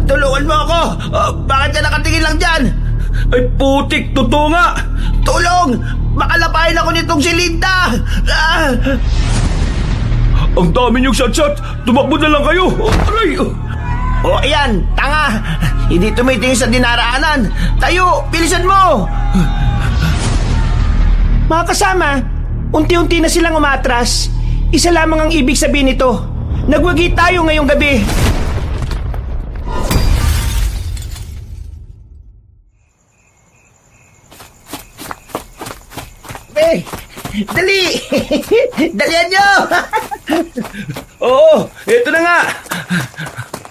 Tulungan mo ako! Bakit ka nakatingin lang dyan? Ay putik, totoo nga! Tulong! Makalapain ako nitong si Linda! Ang dami niyong shot-shot! Tumakbo na lang kayo! Aray! Ayan, tanga! Hindi tumitingin sa dinaraanan! Tayo! Bilisan mo! Mga kasama, unti-unti na silang umatras. Isa lamang ang ibig sabihin nito. Nagwagi tayo ngayong gabi. Dali! Dalian nyo! Oo, eto na nga!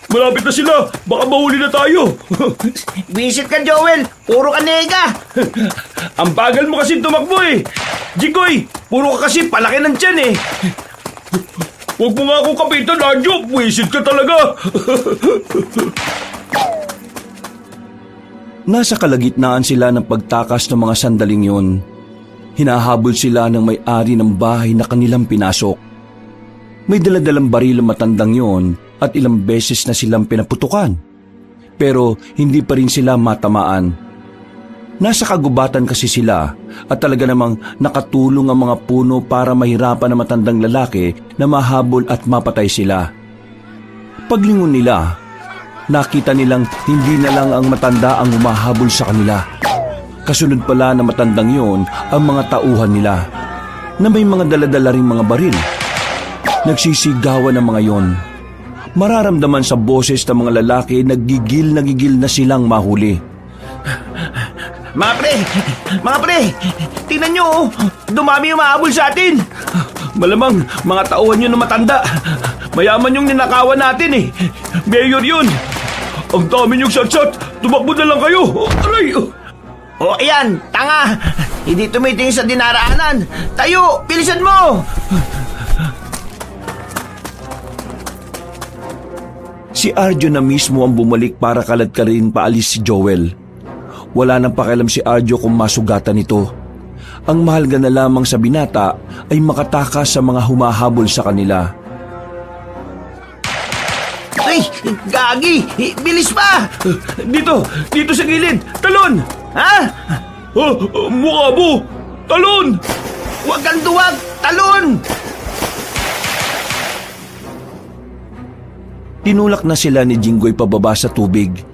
Malapit na sila! Baka mahuli na tayo! Visit ka, Joel! Puro ka nega! Ang bagal mo kasi tumakbo eh! Jigoy, puro ka kasi palaki ng tiyan eh! Huwag mo nga akong kapitan, Adjo! Wisit ka talaga! Nasa kalagitnaan sila ng pagtakas ng mga sandaling yun. Hinahabol sila ng may-ari ng bahay na kanilang pinasok. May daladalang baril ang matandang yon at ilang beses na silang pinaputukan. Pero hindi pa rin sila matamaan. Nasa kagubatan kasi sila at talaga namang nakatulong ang mga puno para mahirapan ang matandang lalaki na mahabol at mapatay sila. Paglingon nila, nakita nilang hindi na lang ang matanda ang humahabol sa kanila. Kasunod pala na matandang yon ang mga tauhan nila na may mga daladala ring mga baril. Nagsisigawan ang mga yon. Mararamdaman sa boses ng mga lalaki na gigil na silang mahuli. Mga pre, tingnan nyo, dumami yung mahabol sa atin. Malamang mga tauhan yun na matanda. Mayaman yung ninakawan natin eh. Mayor yun. Ang dami niyong shot-shot. Tumakbo na lang kayo. Aray! Ayan, tanga! Hindi tumitingin sa dinaraanan! Tayo! Bilisan mo! Si Arjo na mismo ang bumalik para kaladkarin paalis si Joel. Wala nang pakialam si Arjo kung masugatan ito. Ang mahalaga na lamang sa binata ay makatakas sa mga humahabol sa kanila. Ay! Gagi! Bilis pa! Dito sa gilid! Talon! Ha? Mukha mo! Talon! Huwag kang duwag! Talon! Tinulak na sila ni Jinggoy pababa sa tubig.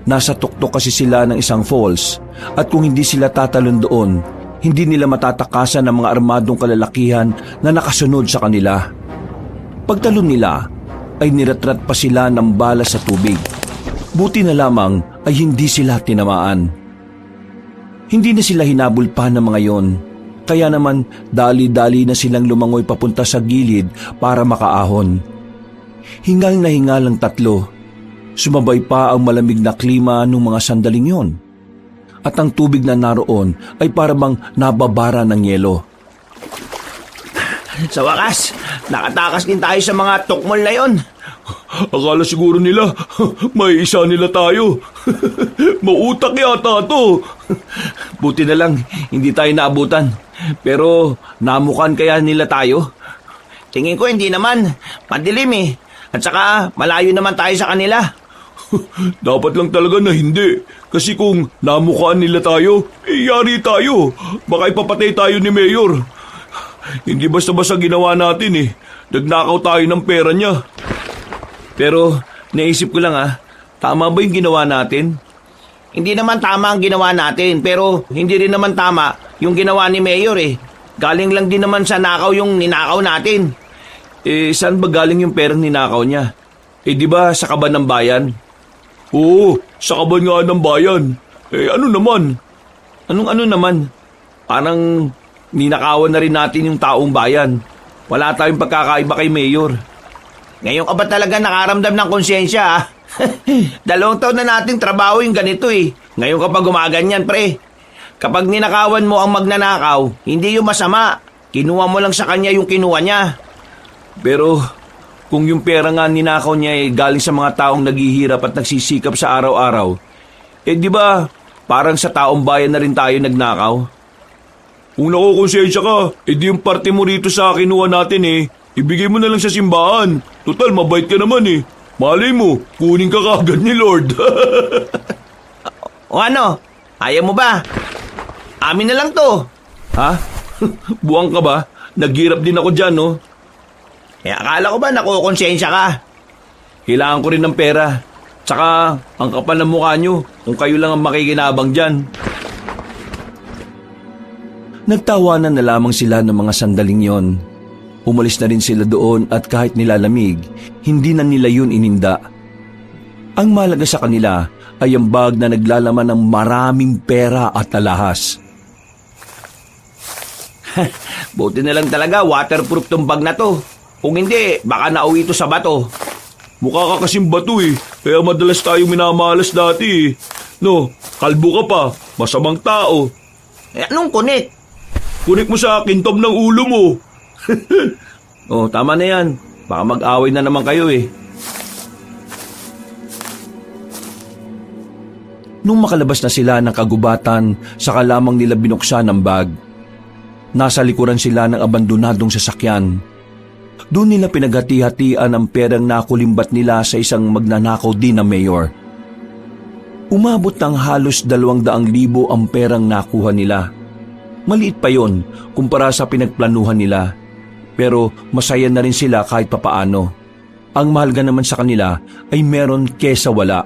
Nasa tuktok kasi sila ng isang falls at kung hindi sila tatalon doon, hindi nila matatakasan ng mga armadong kalalakihan na nakasunod sa kanila. Pagtalon nila, ay niratrat pa sila ng bala sa tubig. Buti na lamang ay hindi sila tinamaan. Hindi na sila hinabol pa ng mga yon, kaya naman dali-dali na silang lumangoy papunta sa gilid para makaahon. Hingal na hingal ang tatlo. Sumabay pa ang malamig na klima ng mga sandaling yon. At ang tubig na naroon ay parang nababara ng yelo. Sa wakas, nakatakas din tayo sa mga tukmol na yon. Akala siguro nila, may isa nila tayo. Mautak yata to. Buti na lang, hindi tayo naabutan. Pero namukan kaya nila tayo? Tingin ko hindi naman, madilim eh. At saka malayo naman tayo sa kanila. Dapat lang talaga na hindi. Kasi kung namukaan nila tayo, yari tayo. Baka ipapatay tayo ni Mayor. Hindi basta-basta ginawa natin eh. Nagnakaw tayo ng pera niya. Pero naisip ko lang tama ba yung ginawa natin? Hindi naman tama ang ginawa natin, pero hindi rin naman tama yung ginawa ni Mayor eh. Galing lang din naman sa nakaw yung ninakaw natin. Saan ba galing yung perang ninakaw niya? Di ba sa kaban ng bayan? Oo, sa kaban nga ng bayan. Ano naman? Anong ano naman? Parang ninakawan na rin natin yung taong bayan. Wala tayong pagkakaiba kay Mayor. Ngayon ka ba talaga nakaramdam ng konsyensya 2 taon na nating trabaho yung ganito eh. Ngayon ka pa gumaganyan pre. Kapag ninakawan mo ang magnanakaw, hindi yung masama. Kinuha mo lang sa kanya yung kinuha niya. Pero kung yung pera nga ninakaw niya ay galing sa mga taong naghihirap at nagsisikap sa araw-araw, di ba parang sa taong bayan na rin tayo nagnakaw? Kung nakukonsensya ka, di yung parte mo rito sa kinuha natin ibigay mo na lang sa simbahan. Total, mabait ka naman Malay mo, kunin ka kagad ni Lord. O ano? Ayaw mo ba? Amin na lang to. Ha? Buwang ka ba? Naghirap din ako dyan, no? Eh, akala ko ba nakukonsensya ka? Kailangan ko rin ng pera. Tsaka, ang kapal ng mukha nyo kung kayo lang ang makikinabang dyan. Nagtawanan na lamang sila ng mga sandaling yon. Umalis na rin sila doon at kahit nilalamig, hindi na nila yun ininda. Ang mahalaga sa kanila ay ang bag na naglalaman ng maraming pera at alahas. Buti na lang talaga, waterproof tong bag na to. Kung hindi, baka nauwi to sa bato. Mukha ka kasing bato eh, kaya madalas tayo minamalas dati eh. No, kalbo ka pa, masamang tao. Eh, anong kunik? Kunik mo sa akin, tom ng ulo mo. Oh, tama na yan. Baka mag-away na naman kayo eh. Nung makalabas na sila ng kagubatan, saka lamang nila binuksan ang bag. Nasa likuran sila ng abandonadong sasakyan. Doon nila pinaghati-hatian ang perang nakulimbat nila sa isang magnanakaw din na mayor. Umabot ng halos 200,000 ang perang nakuha nila. Maliit pa yon kumpara sa pinagplanuhan nila. Pero masaya na rin sila kahit papaano. Ang mahalaga naman sa kanila ay meron kesa wala.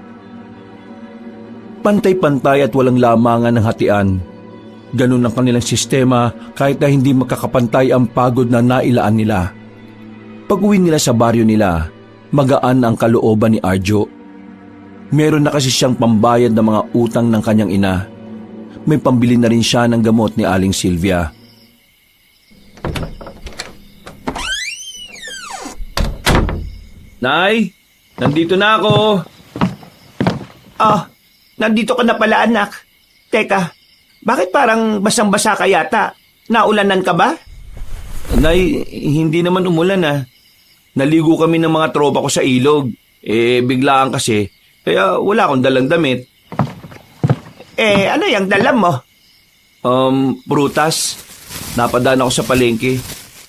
Pantay-pantay at walang lamangan ng hatian. Ganun ang kanilang sistema kahit na hindi magkakapantay ang pagod na nailaan nila. Pag-uwi nila sa baryo nila, magaan ang kalooban ni Arjo. Meron na kasi siyang pambayad ng mga utang ng kanyang ina. May pambili na rin siya ng gamot ni Aling Sylvia. Nay, nandito na ako. Ah, nandito ka na pala anak. Teka, bakit parang basang-basa ka yata? Naulanan ka ba? Nay, hindi naman umulan ah. Naligo kami ng mga tropa ko sa ilog. Biglaan kasi, kaya wala akong dalang damit. Eh, ano yung dalam mo? Prutas. Napadaan ako sa palengke.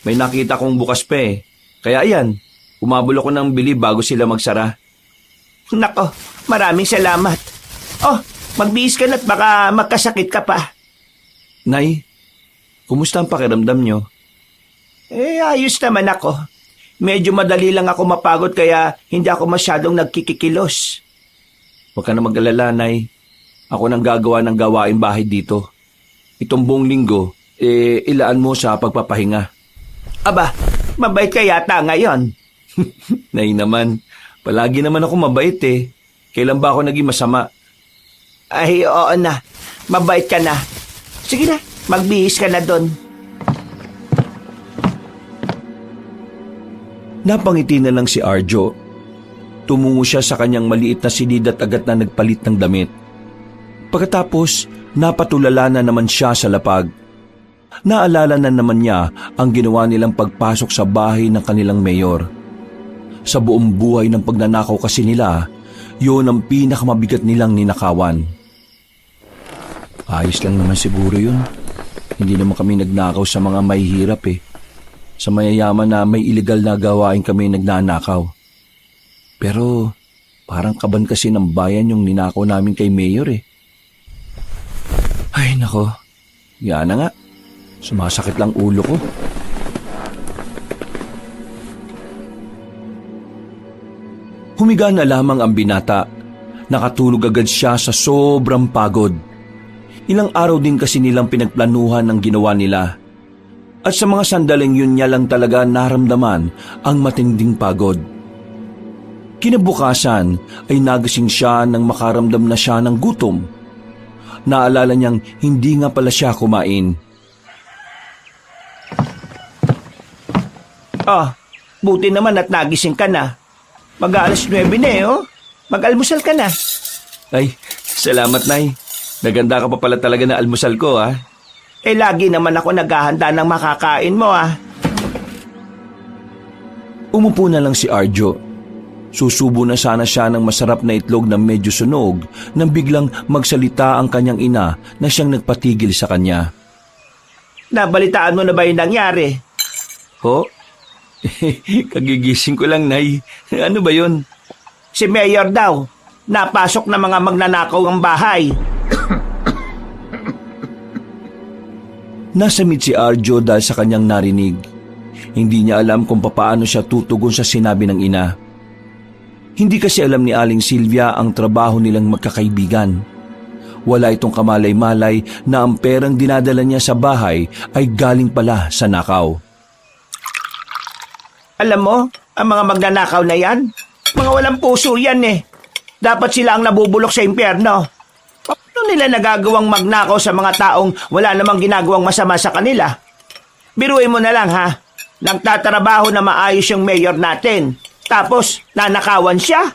May nakita kong bukas pa eh. Kaya ayan, umabol ako ng bili bago sila magsara. Nako, maraming salamat. Oh, magbihis ka na't baka magkasakit ka pa. Nay, kumusta ang pakiramdam nyo? Eh, ayos naman ako. Medyo madali lang ako mapagod kaya hindi ako masyadong nagkikikilos. Huwag ka na mag-alala, Nay. Ako nang gagawa ng gawaing bahay dito. Itong buong linggo, ilaan mo sa pagpapahinga. Aba, mabait ka yata ngayon. Nay naman, palagi naman ako mabait eh. Kailan ba ako naging masama? Ay, oo na. Mabait ka na. Sige na, magbihis ka na doon. Napangiti na lang si Arjo. Tumungo siya sa kanyang maliit na silid at agad na nagpalit ng damit. Pagkatapos, napatulala na naman siya sa lapag. Naalala na naman niya ang ginawa nilang pagpasok sa bahay ng kanilang mayor. Sa buong buhay ng pagnanakaw kasi nila, yun ang pinakamabigat nilang ninakawan. Ayos lang naman siguro yun. Hindi naman kami nagnakaw sa mga mahihirap eh. Sa mayayaman na may illegal na gawain kami nagnanakaw. Pero parang kaban kasi ng bayan yung ninakaw namin kay Mayor eh. Ay nako, yan na nga. Sumasakit lang ulo ko. Humiga na lamang ang binata. Nakatulog agad siya sa sobrang pagod. Ilang araw din kasi nilang pinagplanuhan ang ginawa nila. At sa mga sandaling yun niya lang talaga naramdaman ang matinding pagod. Kinabukasan ay nagising siya nang makaramdam na siya ng gutom. Naalala niyang hindi nga pala siya kumain. Oh, buti naman at nagising ka na. Mag-aalas 9 na eh, oh. Mag-almusal ka na. Ay, salamat, Nay. Naganda ka pa pala talaga na almusal ko, ah. Eh, lagi naman ako naghahanda ng makakain mo, ah. Umupo na lang si Arjo. Susubo na sana siya ng masarap na itlog na medyo sunog nang biglang magsalita ang kanyang ina na siyang nagpatigil sa kanya. Nabalitaan mo na ba yung nangyari? Ho? Kagigising ko lang, Nay. Ano ba yun? Si Mayor daw, napasok na mga magnanakaw ang bahay. Nasamit si Arjo dahil sa kanyang narinig. Hindi niya alam kung papaano siya tutugon sa sinabi ng ina. Hindi kasi alam ni Aling Silvia ang trabaho nilang magkakaibigan. Wala itong kamalay-malay na ang perang dinadala niya sa bahay ay galing pala sa nakaw. Alam mo, ang mga magnanakaw na yan, mga walang puso yan eh. Dapat sila ang nabubulok sa impyerno. Paano nila nagagawang magnakaw sa mga taong wala namang ginagawang masama sa kanila? Biruin mo na lang ha, nagtatrabaho na maayos yung mayor natin, tapos nanakawan siya?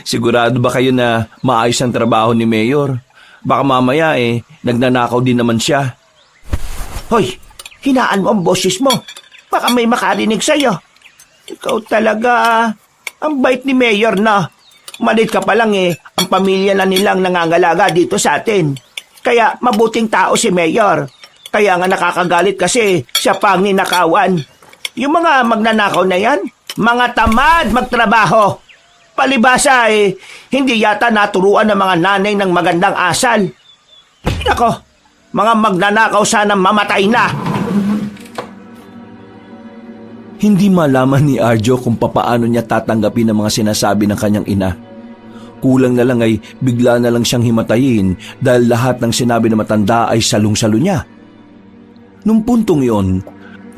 Sigurado ba kayo na maayos ang trabaho ni Mayor? Baka mamaya nagnanakaw din naman siya. Hoy, hinaan mo ang boses mo. Baka may makarinig sa'yo. Ikaw talaga, ang bait ni Mayor na. Malit ka pa lang ang pamilya na nilang nangangalaga dito sa atin. Kaya mabuting tao si Mayor. Kaya nga nakakagalit kasi siya pang ninakawan. Yung mga magnanakaw na yan, mga tamad magtrabaho. Palibasa hindi yata naturuan ng mga nanay ng magandang asal. Nako, mga magnanakaw sana mamatay na. Hindi malaman ni Arjo kung papaano niya tatanggapin ang mga sinasabi ng kanyang ina. Kulang na lang ay bigla na lang siyang himatayin dahil lahat ng sinabi ng matanda ay salung-salo niya. Nung puntong iyon,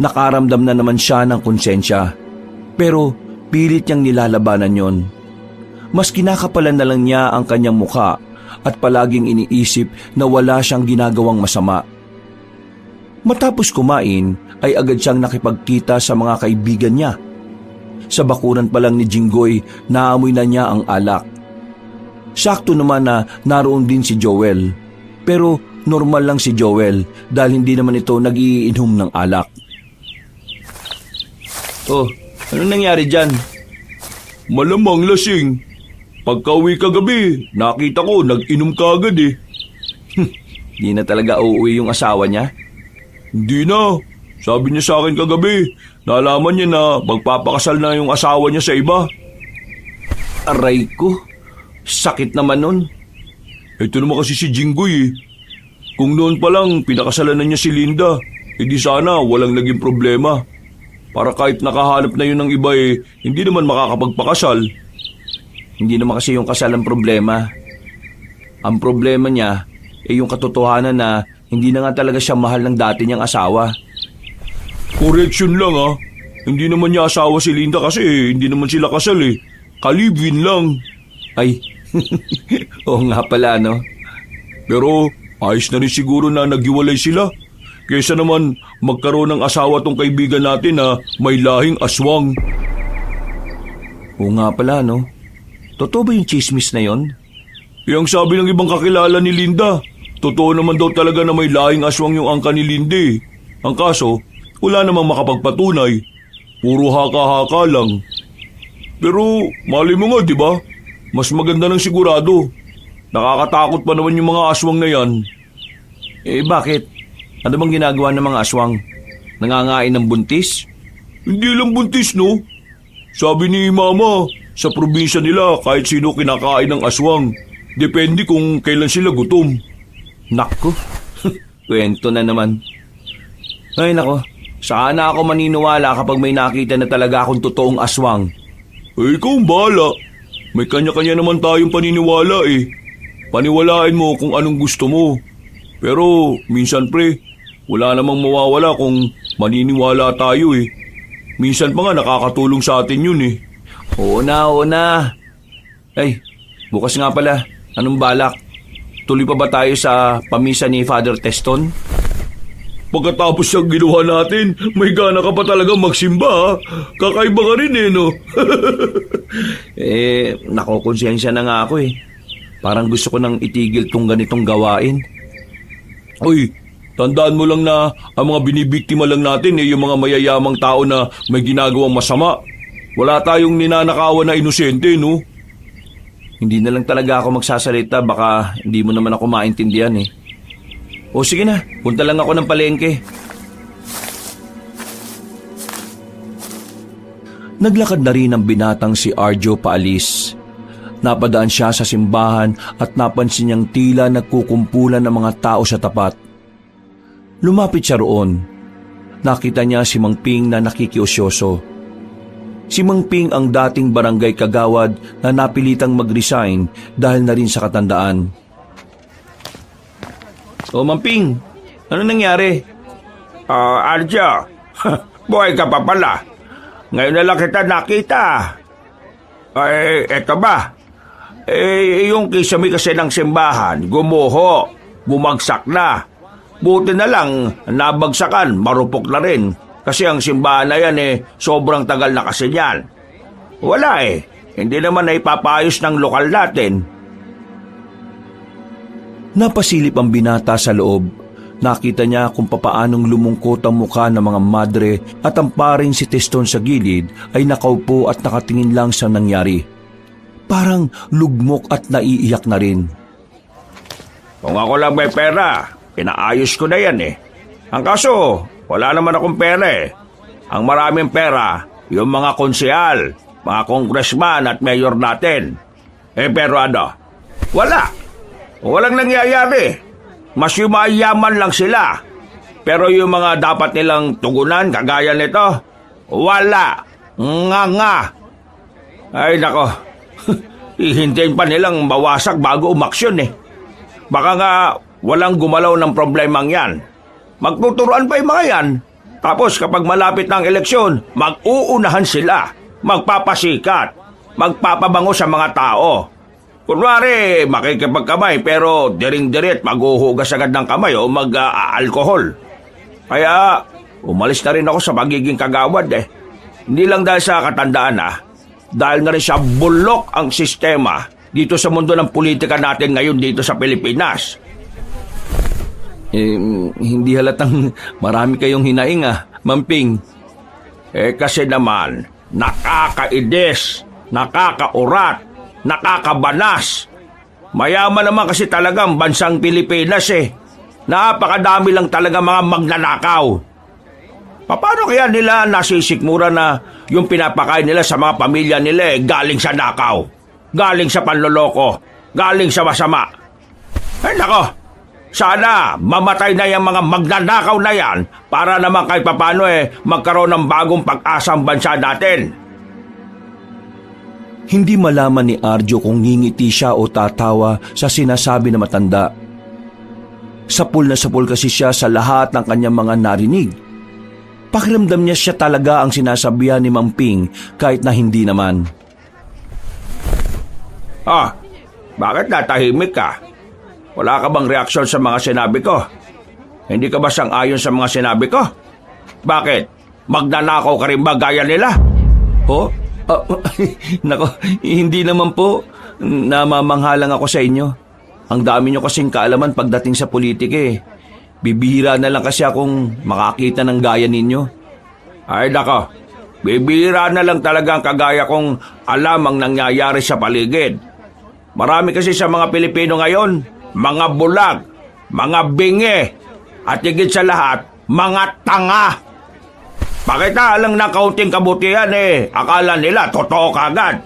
nakaramdam na naman siya ng konsensya. Pero pilit niyang nilalabanan yon. Mas kinakapalan na lang niya ang kanyang mukha at palaging iniisip na wala siyang ginagawang masama. Matapos kumain ay agad siyang nakipagkita sa mga kaibigan niya. Sa bakuran pa lang ni Jinggoy, naamoy na niya ang alak. Sakto naman na naroon din si Joel. Pero normal lang si Joel dahil hindi naman ito nag-iinom ng alak. Oh, anong nangyari dyan? Malamang lasing. Pagka-uwi kagabi, nakita ko nag-inom ka agad eh. Di na talaga uuwi yung asawa niya? Hindi na. Sabi niya sa akin kagabi, nalaman niya na magpapakasal na yung asawa niya sa iba. Aray ko, sakit naman nun. Ito naman kasi si Jinggoy eh. Kung noon pa lang pinakasalan na niya si Linda, edi sana walang naging problema. Para kahit nakahanap na yun ng iba hindi naman makakapagpakasal. Hindi naman kasi yung kasal ang problema. Ang problema niya yung katotohanan na hindi na nga talaga siya mahal ng dati niyang asawa. Correction lang ah. Hindi naman niya asawa si Linda kasi hindi naman sila kasal eh. Kalibin lang. Ay, oo nga pala no. Pero ayos na rin siguro na naghiwalay sila. Kaysa naman magkaroon ng asawa tong kaibigan natin na may lahing aswang. Oo nga pala no. Totoo ba yung chismis na yon? Yung sabi ng ibang kakilala ni Linda, totoo naman daw talaga na may lahing aswang yung angka ni Linda eh. Ang kaso, wala namang makapagpatunay. Puro haka-haka lang. Pero mali mo nga diba? Mas maganda ng sigurado. Nakakatakot pa naman yung mga aswang na yan. Bakit? Ano bang ginagawa ng mga aswang? Nangangain ng buntis? Hindi lang buntis no. Sabi ni Mama, sa probinsya nila kahit sino kinakain ng aswang. Depende kung kailan sila gutom. Naku, kwento na naman. Ay nako, saan na ako maniniwala kapag may nakita na talaga akong totoong aswang? Ikaw ang bahala. May kanya-kanya naman tayong paniniwala eh. Paniwalain mo kung anong gusto mo. Pero minsan pre, wala namang mawawala kung maniniwala tayo eh. Minsan pa nga nakakatulong sa atin yun eh. Oo na. Ay, bukas nga pala. Anong balak? Tuloy pa ba tayo sa pamisa ni Father Teston? Pagkatapos siyang ginawa natin, may gana ka pa talaga magsimba ha? Kakaiba ka rin eh no? Nakokonsensya na nga ako eh. Parang gusto ko nang itigil tong ganitong gawain. Uy, tandaan mo lang na ang mga binibiktima lang natin yung mga mayayamang tao na may ginagawang masama. Wala tayong ninanakawan na inosente, no? Hindi na lang talaga ako magsasalita, baka hindi mo naman ako maintindihan eh. O sige na, punta lang ako ng palengke. Naglakad na rin ang binatang si Arjo paalis. Napadaan siya sa simbahan at napansin niyang tila nagkukumpulan ng mga tao sa tapat. Lumapit siya roon. Nakita niya si Mang Ping na nakikiusyoso. Si Mang Ping ang dating barangay kagawad na napilitang mag-resign dahil na rin sa katandaan. O Mang Ping, ano nangyari? Arjo, buhay ka pa pala. Ngayon na lang kita nakita. Eto ba? Yung kisame kasi ng simbahan, gumuho, bumagsak na. Buti na lang, nabagsakan, marupok na rin. Kasi ang simbahan na yan sobrang tagal na kasi yan. Wala hindi naman na ipapayos ng lokal natin. Napasilip ang binata sa loob. Nakita niya kung papaanong lumungkot ang mukha ng mga madre at ang paring si Teston sa gilid ay nakaupo at nakatingin lang sa nangyari. Parang lugmok at naiiyak na rin. Kung ako lang may pera, pinaayos ko na yan Ang kaso, wala naman akong pera Ang maraming pera, yung mga konsehal, mga congressman at mayor natin. Pero wala. Walang nangyayari. Mas yumayaman lang sila. Pero yung mga dapat nilang tugunan, kagaya nito, wala. Nga. Ay nako, hihintayin pa nilang mawasak bago umaksyon Baka nga walang gumalaw ng problemang yan. Magtuturuan pa yung mga yan. Tapos kapag malapit ng eleksyon, mag-uunahan sila. Magpapasikat. Magpapabango sa mga tao. Kunwari, makikipagkamay pero diring-dirit maghuhugas agad ng kamay o mag-alkohol. Kaya umalis na rin ako sa pagiging kagawad Hindi lang dahil sa katandaan dahil na rin sa bulok ang sistema dito sa mundo ng politika natin ngayon dito sa Pilipinas. Hindi halatang marami kayong hinaing Mang Ping. Kasi naman, nakakaides, nakakaurat, nakakabanas. Mayaman naman kasi talagang bansang Pilipinas Napakadami lang talaga mga magnanakaw. Paano kaya nila nasisikmura na yung pinapakain nila sa mga pamilya nila galing sa nakaw, galing sa panloloko, galing sa masama? Nako, sana mamatay na yung mga magnanakaw na yan para naman kahit papano magkaroon ng bagong pag-asa ang bansa natin. Hindi malaman ni Arjo kung ngingiti siya o tatawa sa sinasabi na matanda. Sapul na sapul kasi siya sa lahat ng kanyang mga narinig. Pakiramdam niya siya talaga ang sinasabihan ni Mang Ping kahit na hindi naman. Bakit natahimik ka? Wala ka bang reaksyon sa mga sinabi ko? Hindi ka ba sang-ayon sa mga sinabi ko? Bakit? Magnanakaw ka rin ba gaya nila? Nako, hindi naman po. Namamanghalang ako sa inyo. Ang dami nyo kasing kaalaman pagdating sa politika Bibihira na lang kasi akong makakita ng gaya ninyo. Ay nako, bibihira na lang talaga ang kagaya kong alam ang nangyayari sa paligid. Marami kasi sa mga Pilipino ngayon, mga bulag, mga bingi, at higit sa lahat, mga tanga. Pakita lang ng kaunting kabutihan akala nila totoo kagad.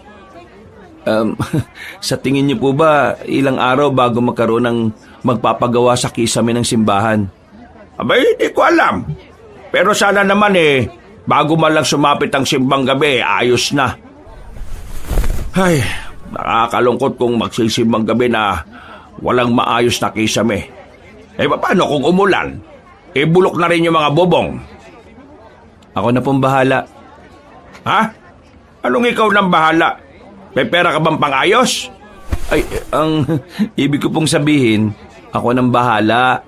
Sa tingin niyo po ba ilang araw bago magkaroon ng magpapagawa sa kisame ng simbahan? Abay, hindi ko alam. Pero sana naman bago man lang sumapit ang simbang gabi, ayos na. Ay, nakakalungkot kung magsisimbang gabi na walang maayos na kisame. Paano kung umulan? Bulok na rin yung mga bobong. Ako na pong bahala. Ha? Anong ikaw nang bahala? May pera ka bang pang-ayos? Ay, ang ibig ko pong sabihin, ako nang bahala.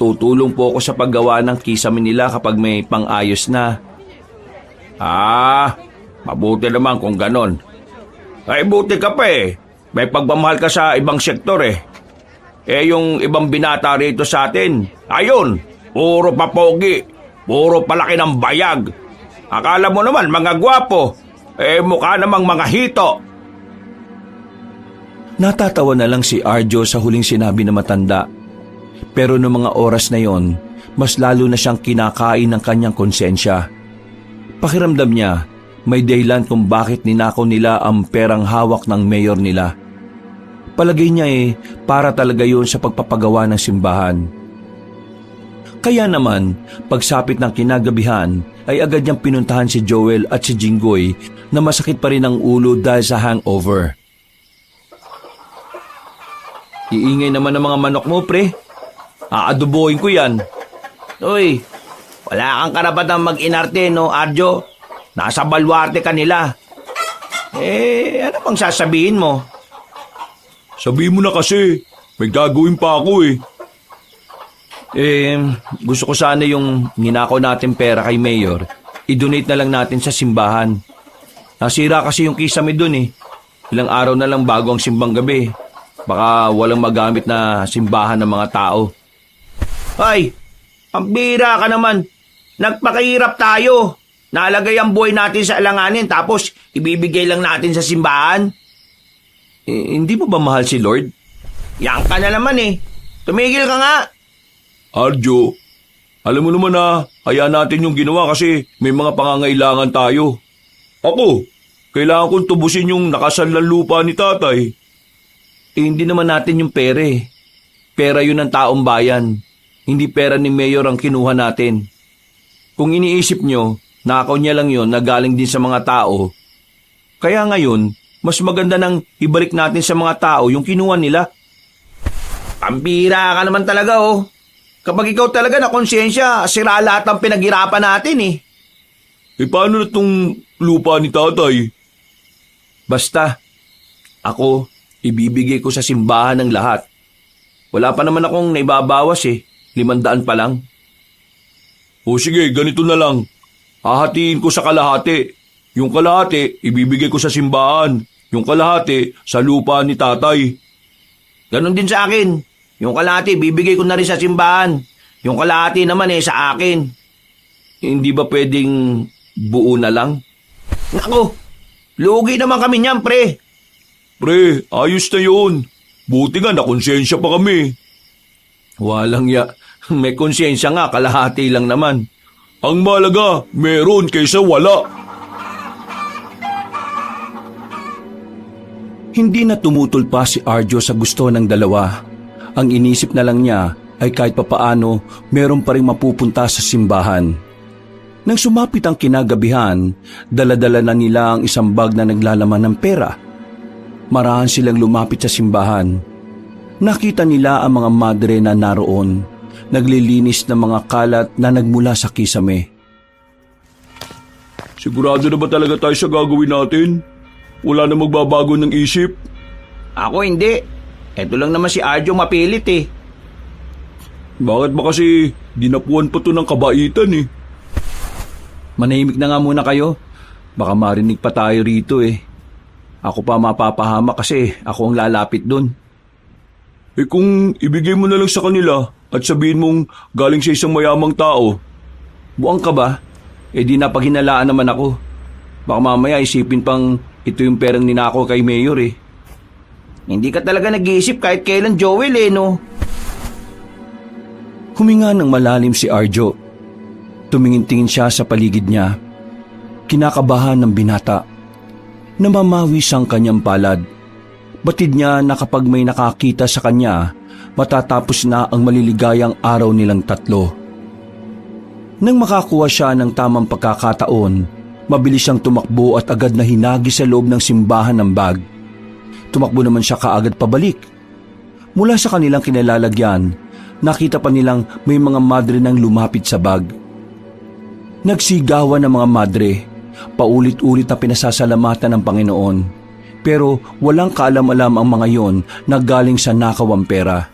Tutulong po ako sa paggawa ng kisame nila kapag may pang-ayos na. Mabuti naman kung ganon. Ay, buti ka pa May pagmamahal ka sa ibang sektor yung ibang binata rito sa atin, ayun, puro papogi, puro palaki ng bayag. Akala mo naman mga gwapo, mukha namang mga hito. Natatawa na lang si Arjo sa huling sinabi na matanda. Pero noong mga oras na yon, mas lalo na siyang kinakain ng kanyang konsensya. Pakiramdam niya, May dahilan kung bakit ninakaw nila ang perang hawak ng mayor nila. Palagay niya para talaga yun sa pagpapagawa ng simbahan. Kaya naman, pagsapit ng kinagabihan, ay agad niyang pinuntahan si Joel at si Jinggoy na masakit pa rin ang ulo dahil sa hangover. Iingay naman ng mga manok mo, pre. Aadubuhin ko yan. Uy, wala kang karapatang mag-inarte, no, Arjo? Nasa balwarte ka nila. Ano bang sasabihin mo? Sabihin mo na kasi, may gagawin pa ako eh. Gusto ko sana yung ninakaw natin pera kay Mayor, i-donate na lang natin sa simbahan. Nasira kasi yung kisame dun eh. Ilang araw na lang bago ang simbang gabi. Baka walang magamit na simbahan ng mga tao. Ay, ang bira ka naman. Nagpakahirap tayo. Nalagay ang buhay natin sa alanganin tapos ibibigay lang natin sa simbahan. Hindi mo ba mahal si Lord? Yan ka na naman eh. Tumigil ka nga. Arjo, alam mo naman na hayaan natin yung ginawa kasi may mga pangangailangan tayo. Ako, kailangan kong tubusin yung nakasanlang lupa ni tatay. Hindi naman natin yung pera eh. Pera yun ng taong bayan. Hindi pera ni Mayor ang kinuha natin. Kung iniisip nyo, nakaw niya lang yun na galing din sa mga tao. Kaya ngayon, mas maganda nang ibalik natin sa mga tao yung kinuha nila. Pambira ka naman talaga oh. Kapag ikaw talaga na konsensya, sira lahat ang pinaghirapan natin eh. Paano na tong lupa ni tatay? Basta, ako, ibibigay ko sa simbahan ng lahat. Wala pa naman akong naibabawas eh. 500 pa lang. O sige, ganito na lang. Hahatiin ko sa kalahati. Yung kalahati, ibibigay ko sa simbahan. Yung kalahati, sa lupa ni tatay. Ganon din sa akin. Yung kalahati, bibigay ko na rin sa simbahan. Yung kalahati naman sa akin. Hindi ba pwedeng buo na lang? Naku, lugi naman kami niyan, pre. Pre, ayos na yun. Buti nga nakonsensya pa kami. Walang may konsyensya nga, kalahati lang naman. Ang malaga, meron kaysa wala. Hindi na tumutol pa si Arjo sa gusto ng dalawa. Ang inisip na lang niya ay kahit papaano meron pa rin mapupunta sa simbahan. Nang sumapit ang kinagabihan, dala-dala na nila ang isang bag na naglalaman ng pera. Marahan silang lumapit sa simbahan. Nakita nila ang mga madre na naroon, naglilinis ng mga kalat na nagmula sa kisame. Sigurado na ba talaga tayo sa gagawin natin? Wala na magbabago ng isip? Ako hindi. Eto lang naman si Arjo mapilit eh. Bakit ba kasi dinapuan pa to ng kabaitan eh? Manahimik na nga muna kayo. Baka marinig pa tayo rito eh. Ako pa mapapahama kasi ako ang lalapit dun. Kung ibigay mo na lang sa kanila at sabihin mong galing sa isang mayamang tao. Buang ka ba? Di napaghinalaan naman ako. Baka mamaya isipin pang ito yung perang ninako kay Mayor eh. Hindi ka talaga nag-iisip kahit kailan, Joel no? Huminga ng malalim si Arjo. Tumingin-tingin siya sa paligid niya. Kinakabahan ng binata. Namamawis ang kanyang palad. Batid niya na kapag may nakakita sa kanya, matatapos na ang maliligayang araw nilang tatlo. Nang makakuha siya ng tamang pagkakataon, mabilis siyang tumakbo at agad na hinagi sa loob ng simbahan ng bag. Tumakbo naman siya kaagad pabalik. Mula sa kanilang kinalalagyan, nakita pa nilang may mga madre nang lumapit sa bag. Nagsigawan ng mga madre, paulit-ulit na pinasasalamatan ng Panginoon. Pero walang kaalam-alam ang mga yon na galing sa nakawang pera.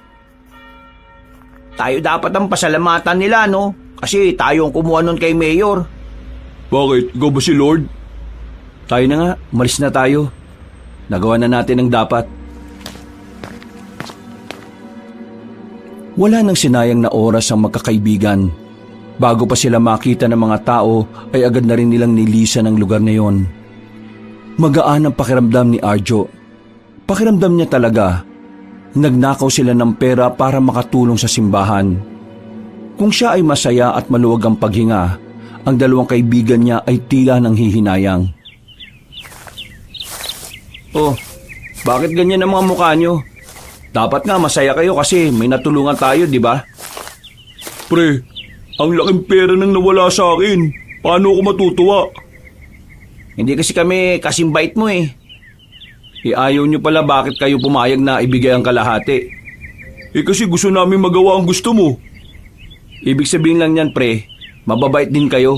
Tayo dapat ang pasalamatan nila, no? Kasi tayo ang kumuha nun kay Mayor. Bakit? Ikaw ba si Lord? Tayo na nga, malis na tayo. Nagawa na natin ang dapat. Wala nang sinayang na oras ang magkakaibigan. Bago pa sila makita ng mga tao, ay agad na rin nilang nilisan ang lugar na yon. Magaan ang pakiramdam ni Arjo. Pakiramdam niya talaga. Nagnakaw sila ng pera para makatulong sa simbahan. Kung siya ay masaya at maluwag ang paghinga, ang dalawang kaibigan niya ay tila nang hihinayang. Oh, bakit ganyan ang mga mukha nyo? Dapat nga masaya kayo kasi may natulungan tayo, di ba? Pre, ang laking pera nang nawala sa akin. Paano ako matutuwa? Hindi kasi kami kasing bait mo eh. Ayaw nyo pala bakit kayo pumayag na ibigay ang kalahati. Kasi gusto namin magawa ang gusto mo. Ibig sabihin lang yan, pre, mababait din kayo.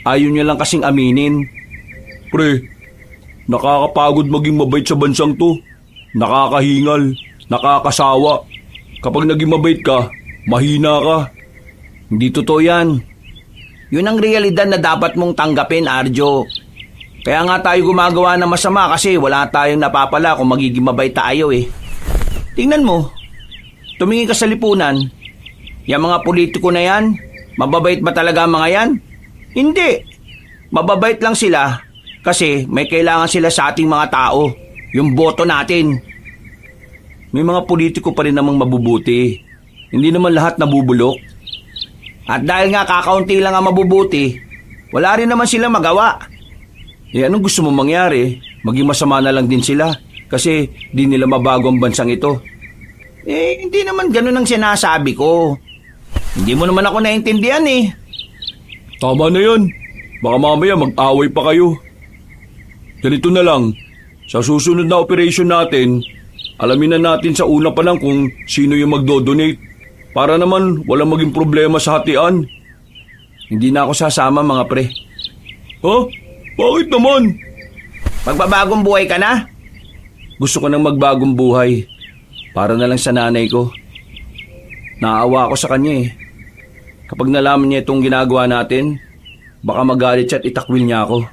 Ayaw nyo lang kasing aminin. Pre, nakakapagod maging mabait sa bansang to. Nakakahingal, nakakasawa. Kapag naging mabait ka, mahina ka. Hindi totoo yan. Yun ang realidad na dapat mong tanggapin, Arjo. Kaya nga tayo gumagawa ng masama kasi wala tayong napapala kung magiging mabait tayo eh. Tingnan mo, tumingin ka sa lipunan. Yung mga politiko na yan, mababait ba talaga ang mga yan? Hindi. Mababait lang sila kasi may kailangan sila sa ating mga tao, yung boto natin. May mga politiko pa rin namang mabubuti. Hindi naman lahat nabubulok. At dahil nga kakaunti lang ang mabubuti, wala rin naman sila magawa. Anong gusto mo mangyari? Maging masama na lang din sila kasi di nila mabago ang bansang ito. Hindi naman ganun ang sinasabi ko. Hindi mo naman ako naintindihan eh. Tama na yan. Baka mamaya mag-away pa kayo. Ganito na lang. Sa susunod na operation natin, alamin na natin sa una pa lang kung sino yung magdo-donate. Para naman walang maging problema sa hatian. Hindi na ako sasama, mga pre. Ha? Bakit naman? Magbabagong buhay ka na? Gusto ko nang magbagong buhay. Para na lang sa nanay ko. Naawa ako sa kanya eh. Kapag nalaman niya itong ginagawa natin, baka magalit siya at itakwil niya ako.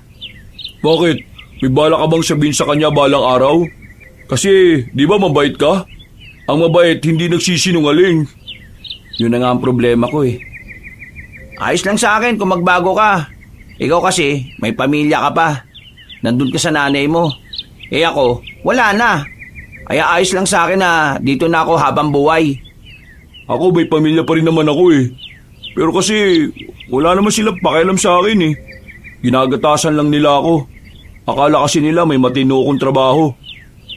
Bakit? May bala ka bang sabihin sa kanya balang araw? Kasi, di ba mabait ka? Ang mabait hindi nagsisinungaling. Yun na nga ang problema ko eh. Ayos lang sa akin kung magbago ka. Ikaw kasi, may pamilya ka pa. Nandun ka sa nanay mo. Ako, wala na. Kaya ayos lang sa akin na dito na ako habang buhay. Ako may pamilya pa rin naman ako eh. Pero kasi wala naman silang pakialam sa akin eh. Ginagatasan lang nila ako. Akala kasi nila may matino akong trabaho.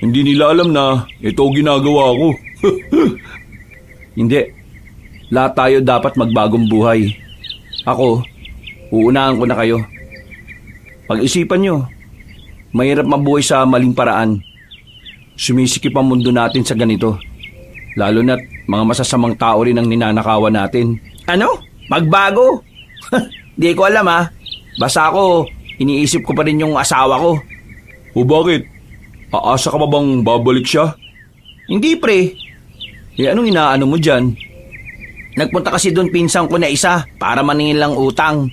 Hindi nila alam na ito ginagawa ko. Hindi. Lahat tayo dapat magbagong buhay. Ako, uunahan ko na kayo. Pag-isipan nyo, mahirap mabuhay sa maling paraan. Sumisikip ang mundo natin sa ganito. Lalo na't mga masasamang tao rin ang ninanakawan natin. Ano? Magbago? Di ko alam ha. Basta ako, iniisip ko pa rin yung asawa ko. O bakit? Aasa ka pa bang babalik siya? Hindi pre. Anong inaano mo dyan? Nagpunta kasi doon pinsang ko na isa para maningil lang utang.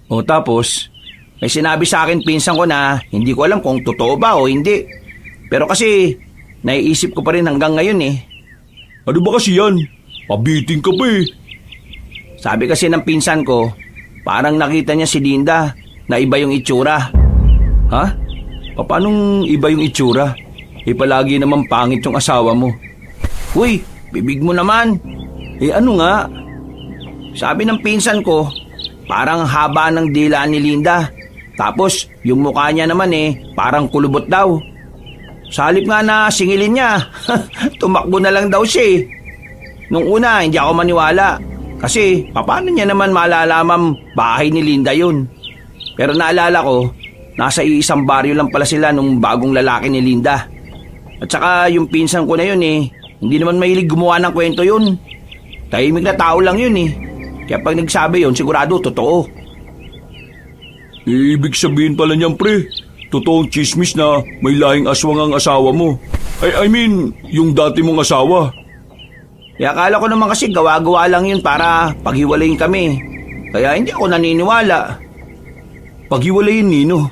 O tapos? May sinabi sa akin pinsang ko na hindi ko alam kung totoo ba o hindi. Pero kasi naiisip ko pa rin hanggang ngayon eh. Ano ba kasi yan? Pabiting ka pa eh. Sabi kasi ng pinsan ko, parang nakita niya si Linda na iba yung itsura. Ha? Paanong iba yung itsura? Palagi naman pangit yung asawa mo. Uy, bibig mo naman. Ano nga? Sabi ng pinsan ko, parang haba ng dila ni Linda. Tapos yung mukha niya naman parang kulubot daw. Sa halip nga na singilin niya, tumakbo na lang daw siya eh. Nung una, hindi ako maniwala. Kasi, paano niya naman malalamang bahay ni Linda yun? Pero naalala ko, nasa iisang baryo lang pala sila nung bagong lalaki ni Linda. At saka yung pinsan ko na yun hindi naman mahilig gumawa ng kwento yun. Tahimik na tao lang yun Kaya pag nagsabi yun, sigurado totoo. Ibig sabihin pala niyan pre, totoong chismis na may lahing aswang ang asawa mo. I mean, yung dati mong asawa. Akala ko naman kasi gawa-gawa lang yun para paghiwalayin kami. Kaya hindi ako naniniwala. Paghiwalayin nino?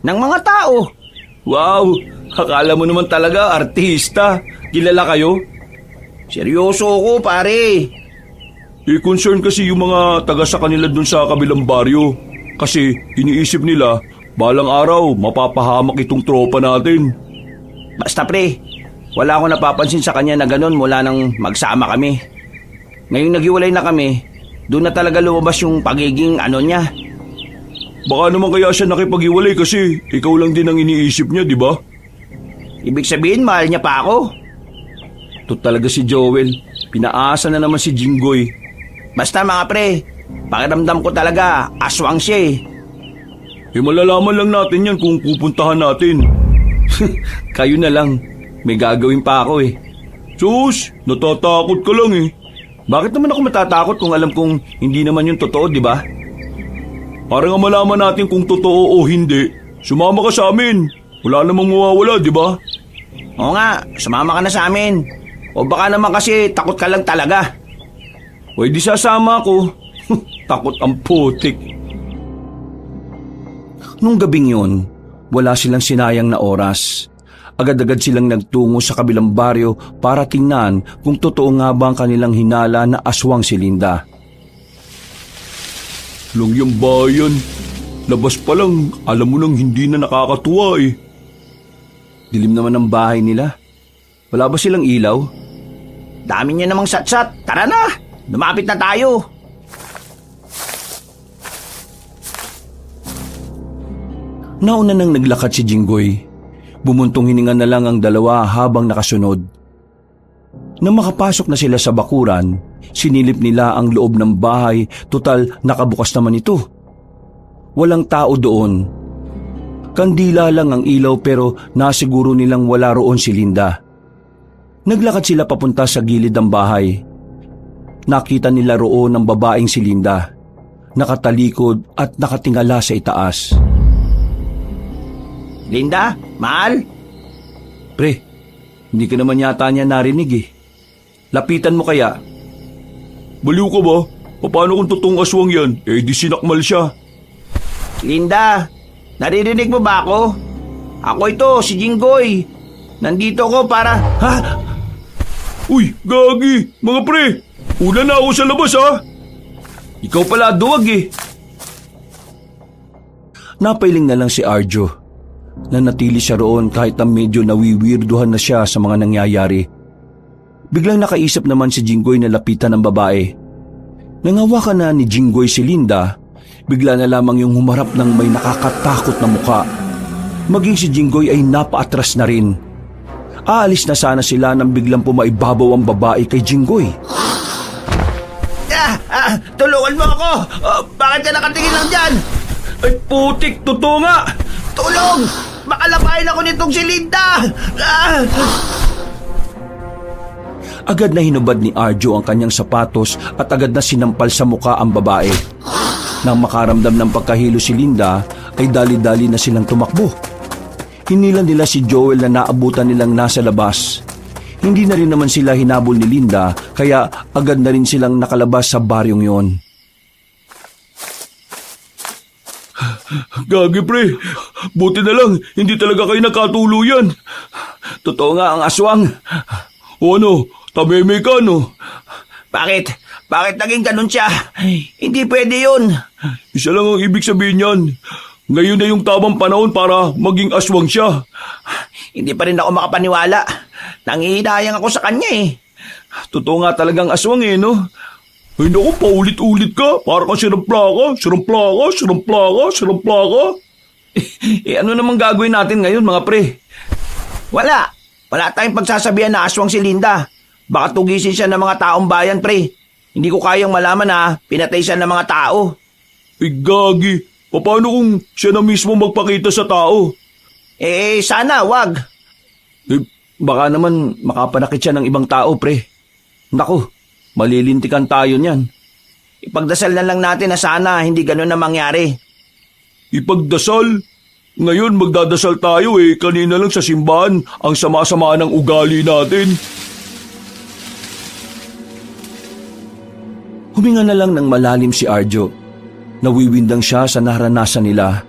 Ng mga tao. Wow, akala mo naman talaga artista. Kilala kayo? Seryoso ako pare. Concern kasi yung mga taga sa kanila dun sa kabilang baryo. Kasi iniisip nila, balang araw mapapahamak itong tropa natin. Basta pre, wala akong napapansin sa kanya na ganun mula nang magsama kami. Ngayong naghiwalay na kami, doon na talaga lumabas yung pagiging niya. Baka naman kaya siya nakipag-iwalay kasi ikaw lang din ang iniisip niya, di ba? Ibig sabihin, mahal niya pa ako. Ito talaga si Joel. Pinaasa na naman si Jinggoy. Basta mga pre, pakiramdam ko talaga, aswang siya eh. Malalaman lang natin yan kung pupuntahan natin. Kayo na lang. May gagawin pa ako eh. Sus, natatakot ka lang eh. Bakit naman ako matatakot kung alam kong hindi naman yung totoo, di ba? Para nga malaman natin kung totoo o hindi, sumama ka sa amin. Wala namang mawawala, di ba? Oo nga, sumama ka na sa amin. O baka naman kasi takot ka lang talaga. O di sasama ako. Takot ang putik. Nung gabing yun, wala silang sinayang na oras. Agad-agad silang nagtungo sa kabilang baryo para tingnan kung totoo nga ba ang kanilang hinala na aswang si Linda. Lungyang bayan, labas pa lang, alam mo nang hindi na nakakatuwa eh. Dilim naman ang bahay nila. Wala ba silang ilaw? Dami niya namang satsat. Tara na, lumapit na tayo. Nauna nang naglakad si Jinggoy. Bumuntong hininga na lang ang dalawa habang nakasunod. Nang makapasok na sila sa bakuran, sinilip nila ang loob ng bahay, total nakabukas naman ito. Walang tao doon. Kandila lang ang ilaw pero nasiguro nilang wala roon si Linda. Naglakad sila papunta sa gilid ng bahay. Nakita nila roon ang babaeng si Linda, nakatalikod at nakatingala sa itaas. Linda, mahal? Pre, hindi ka naman yata niya narinig eh. Lapitan mo kaya. Baliw ka ba? Paano kung totoong aswang yan? Eh di sinakmal siya. Linda, naririnig mo ba ako? Ako ito, si Jinggoy. Nandito ko para... Ha? Uy, gagi! Mga pre! Una na ako sa labas ha! Ikaw pala duwag eh. Napailing na lang si Arjo. Nanatili siya roon kahit na medyo nawiwirduhan na siya sa mga nangyayari. Biglang nakaisip naman si Jinggoy na lapitan ng babae. Nangawakan na ni Jinggoy si Linda, bigla na lamang yung humarap ng may nakakatakot na muka. Maging si Jinggoy ay napaatras na rin. Aalis na sana sila nang biglang pumaibabaw ang babae kay Jinggoy. Tulungan mo ako! Bakit ka nakatingin lang dyan? Ay putik, totoo nga! Tulong! Makalapain ako nitong si Linda! Agad na hinubad ni Arjo ang kanyang sapatos at agad na sinampal sa muka ang babae. Nang makaramdam ng pagkahilo si Linda, ay dali-dali na silang tumakbo. Hinila nila si Joel na naabutan nilang nasa labas. Hindi na rin naman sila hinabol ni Linda, kaya agad na rin silang nakalabas sa baryong yon. Gagi pre, buti na lang, hindi talaga kayo nagkatuluyan. Totoo nga ang aswang. O ano, tameme ka no? Bakit? Bakit naging ganun siya? Hindi pwede yun. Isa lang ang ibig sabihin yan. Ngayon na yung tamang panahon para maging aswang siya. Hindi pa rin ako makapaniwala. Nangihinayang ako sa kanya eh. Totoo nga talagang aswang eh, no? Ay naku, paulit-ulit ka. Para ka sirampla ka. Ano namang gagawin natin ngayon mga pre? Wala tayong pagsasabihan na aswang si Linda. Baka tugisin siya ng mga taong bayan, pre. Hindi ko kayang malaman na pinatay siya ng mga tao. Gagi, paano kung siya na mismo magpakita sa tao? Sana, wag. Baka naman makapanakit siya ng ibang tao, pre. Naku, malilintikan tayo niyan. Ipagdasal na lang natin na sana hindi ganun na mangyari. Ipagdasal? Ngayon magdadasal tayo kanina lang sa simbahan ang sama-sama ng ugali natin. Huminga na lang ng malalim si Arjo. Nawiwindang siya sa naranasan nila.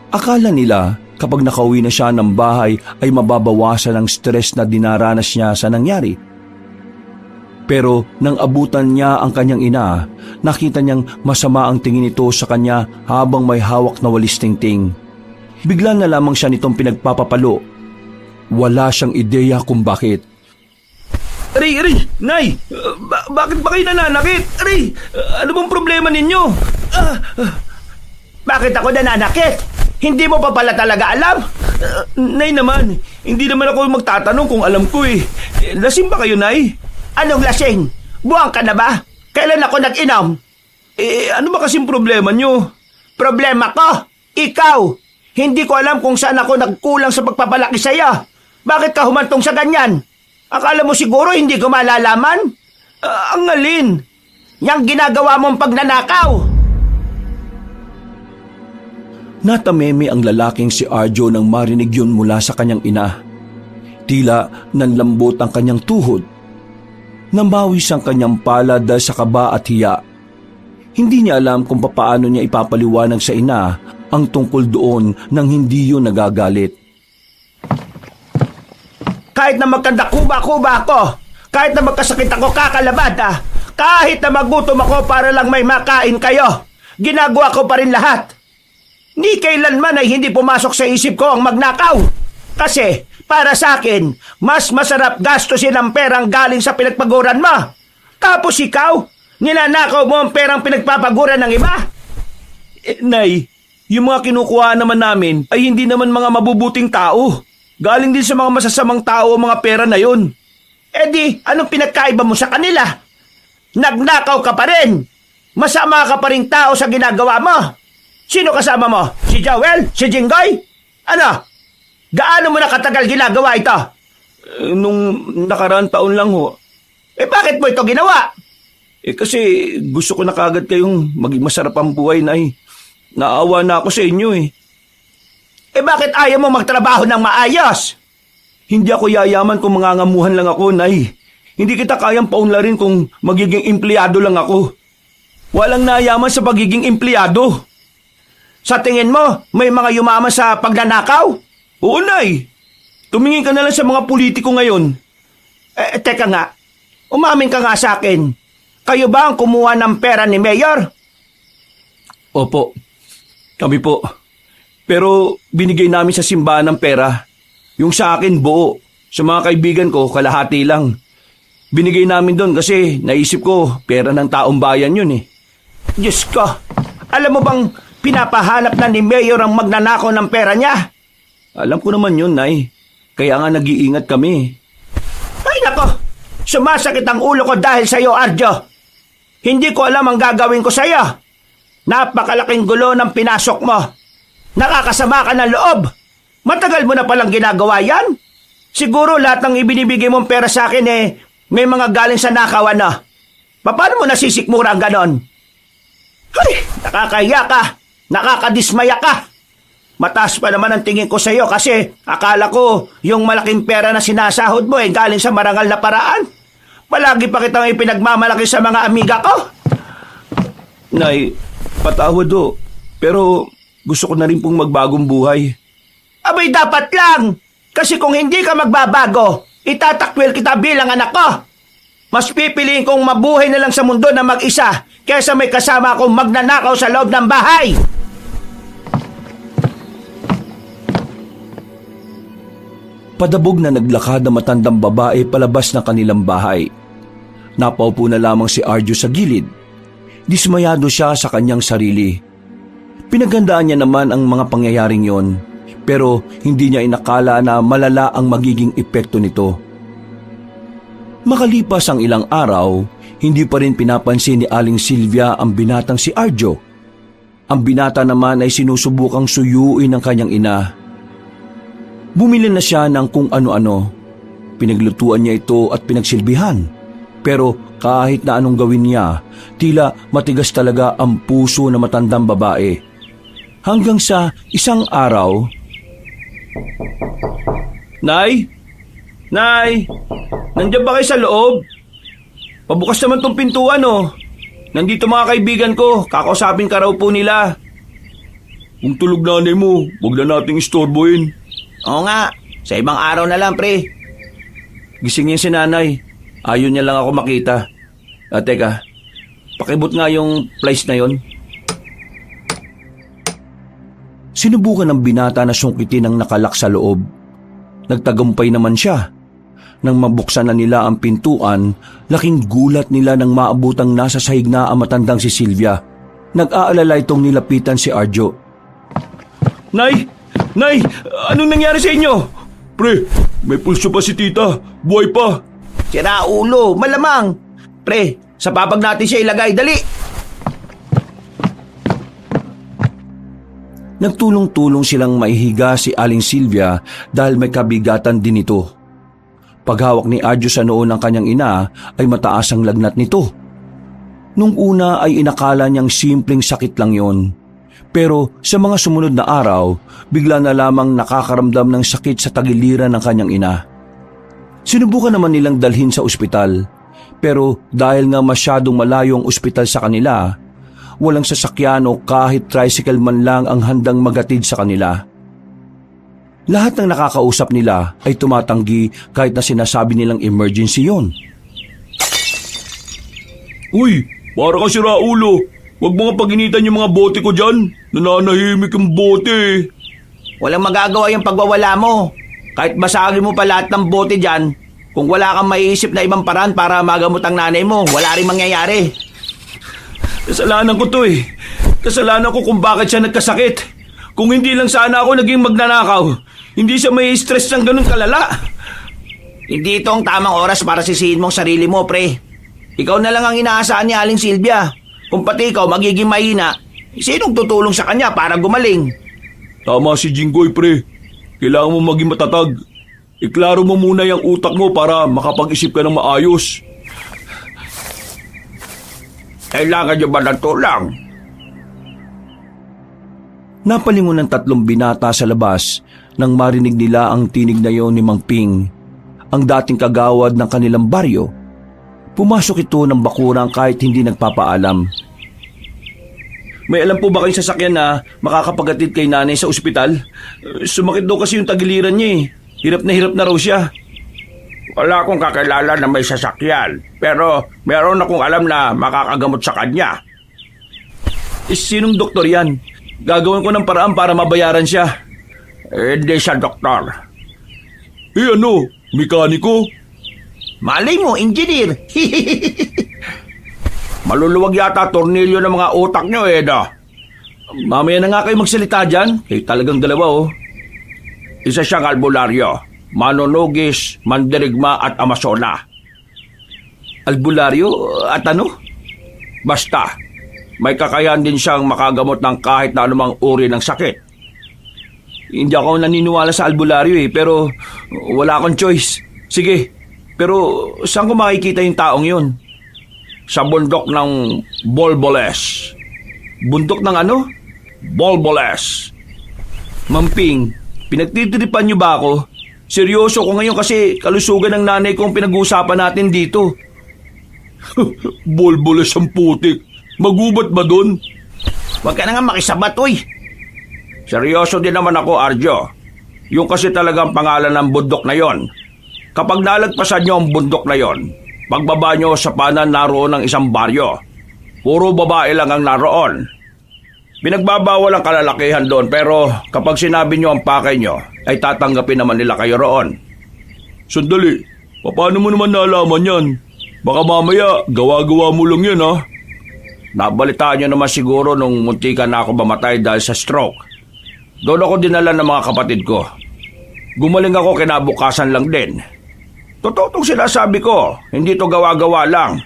Akala nila kapag nakauwi na siya ng bahay ay mababawasan ang stress na dinaranas niya sa nangyari. Pero nang abutan niya ang kanyang ina, nakita niyang masama ang tingin nito sa kanya habang may hawak na walis tingting. Bigla na lamang siya nitong pinagpapapalo. Wala siyang ideya kung bakit. Aray, Nay! Bakit ba kayo nananakit? Aray, ano bang problema ninyo? Bakit ako nananakit? Hindi mo pa pala talaga alam? Nay naman, Hindi naman ako magtatanong kung alam ko eh. Lasing ba kayo, Nay? Anong lasing? Buwang ka na ba? Kailan ako nag-inom? Ano ba kasing problema nyo? Problema ko? Ikaw! Hindi ko alam kung saan ako nagkulang sa pagpapalaki sa'yo. Bakit ka humantong sa ganyan? Akala mo siguro hindi ko malalaman? Ang alin? Yang ginagawa mong pagnanakaw! Natameme ang lalaking si Arjo nang marinig yun mula sa kanyang ina. Tila nanlambot ang kanyang tuhod. Namawis ang kanyang palad dahil sa kaba at hiya. Hindi niya alam kung papaano niya ipapaliwanag sa ina ang tungkol doon nang hindi yun nagagalit. Kahit na magkandakuba-kuba ako, kahit na magkasakit ako kakalabada, kahit na magutom ako para lang may makain kayo, ginagawa ko pa rin lahat. Ni kailanman ay hindi pumasok sa isip ko ang magnakaw. Kasi, para sa akin, mas masarap gastusin ang perang galing sa pinagpaguran mo. Tapos ikaw, ninanakaw mo ang perang pinagpapaguran ng iba? Nay, yung mga kinukuha naman namin ay hindi naman mga mabubuting tao. Galing din sa mga masasamang tao ang mga pera na yun. Di, anong pinagkaiba mo sa kanila? Nagnakaw ka pa rin. Masama ka pa rin tao sa ginagawa mo. Sino kasama mo? Si Joel? Si Jinggoy? Ano? Gaano mo na katagal ginagawa ito? Nung nakaraang taon lang ho. Bakit mo ito ginawa? Kasi gusto ko na kagad kayong maging masarap ang buhay, Nay. Naawa na ako sa inyo eh. Bakit ayaw mo magtrabaho ng maayos? Hindi ako yayaman kung mangangamuhan lang ako, Nay. Hindi kita kayang paunlarin kung magiging empleyado lang ako. Walang nayaman sa pagiging empleyado. Sa tingin mo, may mga yumaman sa pagnanakaw? Oo, Nay. Tumingin ka na lang sa mga politiko ngayon. Teka nga, umamin ka nga sa akin. Kayo ba ang kumuha ng pera ni Mayor? Opo, kami po. Pero binigay namin sa simbahan ng pera. Yung sa akin, buo. Sa mga kaibigan ko, kalahati lang. Binigay namin doon kasi naisip ko, pera ng taong bayan yun eh. Diyos ko, alam mo bang pinapahanap na ni Mayor ang magnanakaw ng pera niya? Alam ko naman yun, Nay. Kaya nga nag-iingat kami. Ay nako, sumasakit ang ulo ko dahil sa iyo, Arjo. Hindi ko alam ang gagawin ko sa iyo. Napakalaking gulo ng pinasok mo. Nakakasama ka ng loob. Matagal mo na palang ginagawa yan. Siguro lahat ng ibinibigay mong pera sa akin may mga galing sa nakawan na. Paano mo nasisikmura ang ganon? Ay, nakakahiya ka. Nakakadismaya ka. Mataas pa naman ang tingin ko sa iyo kasi akala ko yung malaking pera na sinasahod mo galing sa marangal na paraan. Palagi pa kitang ipinagmamalaki sa mga amiga ko. Nay, patawad ho. Pero gusto ko na rin pong magbagong buhay. Abay dapat lang. Kasi kung hindi ka magbabago, itatakwil kita bilang anak ko. Mas pipiliin kong mabuhay na lang sa mundo na mag-isa kaysa may kasama akong magnanakaw sa loob ng bahay. Padabog na naglakad na matandang babae palabas ng kanilang bahay. Napaupo na lamang si Arjo sa gilid. Dismayado siya sa kanyang sarili. Pinaghandaan niya naman ang mga pangyayaring yon, pero hindi niya inakala na malala ang magiging epekto nito. Makalipas ang ilang araw, hindi pa rin pinapansin ni Aling Silvia ang binatang si Arjo. Ang binata naman ay sinusubukang suyuin ng kanyang ina. Bumili na siya ng kung ano-ano. Pinaglutuan niya ito at pinagsilbihan. Pero kahit na anong gawin niya, tila matigas talaga ang puso na matandang babae. Hanggang sa isang araw, Nay? Nay? Nandiyan ba kayo sa loob? Pabukas naman tong pintuan oh. Nandito mga kaibigan ko, kakausapin ka raw po nila. Kung tulog nanay mo, huwag na nating istorbohin. Oo nga, sa ibang araw na lang, pre. Gising niya si nanay. Ayaw niya lang ako makita. Teka, pakibot nga yung place na yon. sinubukan ng binata na sungkitin ang nakalak sa loob. Nagtagumpay naman siya. Nang mabuksan na nila ang pintuan, laking gulat nila nang maabutang nasa sahig na ang matandang si Silvia. Nag-aalala itong nilapitan si Arjo. Nay! Nay! Anong nangyari sa inyo? Pre, may pulso pa si tita. Buhay pa. Sira ulo, malamang. Pre, sa papag natin siya ilagay, dali! Nagtulong-tulong silang maihiga si Aling Silvia dahil may kabigatan din ito. Paghawak ni Arjo sa noo ng kanyang ina ay mataas ang lagnat nito. Nung una ay inakala niyang simpleng sakit lang yon. Pero sa mga sumunod na araw, bigla na lamang nakakaramdam ng sakit sa tagiliran ng kanyang ina. Sinubukan naman nilang dalhin sa ospital, pero dahil nga masyadong malayo ang ospital sa kanila, walang sasakyan o kahit tricycle man lang ang handang magatid sa kanila. Lahat ng nakakausap nila ay tumatanggi kahit na sinasabi nilang emergency yon. Uy, para ka sira ulo. Huwag mo nga paginitan yung mga bote ko dyan. Nananahimik yung bote. Walang magagawa yung pagwawala mo. Kahit basagin mo pa lahat ng bote dyan, kung wala kang maiisip na ibang paraan para magamot ang nanay mo, wala rin mangyayari. Kasalanan ko to eh. Kasalanan ko kung bakit siya nagkasakit. Kung hindi lang sana ako naging magnanakaw, hindi siya may stress ng ganun kalala. Hindi ito ang tamang oras para sisihin mong sarili mo, pre. Ikaw na lang ang inaasahan ni Aling Silvia. Kung pati ikaw magiging mahina, sinong tutulong sa kanya para gumaling? Tama si Jinggoy, pre. Kailangan mo maging matatag. Iklaro mo muna yung utak mo para makapag-isip ka ng maayos. Kailangan niyo ba ng tulang? Napalingon ng 3 binata sa labas nang marinig nila ang tinig na yon ni Mang Ping, ang dating kagawad ng kanilang baryo. Pumasok ito ng bakurang kahit hindi nagpapaalam. May alam po ba kayong sasakyan na makakapagatid kay nanay sa ospital? Sumakit daw kasi yung tagiliran niya eh. Hirap na raw siya. Wala akong kakilala na may sasakyan, pero meron akong alam na makakagamot sa kanya. Sinong doktor yan? Gagawin ko ng paraan para mabayaran siya. Hindi siya doktor. Ano? Mekaniko? Malay mo, engineer. Maluluwag yata tornilyo ng mga utak nyo no? Mamaya na nga kayo magsalita dyan. Talagang dalawa oh. Isa siyang albularyo, manunugis, mandirigma at amasona. Albularyo at ano? Basta, may kakayahan din siyang makagamot ng kahit na anumang uri ng sakit. Hindi ako naniniwala sa albularyo pero wala akong choice. Sige, pero saan ko makikita yung taong yun? Sa bundok ng Bolboles. Bundok ng ano? Bolboles. Mamping, pinagtitiripan niyo ba ako? Seryoso ko ngayon kasi kalusugan ng nanay ko ang pinag-uusapan natin dito. Bolboles ang putik. Magubat ba dun? Huwag ka na nga makisabat, uy. Seryoso din naman ako, Arjo. Yung kasi talagang pangalan ng bundok na yon. Kapag nalagpasan nyo ang bundok na yon, pagbaba nyo sa panan naroon ng isang baryo. Puro babae lang ang naroon. Pinagbabawal ang kalalakihan doon pero kapag sinabi nyo ang pakay nyo, ay tatanggapin naman nila kayo roon. Sandali, paano mo naman nalaman yan? Baka mamaya gawa-gawa mo lang yan ha? Nabalitaan nyo naman siguro nung muntika na ako mamatay dahil sa stroke. Doon ako dinala ng mga kapatid ko. Gumaling ako kinabukasan lang din. Totoo itong sinasabi ko, hindi to gawa-gawa lang.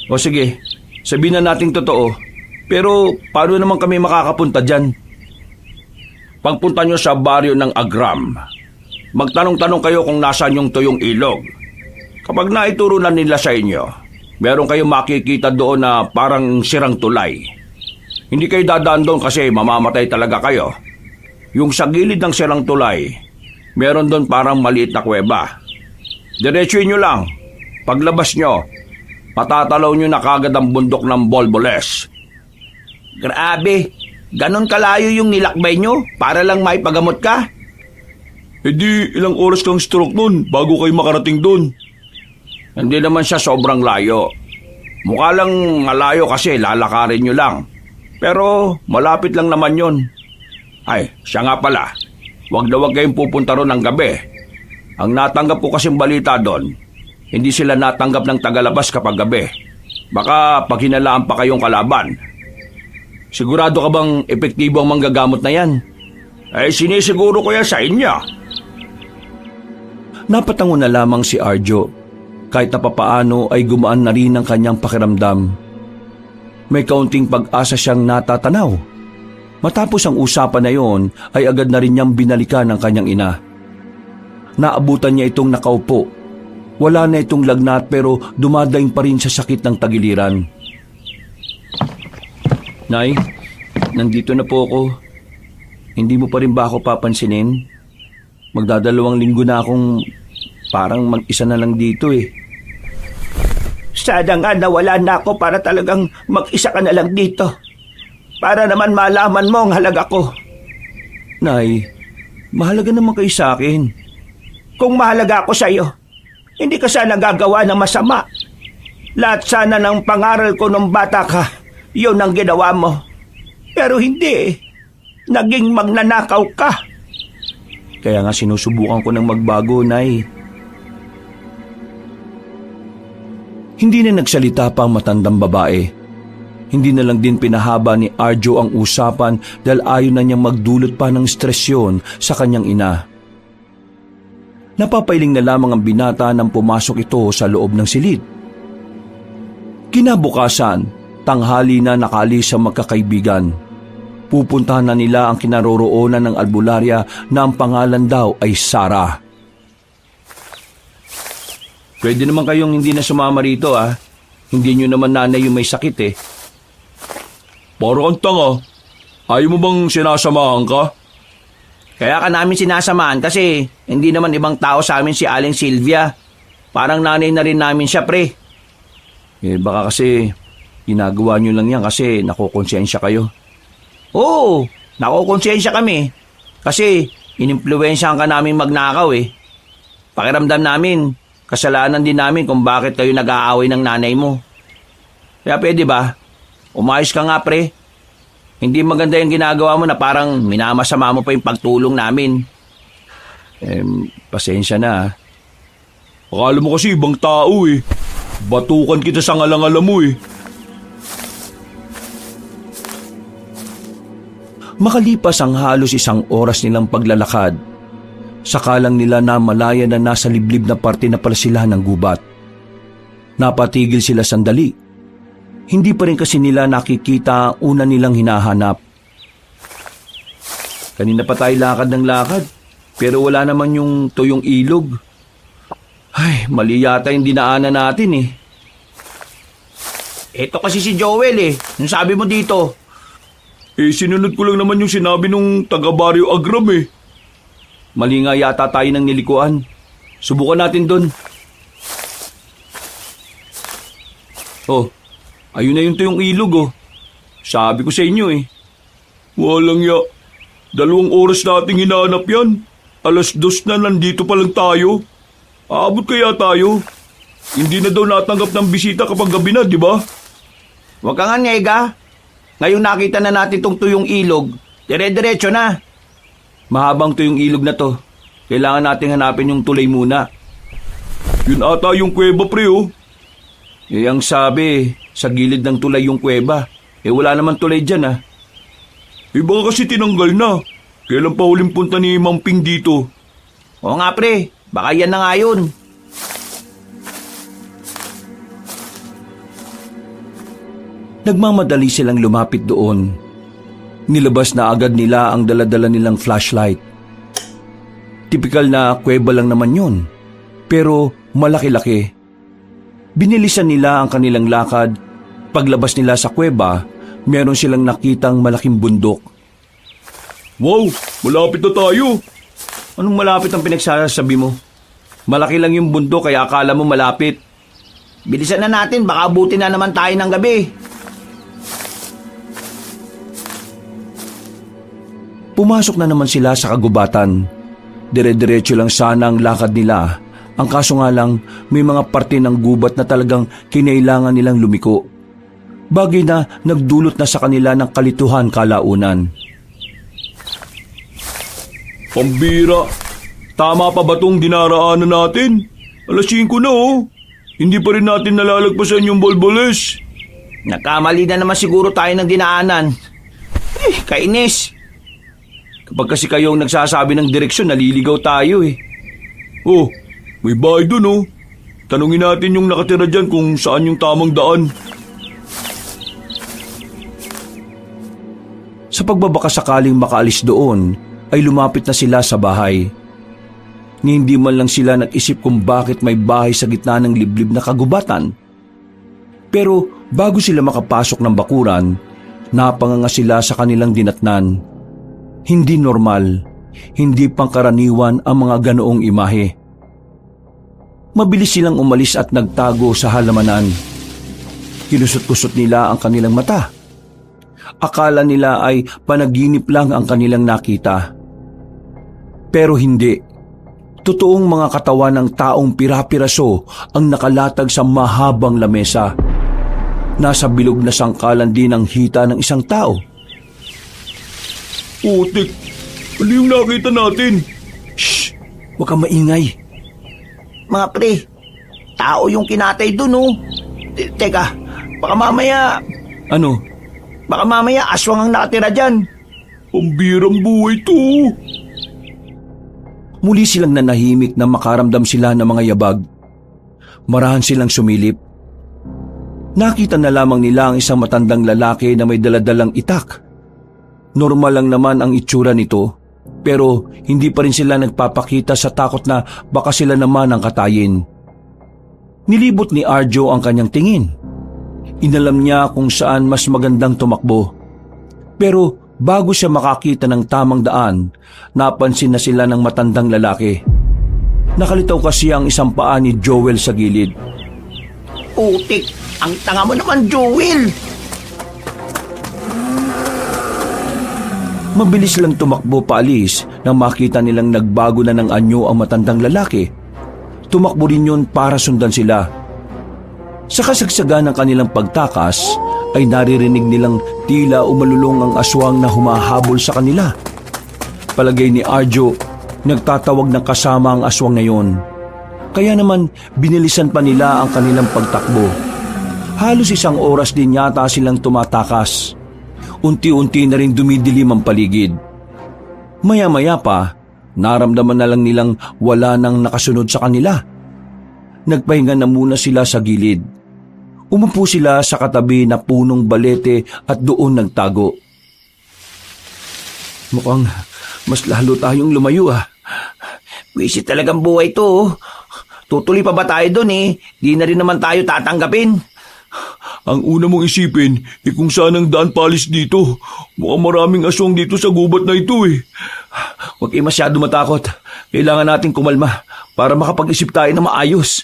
O sige, sabihin na nating totoo. Pero paano naman kami makakapunta dyan? Pagpunta nyo sa baryo ng Agram, magtanong-tanong kayo kung nasaan yung tuyong ilog. Kapag naituro na nila sa inyo, meron kayong makikita doon na parang sirang tulay. Hindi kayo dadaan doon kasi mamamatay talaga kayo. Yung sa gilid ng sirang tulay, meron doon parang maliit na kuweba. Diretsuin nyo lang. Paglabas nyo, patatalaw nyo na kagad ang bundok ng Bolboles. Grabe, ganon kalayo yung nilakbay nyo para lang may pagamot ka? Di ilang oras kang stroke nun bago kayo makarating doon. Hindi naman siya sobrang layo. Mukha lang malayo kasi lalakarin nyo lang. Pero malapit lang naman yon. Ay, siya nga pala. Huwag na huwag kayong pupunta ron ng gabi. Ang natanggap ko kasing balita doon, hindi sila natanggap ng tagalabas kapag gabi. Baka pag hinalaan pa kayong kalaban. Sigurado ka bang epektibo ang manggagamot na yan? Ay, sinisiguro ko yan sa inyo. Napatango na lamang si Arjo. Kahit na papaano ay gumaan na rin ang kanyang pakiramdam. May kaunting pag-asa siyang natatanaw. Matapos ang usapan na yon ay agad na rin niyang binalikan ang kanyang ina. Naabutan niya itong nakaupo. Wala na itong lagnat pero dumadaing pa rin sa sakit ng tagiliran. Nay, nandito na po ako. Hindi mo pa rin ba ako papansinin? Magdadalawang linggo na akong parang mag-isa na lang dito eh. Sana nga nawala na ako para talagang mag-isa ka na lang dito. Para naman malaman mo ang halaga ko. Nay, mahalaga naman kayo sa akin. Kung mahalaga ako sa'yo, hindi ka sana gagawa ng masama. Lahat sana ng pangaral ko nung bata ka, yun ang ginawa mo. Pero hindi. Naging magnanakaw ka. Kaya nga sinusubukan ko ng magbago, Nay. Hindi na nagsalita pa ang matandang babae. Hindi na lang din pinahaba ni Arjo ang usapan dahil ayaw na niyang magdulot pa ng stress yun sa kanyang ina. Napapailing na lamang ang binata nang pumasok ito sa loob ng silid. Kinabukasan, tanghali na nakaalis ang magkakaibigan. Pupuntahan na nila ang kinaroroonan ng albularya na ang pangalan daw ay Sarah. Pwede naman kayong hindi na sumama rito ah. Hindi nyo naman nanay yung may sakit eh. Parang kang tanga. Ayaw mo bang sinasamahan ka? Kaya ka namin sinasamahan kasi hindi naman ibang tao sa amin si Aling Sylvia. Parang nanay na rin namin siya, pre. Baka kasi ginagawa nyo lang yan kasi nakukonsensya kayo. Oo, nakukonsensya kami. Kasi inimpluwensyahan ka namin magnakaw eh. Pakiramdam namin, kasalanan din namin kung bakit kayo nag-aaway ng nanay mo. Kaya pwede ba? Umayos ka nga, pre. Hindi maganda yung ginagawa mo na parang minamasama mo pa yung pagtulong namin. Pasensya na. Akala mo kasi ibang tao eh. Batukan kita sa ngalangala mo eh. Makalipas ang halos 1 oras nilang paglalakad, sakalang nila na malaya na nasa liblib na parte na pala sila ng gubat. Napatigil sila sandali. Hindi pa rin kasi nila nakikita ang una nilang hinahanap. Kanina pa tayo lakad ng lakad, pero wala naman yung tuyong ilog. Ay, mali yata yung dinaanan natin eh. Ito kasi si Joel eh. Yung sabi mo dito. Sinunod ko lang naman yung sinabi nung taga-Barrio Agram eh. Mali nga yata tayo ng nilikuan. Subukan natin dun. Oh, ayun na yung tuyong ilog oh. Sabi ko sa inyo eh. Walang ya. 2 oras nating hinahanap yan. 2:00 na nandito pa lang tayo. Aabot kaya tayo? Hindi na daw natanggap ng bisita kapag gabi na, di ba? Huwag ka nga nega. Ngayon nakita na natin tong tuyong ilog. Dire-diretso na. Mahabang tuyong ilog na to. Kailangan nating hanapin yung tulay muna. Yun ata yung kuweba, pre, oh. Ang sabi, sa gilid ng tulay yung kuweba. Wala naman tulay dyan ah. Baka kasi tinanggal na. Kailan pa huling punta ni Mang Ping dito? Oo nga pre, baka yan na nga yun. Nagmamadali silang lumapit doon. Nilabas na agad nila ang daladala nilang flashlight. Tipikal na kuweba lang naman yun, pero malaki-laki. Binilisan nila ang kanilang lakad. Paglabas nila sa kuweba, meron silang nakitang malaking bundok. Wow, malapit na tayo. Anong malapit ang pinagsasabi mo? Malaki lang yung bundok kaya akala mo malapit. Bilisan na natin, baka abutin na naman tayo ng gabi. Pumasok na naman sila sa kagubatan. Dire-diretso lang sana ang lakad nila. Ang kaso nga lang, may mga parte ng gubat na talagang kinailangan nilang lumiko. Bagay na nagdulot na sa kanila ng kalituhan kalaunan. Pambira, tama pa ba tong dinaraanan natin? 5:00 na oh. Hindi pa rin natin nalalagpasan yung Bolboles. Nagkamali na naman siguro tayo ng dinaanan. Kainis. Kapag kasi kayong nagsasabi ng direksyon, naliligaw tayo eh. Oh, May bahay dun oh. Tanungin natin yung nakatira dyan kung saan yung tamang daan. Sa pagbabaka sakaling makaalis doon, ay lumapit na sila sa bahay. Ni hindi man lang sila nag-isip kung bakit may bahay sa gitna ng liblib na kagubatan. Pero bago sila makapasok ng bakuran, napanganga sila sa kanilang dinatnan. Hindi normal, hindi pangkaraniwan ang mga ganoong imahe. Mabilis silang umalis at nagtago sa halamanan. Kinusot-kusot nila ang kanilang mata. Akala nila ay panaginip lang ang kanilang nakita. Pero hindi. Totoong mga katawan ng taong pira-piraso ang nakalatag sa mahabang lamesa. Nasa bilog na sangkalan din ang hita ng isang tao. Putik, ano yung nakita natin? Shh! Huwag kang maingay. Mga pre, tao yung kinatay dun oh. Teka, baka mamaya Ano? aswang ang nakatira dyan. Pambirang buhay to. Muli silang nanahimik na makaramdam sila ng mga yabag. Marahan silang sumilip. Nakita na lamang nila ang isang matandang lalaki na may daladalang itak. Normal lang naman ang itsura nito, pero hindi pa rin sila nagpapakita sa takot na baka sila naman ang katayin. Nilibot ni Arjo ang kanyang tingin. Inalam niya kung saan mas magandang tumakbo. Pero bago siya makakita ng tamang daan, napansin na sila ng matandang lalaki. Nakalitaw kasi ang isang paa ni Joel sa gilid. Putik, ang tanga mo naman, Joel. Mabilis lang tumakbo paalis nang makita nilang nagbago na ng anyo ang matandang lalaki. Tumakbo rin yun para sundan sila. Sa kasagsagan ng kanilang pagtakas, ay naririnig nilang tila umalulong ang aswang na humahabol sa kanila. Palagay ni Arjo, nagtatawag ng kasama ang aswang ngayon. Kaya naman binilisan pa nila ang kanilang pagtakbo. Halos 1 oras din yata silang tumatakas. Unti-unti na rin dumidilim ang paligid. Maya-maya pa, naramdaman na lang nilang wala nang nakasunod sa kanila. Nagpahinga na muna sila sa gilid. Umupo sila sa katabi na punong balete at doon nagtago. Mukhang mas lalo tayong lumayo Wisit talagang buhay to oh. Tutuloy pa ba tayo dun eh? Di na rin naman tayo tatanggapin. Ang una mong isipin, kung saan ang daan palis dito. Mukhang maraming aswang dito sa gubat na ito eh. Huwag kayo masyado matakot. Kailangan nating kumalma para makapag-isip tayo na maayos.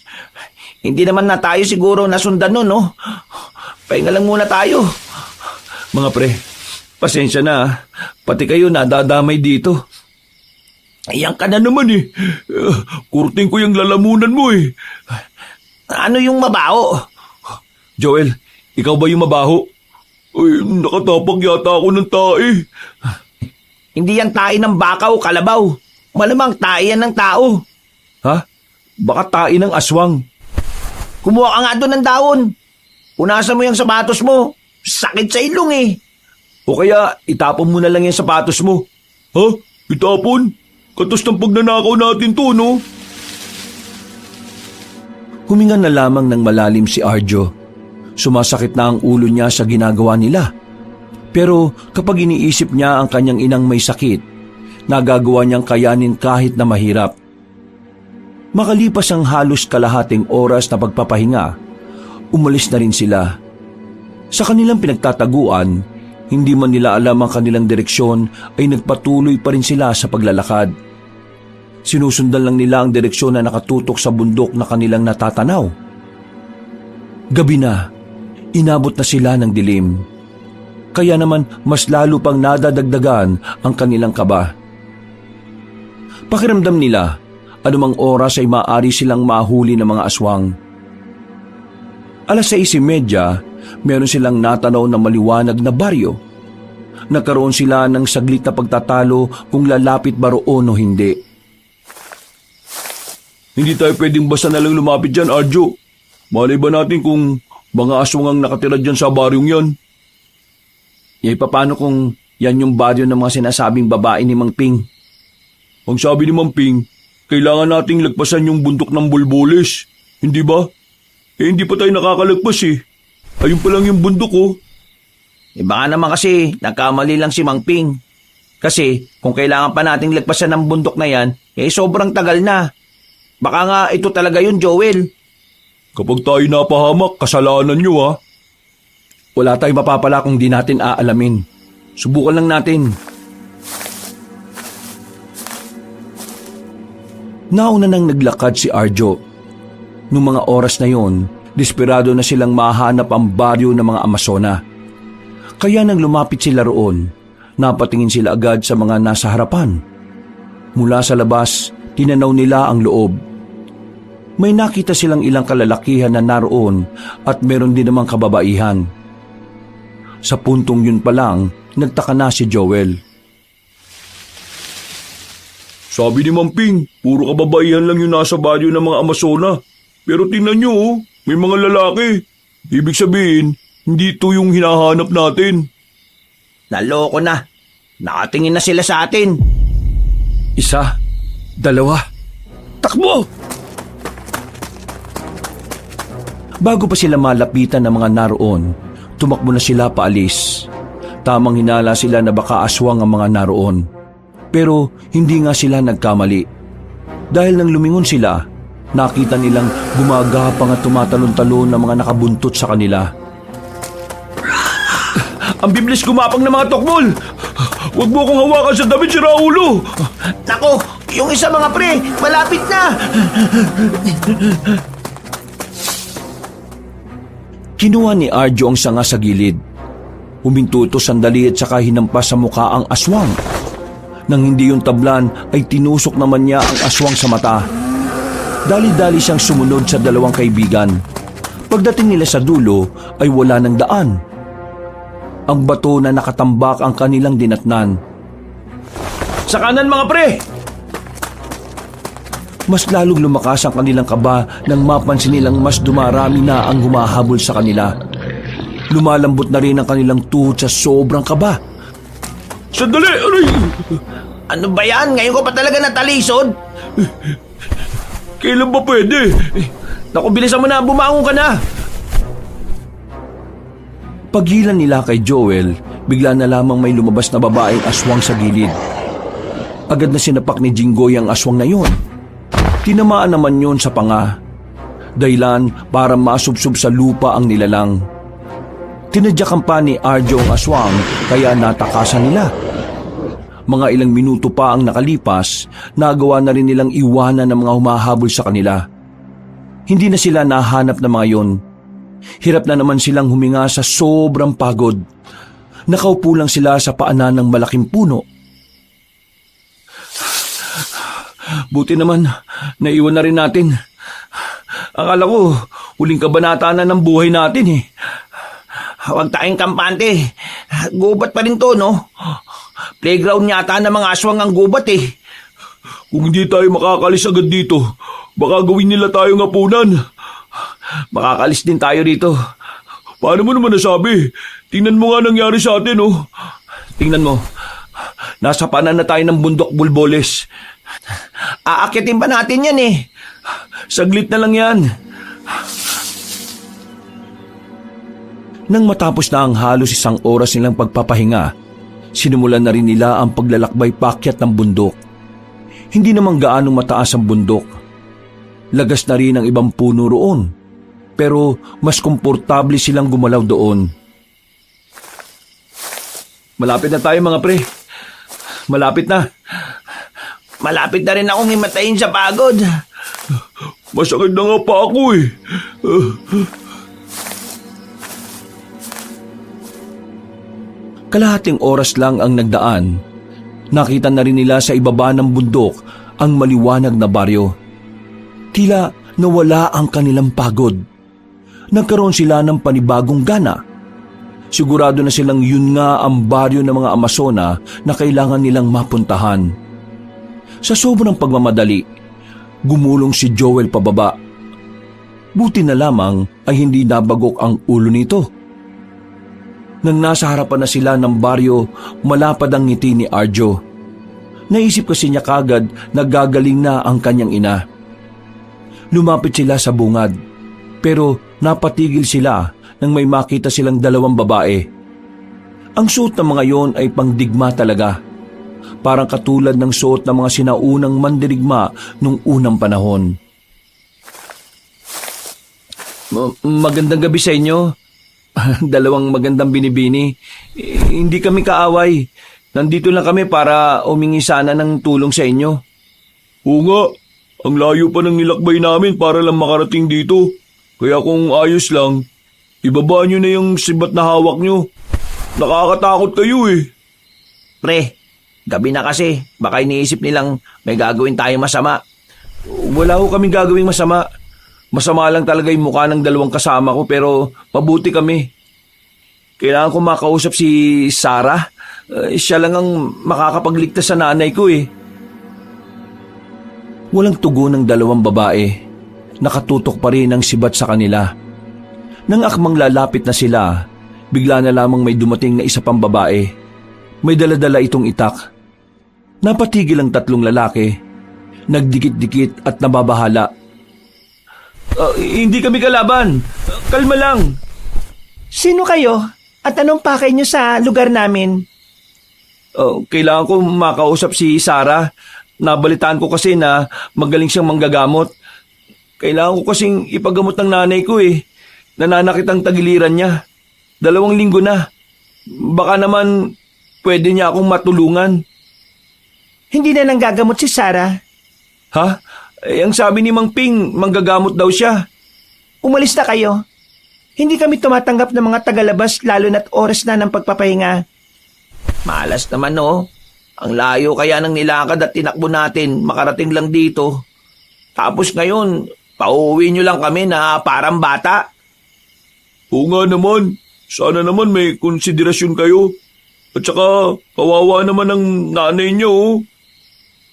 Hindi naman na tayo siguro nasundan nun, no? Pahinga lang muna tayo. Mga pre, pasensya na. Pati kayo nadadamay dito. Ayan ka na naman eh. Kurting ko yung lalamunan mo eh. Ano yung mabaho? Joel, ikaw ba yung mabaho? Ay, nakatapag yata ako ng tae. Hindi yan tae ng baka o kalabaw. Malamang tae yan ng tao. Ha? Baka tae ng aswang. Kumuha ka nga doon ng dahon. Punasan mo yung sapatos mo. Sakit sa ilong eh. O kaya itapon mo na lang yung sapatos mo. Ha? Itapon? Katas ng pagnanakaw natin to, no? Huminga na lamang ng malalim si Arjo. Sumasakit na ang ulo niya sa ginagawa nila. Pero kapag iniisip niya ang kanyang inang may sakit, nagagawa niyang kayanin kahit na mahirap. Makalipas ang halos kalahating oras na pagpapahinga, umalis na rin sila. Sa kanilang pinagtataguan, hindi man nila alam ang kanilang direksyon ay nagpatuloy pa rin sila sa paglalakad. Sinusundan lang nila ang direksyon na nakatutok sa bundok na kanilang natatanaw. Gabi na, inabot na sila ng dilim. Kaya naman mas lalo pang nadadagdagan ang kanilang kaba. Pakiramdam nila, anumang oras ay maaari silang mahuli ng mga aswang. 6:30, meron silang natanaw na maliwanag na baryo. Nagkaroon sila ng saglit na pagtatalo kung lalapit ba roon o hindi. Hindi tayo pwedeng basta na lang lumapit dyan, Arjo. Malay ba natin kung mga aswang ang nakatira dyan sa baryong yan? Paano kung yan yung baryo ng mga sinasabing babae ni Mang Ping? Ang sabi ni Mang Ping, kailangan nating lagpasan yung bundok ng Bulboles. Hindi ba? Hindi pa tayo nakakalagpas eh. Ayun pa lang yung bundok oh. Baka naman kasi nagkamali lang si Mang Ping. Kasi kung kailangan pa nating lagpasan ng bundok na yan, sobrang tagal na. Baka nga ito talaga yun, Joel. Kapag tayo napahamak, kasalanan nyo ha. Wala tayong mapapala kung di natin aalamin. Subukan lang natin. Nauna nang naglakad si Arjo. Noong mga oras na yon, desperado na silang mahanap ang baryo ng mga Amazona. Kaya nang lumapit sila roon, napatingin sila agad sa mga nasa harapan. Mula sa labas, tinanaw nila ang loob. May nakita silang ilang kalalakihan na naroon at meron din namang kababaihan. Sa puntong yun pa lang, nagtaka na si Joel. Sabi ni Mamping, puro kababaihan lang yung nasa baryo ng mga Amazona. Pero tingnan nyo oh, may mga lalaki. Ibig sabihin, hindi ito yung hinahanap natin. Naloko na. Nakatingin na sila sa atin. 1, 2, takbo! Bago pa sila malapitan ng mga naroon, tumakbo na sila paalis. Tamang hinala sila na baka aswang ang mga naroon. Pero hindi nga sila nagkamali. Dahil nang lumingon sila, nakita nilang gumagapang at tumatalon-talon ng mga nakabuntot sa kanila. Ang biblis gumapang ng mga tokmol! Huwag mo akong hawakan sa damit, si Raulo! Nako, yung isa mga pre, malapit na. Kinuha ni Arjo ang sanga sa gilid. Huminto ito sandali at saka hinampas sa mukha ang aswang. Nang hindi yung tablan ay tinusok naman niya ang aswang sa mata. Dali-dali siyang sumunod sa dalawang kaibigan. Pagdating nila sa dulo ay wala ng daan. Ang bato na nakatambak ang kanilang dinatnan. Sa kanan mga pre! Mas lalong lumakas ang kanilang kaba nang mapansin nilang mas dumarami na ang humahabol sa kanila. Lumalambot na rin ang kanilang tuhod sa sobrang kaba. Sandali! Aray! Ano ba yan? Ngayon ko pa talaga natalisod? Kailan ba pwede? Naku, bilisan mo na. Bumangon ka na. Paghilan nila kay Joel, bigla na lamang may lumabas na babaeng aswang sa gilid. Agad na sinapak ni Jinggoy ang aswang na yon. Tinamaan naman yon sa panga. Dahilan para masubsob sa lupa ang nilalang. Tinadyakan pa ni Arjo ang aswang kaya natakasan nila. Mga ilang minuto pa ang nakalipas, nagawa na rin nilang iwanan ng mga humahabol sa kanila. Hindi na sila nahanap ng mga yon. Hirap na naman silang huminga sa sobrang pagod. Nakaupo lang sila sa paanan ng malaking puno. Buti naman, naiwan na rin natin. Akala ko, huling kabanata na ng buhay natin eh. Huwag tayong kampante. Gubat pa rin to, no? Playground yata ng mga aswang ang gubat eh. Kung hindi tayo makakalis agad dito, baka gawin nila tayong hapunan. Makakalis din tayo dito. Paano mo naman nasabi? Tingnan mo nga nangyari sa atin, oh. Tingnan mo, nasa panan na tayo ng bundok Bulboles. Aakyatin pa natin yan eh. Saglit na lang yan. Nang matapos na ang halos 1 oras nilang pagpapahinga, sinimulan na rin nila ang paglalakbay paakyat ng bundok. Hindi naman gaanong mataas ang bundok. Lagas na rin ang ibang puno roon, pero mas komportable silang gumalaw doon. Malapit na tayo mga pre. Malapit na. Malapit na rin akong himatayin sa pagod. Masakit na nga pa ako eh. Kalahating oras lang ang nagdaan. Nakita na rin nila sa ibaba ng bundok ang maliwanag na baryo. Tila nawala ang kanilang pagod. Nagkaroon sila ng panibagong gana. Sigurado na silang yun nga ang baryo ng mga Amazona na kailangan nilang mapuntahan. Sa sobrang pagmamadali, gumulong si Joel pababa. Buti na lamang ay hindi nabagok ang ulo nito. Nang nasa harapan na sila ng baryo, malapad ang ngiti ni Arjo. Naisip kasi niya kagad na gagaling na ang kanyang ina. Lumapit sila sa bungad, pero napatigil sila nang may makita silang dalawang babae. Ang suot ng mga yon ay pangdigma talaga. Parang katulad ng suot ng mga sinaunang mandirigma nung unang panahon. Magandang gabi sa inyo. Dalawang magandang binibini. Hindi kami kaaway. Nandito lang kami para humingi sana ng tulong sa inyo. Oo nga, ang layo pa ng nilakbay namin para lang makarating dito. Kaya kung ayos lang, ibaba nyo na yung sibat na hawak nyo. Nakakatakot kayo eh. Pre, gabi na kasi. Baka iniisip nilang may gagawin tayo masama. Wala ho kaming gagawing masama. Masama lang talaga yung mukha ng dalawang kasama ko pero mabuti kami. Kailangan ko makausap si Sarah. Siya lang ang makakapagligtas sa nanay ko eh. Walang tugon ng dalawang babae. Nakatutok pa rin ang sibat sa kanila. Nang akmang lalapit na sila, bigla na lamang may dumating na isa pang babae. May daladala itong itak. Napatigil ang tatlong lalaki. Nagdikit-dikit at nababahala. Hindi kami kalaban. Kalma lang. Sino kayo? At anong pakay niyo sa lugar namin? Kailangan ko makausap si Sarah. Nabalitaan ko kasi na magaling siyang manggagamot. Kailangan ko kasing ipagamot ng nanay ko eh. Nananakit ang tagiliran niya. 2 linggo na. Baka naman pwede niya akong matulungan. Hindi na lang gagamot si Sarah. Ha? Ang sabi ni Mang Ping, manggagamot daw siya. Umalis na kayo. Hindi kami tumatanggap ng mga tagalabas lalo na't oras na ng pagpapahinga. Malas naman no. Ang layo kaya ng nilakad at tinakbo natin, makarating lang dito. Tapos ngayon, pauwi nyo lang kami na parang bata. Oo nga naman, sana naman may konsiderasyon kayo. At saka, kawawa naman ang nanay nyo. Oh.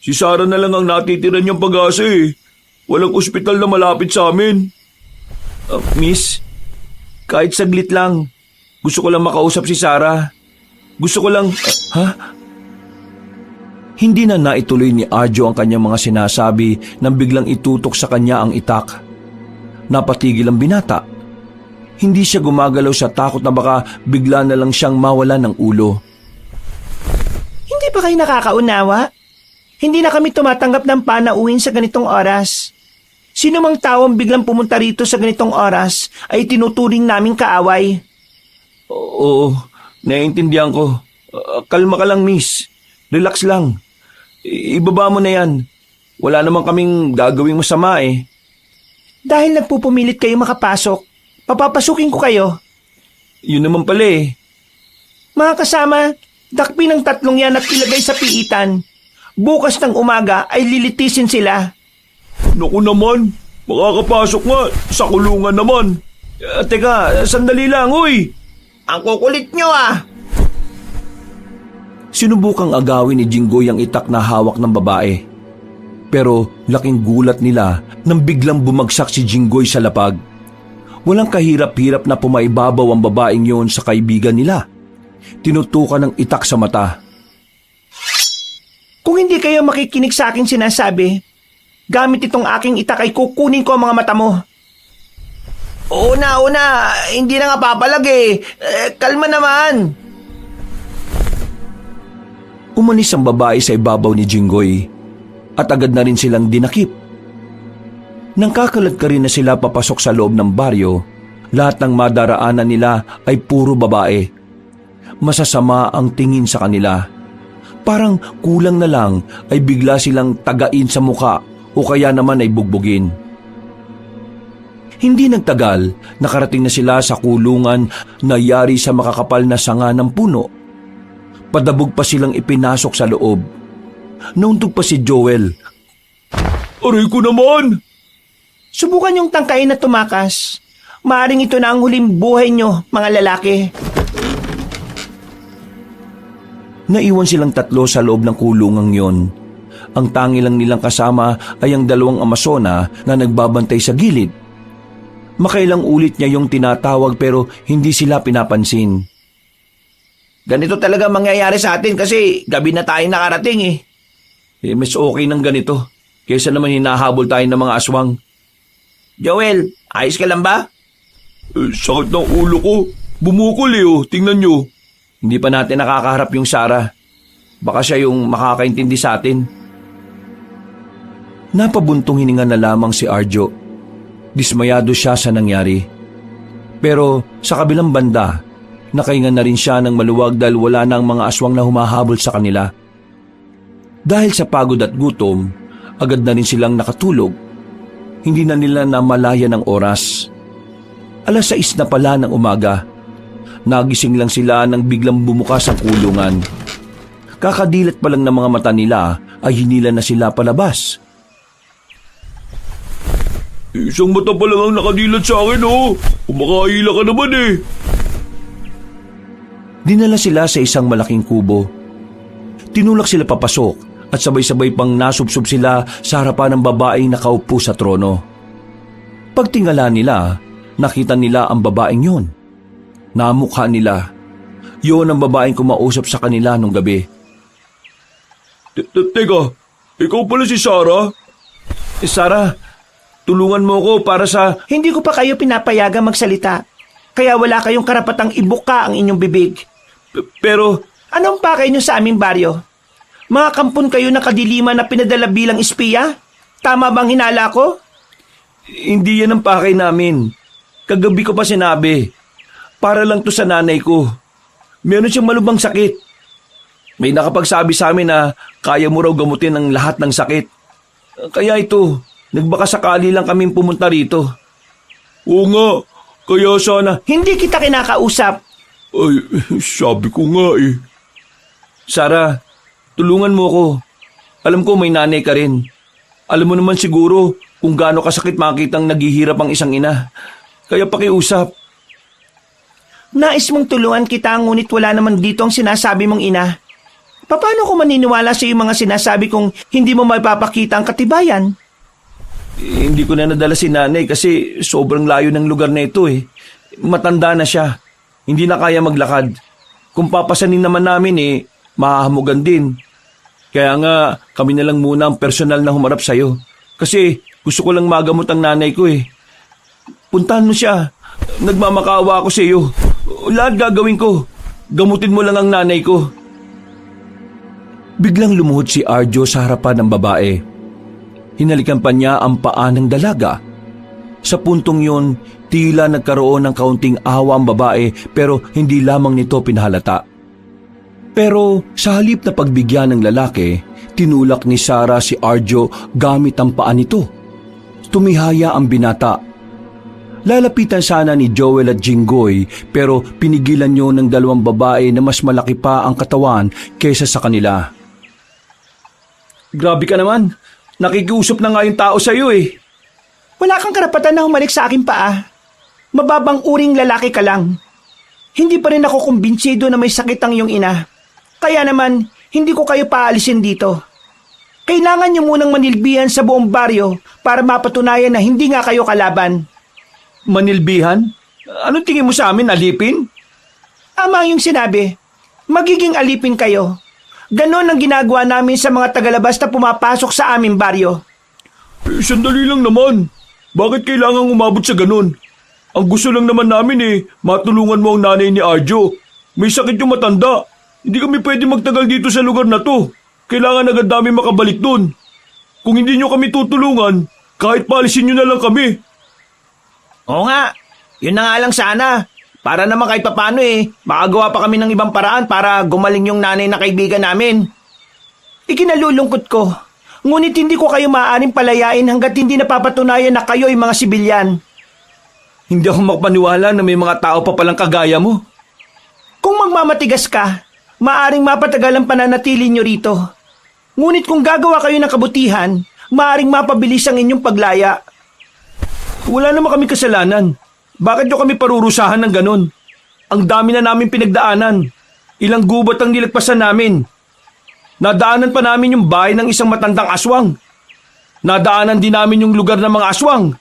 Si Sarah na lang ang natitira niyang pag-asa eh. Walang ospital na malapit sa amin. Miss, kahit saglit lang. Gusto ko lang makausap si Sarah. Gusto ko lang... Hindi na naituloy ni Arjo ang kanyang mga sinasabi nang biglang itutok sa kanya ang itak. Napatigil ang binata. Hindi siya gumagalaw sa takot na baka bigla na lang siyang mawala ng ulo. Hindi ba kayo nakakaunawa? Hindi na kami tumatanggap ng panauhin sa ganitong oras. Sino mang tawang biglang pumunta rito sa ganitong oras ay tinuturing naming kaaway. Oo, naiintindihan ko. Kalma ka lang, miss. Relax lang. Ibaba mo na yan. Wala naman kaming gagawing masama eh. Dahil nagpupumilit kayo makapasok, papapasukin ko kayo. Yun naman pala eh. Mga kasama, dakpin ang 3 yan at ilagay sa piitan. Bukas ng umaga ay lilitisin sila. Naku naman, makakapasok nga, sa kulungan naman. Teka, sandali lang, uy! Ang kukulit nyo ah! Sinubukang agawin ni Jinggoy ang itak na hawak ng babae. Pero laking gulat nila nang biglang bumagsak si Jinggoy sa lapag. Walang kahirap-hirap na pumaibabaw ang babaeng yon sa kaibigan nila. Tinutukan ng itak sa mata. Kung hindi kayo makikinig sa aking sinasabi, gamit itong aking itak ay kukunin ko ang mga mata mo. Una, hindi na nga papalag eh. Kalma naman. Umalis ang babae sa ibabaw ni Jinggoy at agad na rin silang dinakip. Nang kakalad ka rin na sila papasok sa loob ng baryo, lahat ng madaraanan nila ay puro babae. Masasama ang tingin sa kanila. Parang kulang na lang ay bigla silang tagain sa muka o kaya naman ay bugbugin. Hindi nagtagal, nakarating na sila sa kulungan na yari sa makakapal na sanga ng puno. Padabog pa silang ipinasok sa loob. Nauntog pa si Joel. Aray ko naman! Subukan yung tangkain na tumakas. Maaring ito na ang huling buhay nyo, mga lalaki. Naiwan silang 3 sa loob ng kulungang yon. Ang tangi lang nilang kasama ay ang 2 Amazona na nagbabantay sa gilid. Makailang ulit niya yung tinatawag pero hindi sila pinapansin. Ganito talaga mangyayari sa atin kasi gabi na tayo nakarating eh. Mas okay ng ganito kaysa naman hinahabol tayo ng mga aswang. Joel, ayos ka lang ba? Sakit ng ulo ko. Bumukol oh, tingnan nyo. Hindi pa natin nakakaharap yung Sarah. Baka siya yung makakaintindi sa atin. Napabuntong hininga na lamang si Arjo. Dismayado siya sa nangyari. Pero sa kabilang banda, nakahinga na rin siya ng maluwag dahil wala na ang mga aswang na humahabol sa kanila. Dahil sa pagod at gutom, agad na rin silang nakatulog. Hindi na nila namalaya ng oras. 6:00 na pala ng umaga. Nagising lang sila nang biglang bumukas ang kulungan. Kakadilat pa lang ng mga mata nila ay hinila na sila palabas. Isang mata pa lang ang nakadilat sa akin oh. Kumakaila ka naman eh. Dinala sila sa isang malaking kubo. Tinulak sila papasok at sabay-sabay pang nasubsob sila sa harapan ng babaeng nakaupo sa trono. Pagtingala nila, nakita nila ang babaeng yun. Namukha nila. Yun ang babaeng kumausap sa kanila nung gabi. Teka, ikaw pala si Sarah? Sarah, tulungan mo ko para sa... Hindi ko pa kayo pinapayagang magsalita. Kaya wala kayong karapatang ibuka ang inyong bibig. Pero... Anong pakay niyo sa aming baryo? Mga kampon kayo na kadiliman na pinadala bilang espiya? Tama bang hinala ko? Hindi yan ang pakay namin. Kagabi ko pa sinabi. Para lang to sa nanay ko. Meron siyang malubhang sakit. May nakapagsabi sa amin na kaya mo raw gamutin ang lahat ng sakit. Kaya ito, nagbaka sakali lang kaming pumunta rito. Oo nga, kaya sana... Hindi kita kinakausap. Ay, sabi ko nga eh. Sarah, tulungan mo ko. Alam ko may nanay ka rin. Alam mo naman siguro kung gaano kasakit makitang naghihirap ang isang ina. Kaya pakiusap. Nais mong tulungan kita ngunit wala naman dito ang sinasabi mong ina. Paano ko maniniwala sa iyong mga sinasabi kung hindi mo mapapakita ang katibayan? Hindi ko na nadala si nanay kasi sobrang layo ng lugar na ito eh. Matanda na siya. Hindi na kaya maglakad. Kung papasanin naman namin mahahamugan din. Kaya nga kami na lang muna ang personal na humarap sa'yo. Kasi gusto ko lang magamot ang nanay ko eh. Puntahan mo siya. Nagmamakawa ako sa iyo. Lahat gagawin ko. Gamutin mo lang ang nanay ko. Biglang lumuhod si Arjo sa harapan ng babae. Hinalikan pa niya ang paa ng dalaga. Sa puntong yun, tila nagkaroon ng kaunting awa ang babae pero hindi lamang nito pinahalata. Pero sa halip na pagbigyan ng lalaki, tinulak ni Sarah si Arjo gamit ang paa nito. Tumihaya ang binata. Lalapitan sana ni Joel at Jinggoy pero pinigilan niyo ng dalawang babae na mas malaki pa ang katawan kaysa sa kanila. Grabe ka naman. Nakikiusap na nga yung tao sa iyo eh. Wala kang karapatan na humalik sa aking paa. Mababang uring lalaki ka lang. Hindi pa rin ako kumbinsido na may sakit ang iyong ina. Kaya naman, hindi ko kayo paalisin dito. Kailangan niyo munang manilbihan sa buong baryo para mapatunayan na hindi nga kayo kalaban. Manilbihan? Anong tingin mo sa amin, alipin? Ama yung sinabi, magiging alipin kayo. Ganon ang ginagawa namin sa mga tagalabas na pumapasok sa aming baryo. Sandali lang naman. Bakit kailangang umabot sa ganun? Ang gusto lang naman namin matulungan mo ang nanay ni Arjo. May sakit yung matanda. Hindi kami pwede magtagal dito sa lugar na to. Kailangan agad namin makabalik dun. Kung hindi nyo kami tutulungan, kahit paalisin nyo na lang kami. Oo nga, yun na nga lang sana. Para naman kahit papano makagawa pa kami ng ibang paraan para gumaling yung nanay na kaibigan namin. Ikinalulungkot ko. Ngunit hindi ko kayo maaaring palayain hanggat hindi napapatunayan na kayo ay mga sibilyan. Hindi ako makapaniwala na may mga tao pa palang kagaya mo. Kung magmamatigas ka, maaaring mapatagal ang pananatili nyo rito. Ngunit kung gagawa kayo ng kabutihan, maaaring mapabilis ang inyong paglaya. Wala naman kami kasalanan. Bakit nyo kami parurusahan ng ganon? Ang dami na namin pinagdaanan. Ilang gubat ang nilagpasan namin. Nadaanan pa namin yung bahay ng isang matandang aswang. Nadaanan din namin yung lugar ng mga aswang.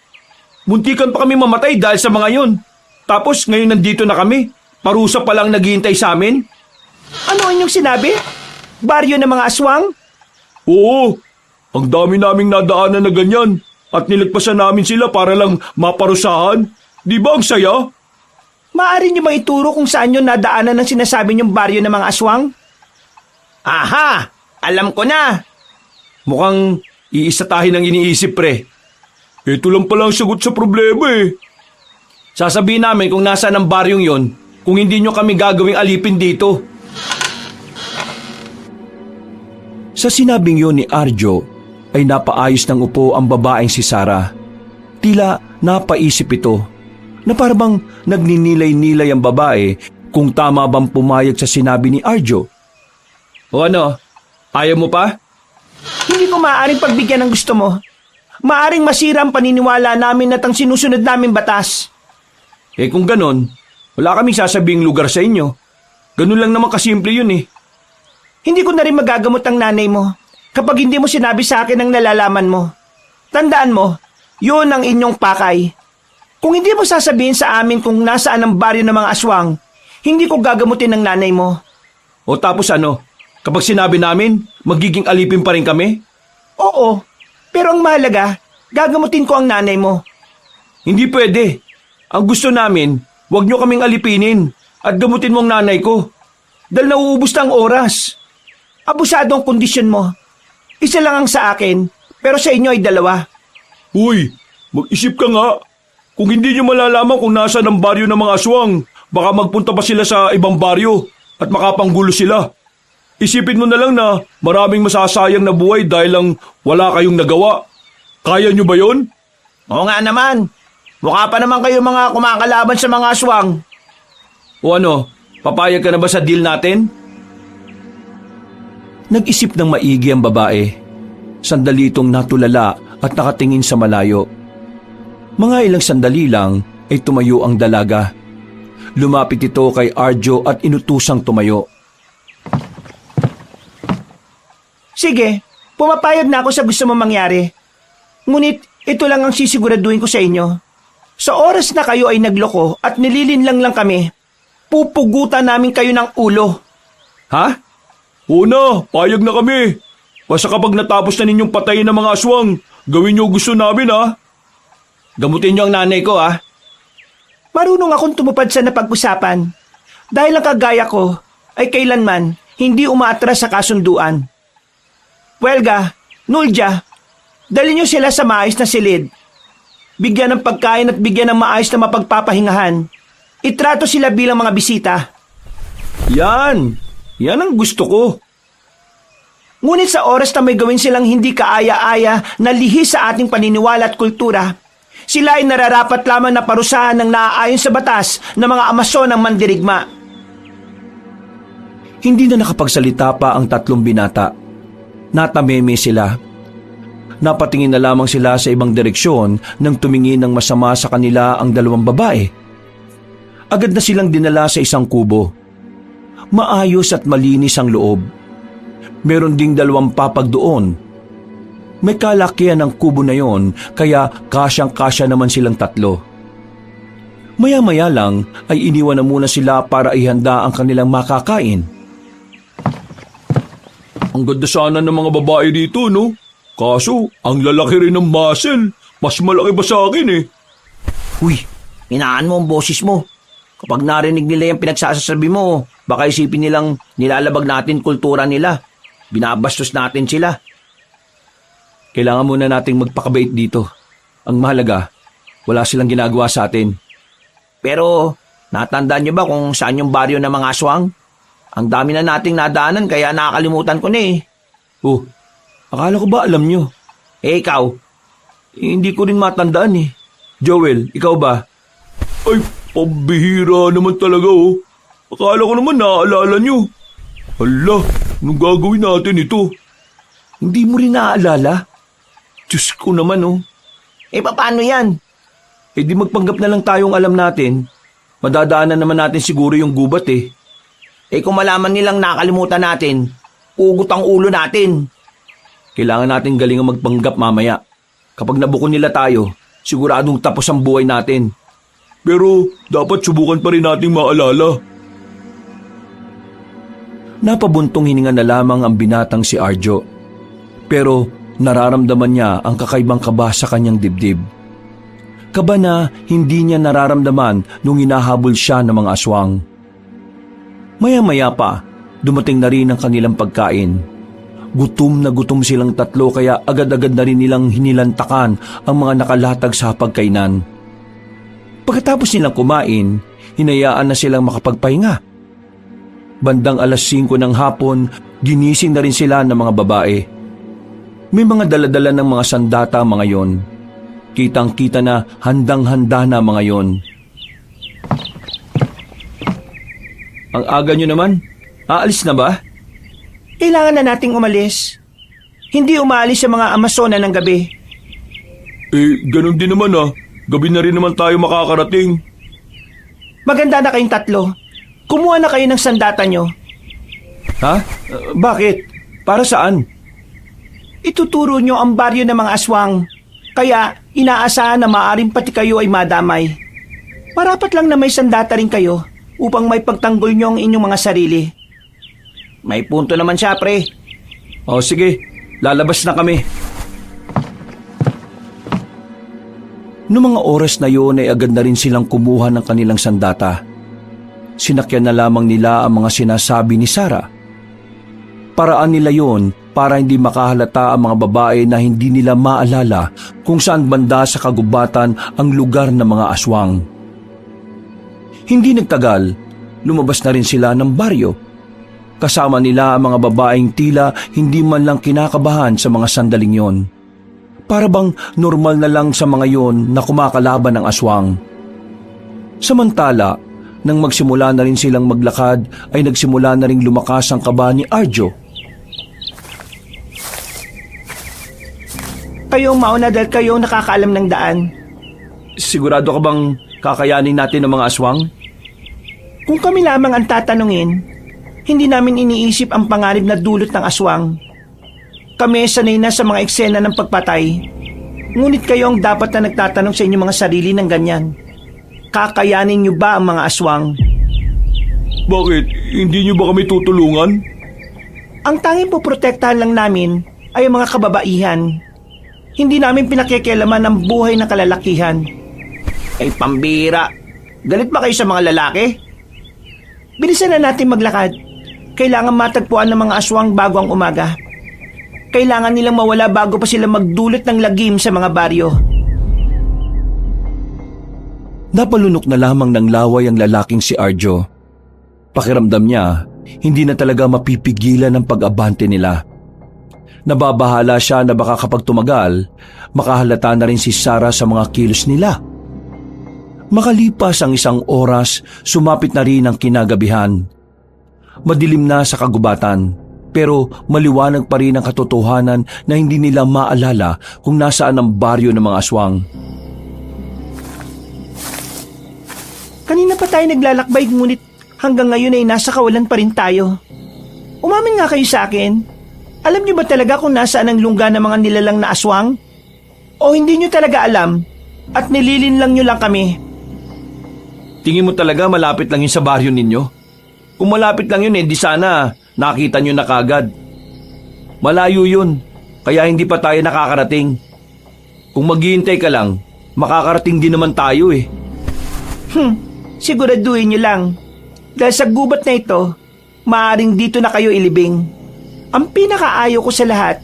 Muntikan pa kami mamatay dahil sa mga yun. Tapos ngayon nandito na kami. Parusa pa lang naghihintay sa amin. Ano ang inyong sinabi? Baryo ng mga aswang? Oo, ang dami naming nadaanan na ganyan at nilagpasan namin sila para lang maparusahan. Di ba ang saya? Maaari niyo ba ituro kung saan yun nadaanan ng sinasabi niyong baryo ng mga aswang? Aha! Alam ko na! Mukhang iisa tayo ng iniisip, pre. Ito lang pala ang sagot sa problema eh. Sasabihin namin kung nasaan ang baryong yon kung hindi nyo kami gagawing alipin dito. Sa sinabing yun ni Arjo, ay napaayos ng upo ang babaeng si Sarah. Tila napaisip ito na parang nagninilay-nilay ang babae kung tama bang pumayag sa sinabi ni Arjo. O ano, ayaw mo pa? Hindi ko maaaring pagbigyan ng gusto mo. Maaring masira ang paniniwala namin at ang sinusunod namin batas. Eh kung ganon, wala kaming sasabing lugar sa inyo. Ganun lang naman kasimple yun eh. Hindi ko na rin magagamot ang nanay mo kapag hindi mo sinabi sa akin ang nalalaman mo. Tandaan mo, yun ang inyong pakay. Kung hindi mo sasabihin sa amin kung nasaan ang baryo ng mga aswang, hindi ko gagamutin ang nanay mo. O tapos ano, kapag sinabi namin, magiging alipin pa rin kami? Oo, pero ang mahalaga, gagamutin ko ang nanay mo. Hindi pwede. Ang gusto namin, huwag nyo kaming alipinin at gamutin mo ang nanay ko. Dahil nauubos na ang oras. Abusado ang kondisyon mo. Isa lang ang sa akin, pero sa inyo ay 2. Uy, mag-isip ka nga. Kung hindi nyo malalaman kung nasaan ang baryo ng mga aswang, baka magpunta pa sila sa ibang baryo at makapanggulo sila. Isipin mo na lang na maraming masasayang na buhay dahil lang wala kayong nagawa. Kaya nyo ba yon? Oo nga naman. Mukha pa naman kayo mga kumakalaban sa mga aswang. O ano, papayag ka na ba sa deal natin? Nag-isip ng maigi ang babae. Sandali itong natulala at nakatingin sa malayo. Mga ilang sandali lang ay tumayo ang dalaga. Lumapit ito kay Arjo at inutusang tumayo. Sige, pumapayag na ako sa gusto mo mangyari. Ngunit ito lang ang sisiguraduhin ko sa inyo. Sa oras na kayo ay nagloko at nililinlang lang kami, pupugutan namin kayo ng ulo. Ha? Una, payag na kami. Basta kapag natapos na ninyong patayin ng mga aswang, gawin nyo gusto namin ha. Gamutin nyo ang nanay ko ha. Marunong akong tumupad sa napag-usapan. Dahil ang kagaya ko ay kailanman hindi umaatras sa kasunduan. Welga, Nulja, dali nyo sila sa maayos na silid. Bigyan ng pagkain at bigyan ng maayos na mapagpapahingahan. Itrato sila bilang mga bisita. Yan! Yan ang gusto ko. Ngunit sa oras na may gawin silang hindi kaaya-aya na lihis sa ating paniniwala at kultura, sila ay nararapat lamang na parusahan ng naaayon sa batas ng mga Amason ng mandirigma. Hindi na nakapagsalita pa ang 3 binata. Natameme sila. Napatingin na lamang sila sa ibang direksyon nang tumingin ng masama sa kanila ang 2 babae. Agad na silang dinala sa isang kubo. Maayos at malinis ang loob. Meron ding 2 papag doon. May kalakihan ang kubo na yon kaya kasyang-kasya naman silang 3. Maya-maya lang ay iniwan na muna sila para ihanda ang kanilang makakain. Ang ganda sana ng mga babae dito, no? Kaso, ang lalaki rin ng muscle. Mas malaki ba sa akin eh? Huy, hinaan mo ang boses mo. Kapag narinig nila yung pinagsasasabi mo, baka isipin nilang nilalabag natin kultura nila. Binabastos natin sila. Kailangan muna nating magpakabait dito. Ang mahalaga, wala silang ginagawa sa atin. Pero, natandaan niyo ba kung saan yung baryo ng mga aswang? Ang dami na nating nadaanan kaya nakakalimutan ko na eh. Oh, akala ko ba alam nyo? Eh ikaw? Hindi ko rin matandaan eh. Joel, ikaw ba? Ay, pambihira naman talaga oh. Akala ko naman naaalala nyo. Hala, anong gagawin natin ito? Hindi mo rin naaalala? Diyos ko naman oh. Eh paano yan? Eh di magpanggap na lang tayong alam natin. Madadaanan naman natin siguro yung gubat eh. Eh kung malaman nilang nakalimutan natin, ugot ang ulo natin. Kailangan natin galingan magpanggap mamaya. Kapag nabuko nila tayo, siguradong tapos ang buhay natin. Pero dapat subukan pa rin nating maalala. Napabuntong hininga na lamang ang binatang si Arjo. Pero nararamdaman niya ang kakaibang kaba sa kanyang dibdib. Kaba na hindi niya nararamdaman nung hinahabol siya ng mga aswang. Maya-maya pa, dumating na rin ang kanilang pagkain. Gutom na gutom silang tatlo kaya agad-agad na rin nilang hinilantakan ang mga nakalatag sa pagkainan. Pagkatapos nilang kumain, hinayaan na silang makapagpahinga. Bandang 5:00 ng hapon, ginising na rin sila ng mga babae. May mga daladala ng mga sandata mga yon. Kitang-kita na handang-handa na mga yon. Ang aga nyo naman, aalis na ba? Kailangan na nating umalis. Hindi umaalis sa mga Amazona ng gabi. Ganun din naman Gabi na rin naman tayo makakarating. Maganda na kayong tatlo. Kumuha na kayo ng sandata nyo. Ha? Bakit? Para saan? Ituturo nyo ang baryo ng mga aswang. Kaya inaasahan na maaring pati kayo ay madamay. Marapat lang na may sandata rin kayo upang may pagtanggol nyo ang inyong mga sarili. May punto naman siya, pre. O sige, lalabas na kami. Noong mga oras na yun ay agad na rin silang kumuha ng kanilang sandata. Sinakyan na lamang nila ang mga sinasabi ni Sarah. Paraan nila yon para hindi makahalata ang mga babae na hindi nila maalala kung saan banda sa kagubatan ang lugar ng mga aswang. Hindi nagtagal, lumabas na rin sila ng baryo. Kasama nila ang mga babaeng tila hindi man lang kinakabahan sa mga sandaling yon. Para bang normal na lang sa mga yon na kumakalaban ng aswang. Samantala, nang magsimula na rin silang maglakad ay nagsimula na rin lumakas ang kaba ni Arjo. Kayong mauna dahil kayong nakakaalam ng daan. Sigurado ka bang kakayanin natin ang mga aswang? Kung kami lamang ang tatanungin, hindi namin iniisip ang panganib na dulot ng aswang. Kami sanay na sa mga eksena ng pagpatay. Ngunit kayo ang dapat na nagtatanong sa inyong mga sarili ng ganyan. Kakayanin niyo ba ang mga aswang? Bakit? Hindi niyo ba kami tutulungan? Ang tanging poprotektahan lang namin ay ang mga kababaihan. Hindi namin pinakikialaman ang buhay ng kalalakihan. Ay, pambira. Galit ba kayo sa mga lalaki? Bilisan na natin maglakad. Kailangan matagpuan ng mga aswang bago ang umaga. Kailangan nilang mawala bago pa sila magdulot ng lagim sa mga baryo. Napalunok na lamang ng laway ang lalaking si Arjo. Pakiramdam niya, hindi na talaga mapipigilan ang pag-abante nila. Nababahala siya na baka kapag tumagal, makahalata na rin si Sarah sa mga kilos nila. Makalipas ang 1 oras, sumapit na rin ang kinagabihan. Madilim na sa kagubatan, pero maliwanag pa rin ang katotohanan na hindi nila maalala kung nasaan ang baryo ng mga aswang. Kanina pa tayo naglalakbay ngunit hanggang ngayon ay nasa kawalan pa rin tayo. Umamin nga kayo sa akin. Alam niyo ba talaga kung nasaan ang lungga ng mga nilalang na aswang? O hindi niyo talaga alam at nililin lang niyo lang kami? Tingin mo talaga malapit lang yun sa baryo ninyo? Kung malapit lang yun di sana nakita nyo na kagad. Malayo yun, kaya hindi pa tayo nakakarating. Kung maghihintay ka lang, makakarating din naman tayo Siguraduhin niyo lang. Dahil sa gubat na ito, maaaring dito na kayo ilibing. Ang pinakaayaw ko sa lahat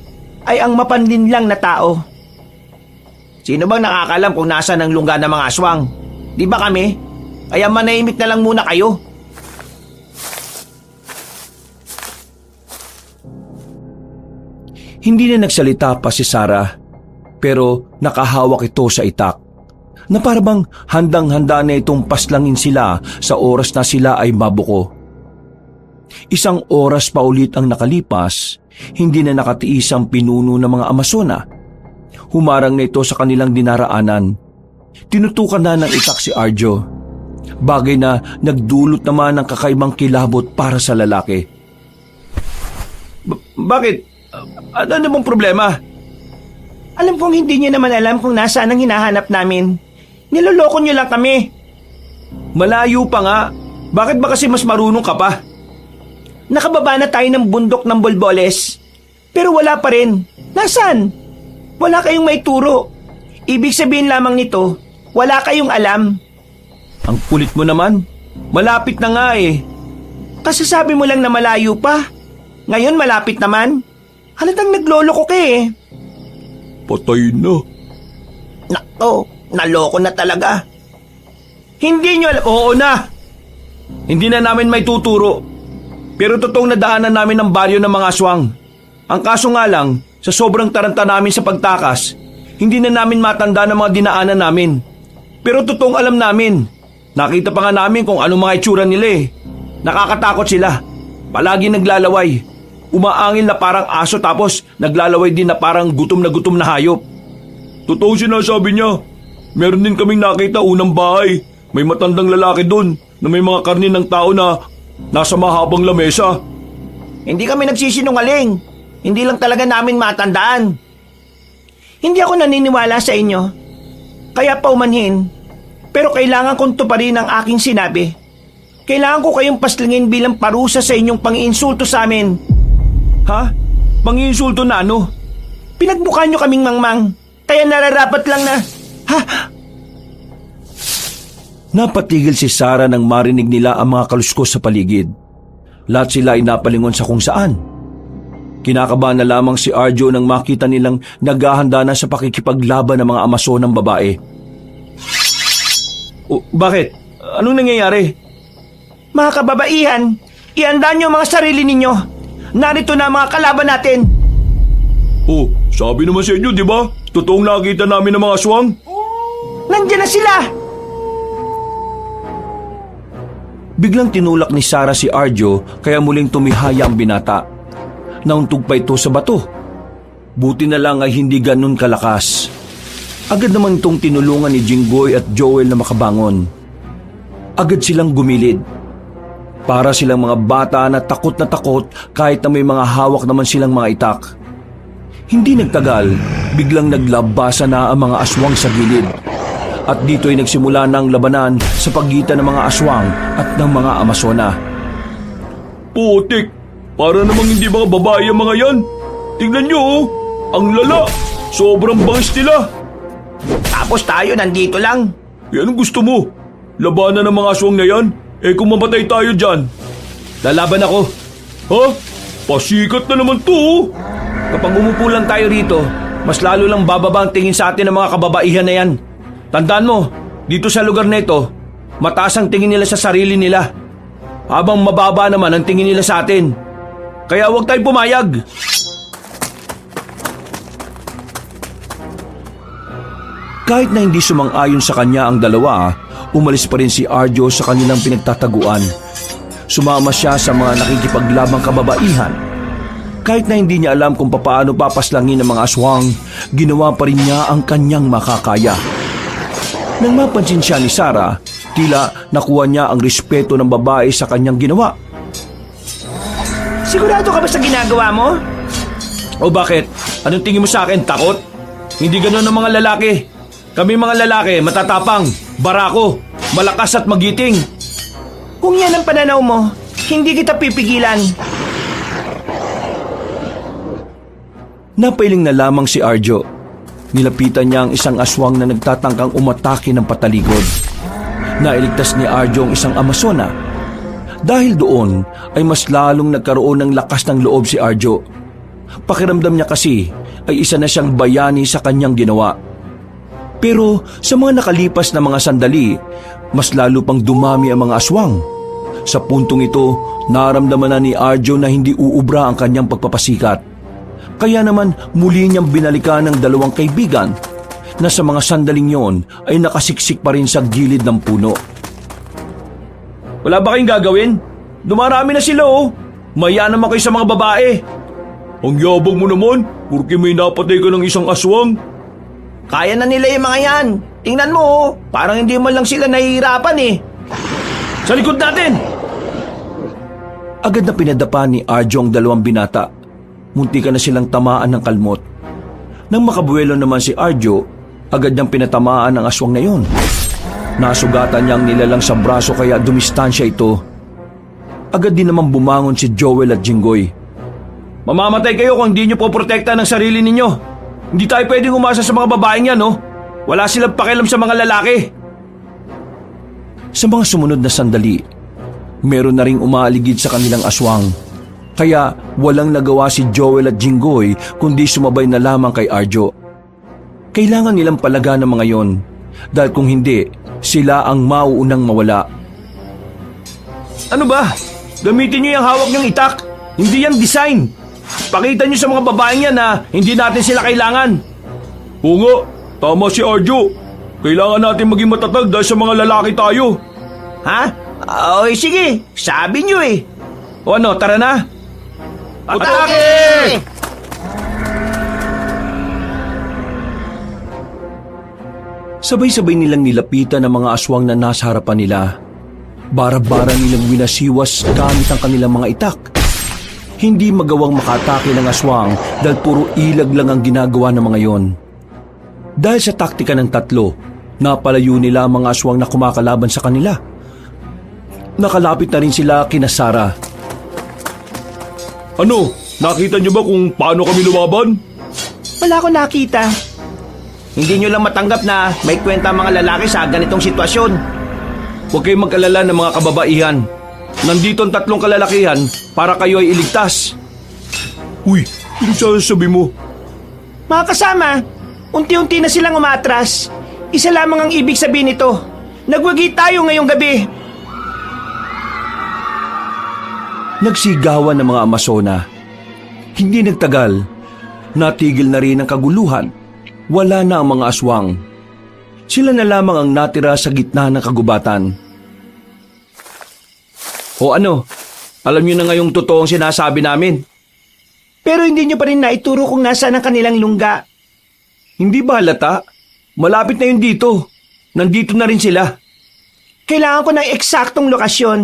ay ang mapanlinlang na tao. Sino bang nakakalam kung nasaan ang lungga ng mga aswang? Di ba kami? Kaya manahimik na lang muna kayo. Hindi na nagsalita pa si Sarah, pero nakahawak ito sa itak, na parabang handang-handa na itong paslangin sila sa oras na sila ay mabuko. 1 oras pa ulit ang nakalipas, hindi na nakatiis ang pinuno ng mga Amazona. Humarang na ito sa kanilang dinaraanan. Tinutukan na ng itak si Arjo, bagay na nagdulot naman ng kakaibang kilabot para sa lalaki. Bakit? Ano bang problema? Alam kong hindi niyo naman alam kung nasaan ang hinahanap namin. Niloloko niyo lang kami. Malayo pa nga. Bakit ba kasi mas marunong ka pa? Nakababa na tayo ng bundok ng Bolboles. Pero wala pa rin. Nasaan? Wala kayong may turo. Ibig sabihin lamang nito, wala kayong alam. Ang kulit mo naman. Malapit na nga eh. Kasasabi mo lang na malayo pa. Ngayon malapit naman. Halatang nagloloko ka eh. Patay na. Nako, naloko na talaga. Hindi nyo alam. Oo na. Hindi na namin may tuturo. Pero totoong nadaanan namin ang baryo ng mga aswang. Ang kaso nga lang, sa sobrang taranta namin sa pagtakas, hindi na namin matanda ng mga dinaanan namin. Pero totoong alam namin. Nakita pa nga namin kung ano mga itsura nila eh. Nakakatakot sila. Palagi naglalaway. Umaangil na parang aso tapos naglalaway din na parang gutom na hayop. Totoo sinasabi niya. Meron din kaming nakita unang bahay. May matandang lalaki doon na may mga karne ng tao na nasa mahabang lamesa. Hindi kami nagsisinungaling. Hindi lang talaga namin matandaan. Hindi ako naniniwala sa inyo. Kaya paumanhin. Pero kailangan kong tuparin ang aking sinabi. Kailangan ko kayong paslingin bilang parusa sa inyong pang-iinsulto sa amin. Ha? Panginsulto na ano? Pinagbuka nyo kaming mangmang. Kaya nararapat lang na... Ha? Napatigil si Sarah nang marinig nila ang mga kaluskos sa paligid. Lahat sila ay napalingon sa kung saan. Kinakabahan na lamang si Arjo nang makita nilang naghahanda na sa pakikipaglaban ng mga Amazonang babae. Bakit? Anong nangyayari? Mga kababaihan, ihanda nyo ang mga sarili ninyo. Narito na ang mga kalaban natin. Oh, sabi naman sa inyo, di ba? Totoong nakita namin ng mga aswang. Nandiyan na sila! Biglang tinulak ni Sarah si Arjo kaya muling tumihaya ang binata. Nauntog pa ito sa bato. Buti na lang ay hindi ganun kalakas. Agad naman itong tinulungan ni Jinggoy at Joel na makabangon. Agad silang gumilid. Para silang mga bata na takot kahit na may mga hawak naman silang mga itak. Hindi nagtagal, biglang naglabasa na ang mga aswang sa gilid. At dito ay nagsimula na ang labanan sa pagitan ng mga aswang at ng mga Amazona. Putik! Para namang hindi mga babae ang mga yan. Tingnan nyo oh, ang lala. Sobrang bangis nila. Tapos tayo nandito lang. Yan ang gusto mo. Labanan ng mga aswang na yan. Eh kung mamatay tayo dyan. Lalaban ako. Ha? Pasikat na naman to oh. Kapag umupo lang tayo rito, mas lalo lang bababa ang tingin sa atin ng mga kababaihan na yan. Tandaan mo, dito sa lugar na ito, mataas ang tingin nila sa sarili nila. Habang mababa naman ang tingin nila sa atin. Kaya huwag tayong pumayag. Kahit na hindi sumang-ayon sa kanya ang dalawa, umalis pa rin si Arjo sa kanilang pinagtataguan. Sumama siya sa mga nakikipaglabang kababaihan. Kahit na hindi niya alam kung paano papaslangin ang mga aswang, ginawa pa rin niya ang kanyang makakaya. Nang mapansin siya ni Sarah, tila nakuha niya ang respeto ng babae sa kanyang ginawa. Sigurado ka ba sa ginagawa mo? O bakit? Anong tingin mo sa akin? Takot? Hindi ganun ang mga lalaki. Kami mga lalaki, matatapang, barako, malakas at magiting. Kung yan ang pananaw mo, hindi kita pipigilan. Napailing na lamang si Arjo. Nilapitan niya ang isang aswang na nagtatangkang umatake ng patalikod. Nailigtas ni Arjo ang isang Amazona. Dahil doon ay mas lalong nagkaroon ng lakas ng loob si Arjo. Pakiramdam niya kasi ay isa na siyang bayani sa kanyang ginawa. Pero sa mga nakalipas na mga sandali, mas lalo pang dumami ang mga aswang. Sa puntong ito, naramdaman na ni Arjo na hindi uubra ang kanyang pagpapasikat. Kaya naman muli niyang binalikan ng dalawang kaibigan na sa mga sandaling yon ay nakasiksik pa rin sa gilid ng puno. Wala ba kayong gagawin? Dumarami na sila oh. Maya naman kayo sa mga babae. Ang yabang mo naman, porque may napatay ka ng isang aswang. Kaya na nila yung mga yan. Tingnan mo oh, parang hindi man lang sila nahihirapan eh. Sa likod natin! Agad na pinadapa ni Arjo ang dalawang binata. Munti ka na silang tamaan ng kalmot. Nang makabuelo naman si Arjo, agad niyang pinatamaan ang aswang na yon. Nasugatan niyang nilalang sa braso kaya dumistansya ito. Agad din naman bumangon si Joel at Jinggoy. Mamamatay kayo kung hindi nyo poprotekta ng sarili ninyo. Hindi tayo pwedeng umasa sa mga babaeng yan, no? Wala silang pakialam sa mga lalaki. Sa mga sumunod na sandali, meron na ring umaaligid sa kanilang aswang. Kaya walang nagawa si Joel at Jinggoy kundi sumabay na lamang kay Arjo. Kailangan nilang palagaan ng mga yon dahil kung hindi, sila ang mauunang mawala. Ano ba? Gamitin nyo yung hawak nyong itak. Hindi yan design. Pakita nyo sa mga babaeng yan na hindi natin sila kailangan. Oo nga, tama si Arjo. Kailangan natin maging matatag dahil sa mga lalaki tayo. Ha? Oy, sige. Sabi nyo eh. O ano, tara na. Atake! Sabay-sabay nilang nilapitan ang mga aswang na nasa harapan nila. Bara-bara nilang winasiwas gamit ang kanilang mga itak. Hindi magawang makatake ng aswang dahil puro ilag lang ang ginagawa ng mga yon. Dahil sa taktika ng tatlo, napalayo nila ang mga aswang na kumakalaban sa kanila. Nakalapit na rin sila kina Sarah. Ano, nakita niyo ba kung paano kami lumaban? Wala ko nakita. Hindi nyo lang matanggap na may kwenta ang mga lalaki sa ganitong sitwasyon. Huwag kayong mag-alala ng mga kababaihan. Nandito ang tatlong kalalakihan para kayo ay iligtas. Uy, ano sasabi mo? Mga kasama, unti-unti na silang umatras. Isa lamang ang ibig sabihin nito. Nagwagi tayo ngayong gabi. Nagsigawan ng mga Amazona. Hindi nagtagal, natigil na rin ang kaguluhan. Wala na ang mga aswang. Sila na lamang ang natira sa gitna ng kagubatan. O ano, alam nyo na ngayong totoong sinasabi namin. Pero hindi nyo pa rin naituro kung nasaan ang kanilang lungga. Hindi ba halata? Malapit na yun dito. Nandito na rin sila. Kailangan ko ng eksaktong lokasyon.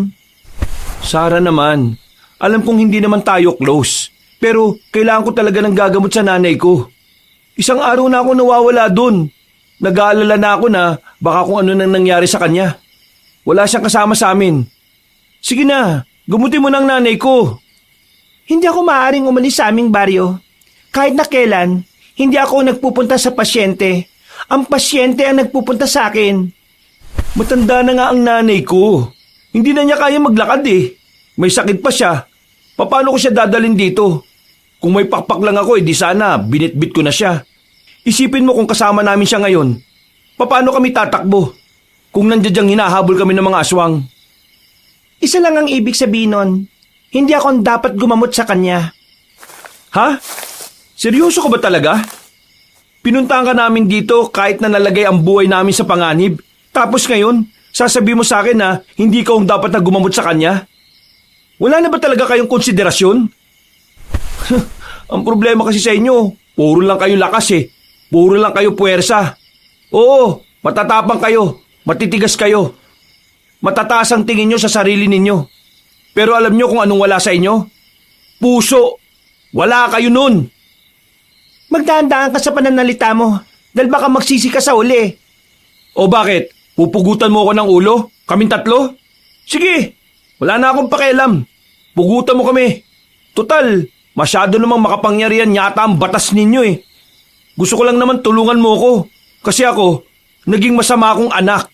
Sarah naman, alam kong hindi naman tayo close. Pero kailangan ko talaga ng gagamot sa nanay ko. Isang araw na ako nawawala dun. Nag-aalala na ako na baka kung ano nang nangyari sa kanya. Wala siyang kasama sa amin. Sige na, gumutin mo ng nanay ko. Hindi ako maaaring umalis sa aming baryo. Kahit na kailan, hindi ako nagpupunta sa pasyente. Ang pasyente ang nagpupunta sa akin. Matanda na nga ang nanay ko. Hindi na niya kaya maglakad eh. May sakit pa siya. Paano ko siya dadalhin dito? Kung may pakpak lang ako, di sana binitbit ko na siya. Isipin mo kung kasama namin siya ngayon. Paano kami tatakbo? Kung nandiyadyang hinahabol kami ng mga aswang. Isa lang ang ibig sabihin nun. Hindi ako dapat gumamot sa kanya. Ha? Seryoso ka ba talaga? Pinuntahan ka namin dito kahit na nalagay ang buhay namin sa panganib. Tapos ngayon, sasabihin mo sa akin na hindi ka ang dapat na gumamot sa kanya? Wala na ba talaga kayong konsiderasyon? Ang problema kasi sa inyo, puro lang kayo lakas eh. Puro lang kayo puwersa. Oo, matatapang kayo. Matitigas kayo. Matataas ang tingin nyo sa sarili ninyo. Pero alam nyo kung anong wala sa inyo? Puso. Wala kayo nun. Magdahan-dahan ka sa pananalita mo dahil baka magsisi ka sa uli. O bakit? Pupugutan mo ako ng ulo? Kaming tatlo? Sige, wala na akong pakialam. Pugutan mo kami. Total, masyado namang makapangyarihan yata ang batas ninyo eh. Gusto ko lang naman tulungan mo ko. Kasi ako, naging masama akong anak.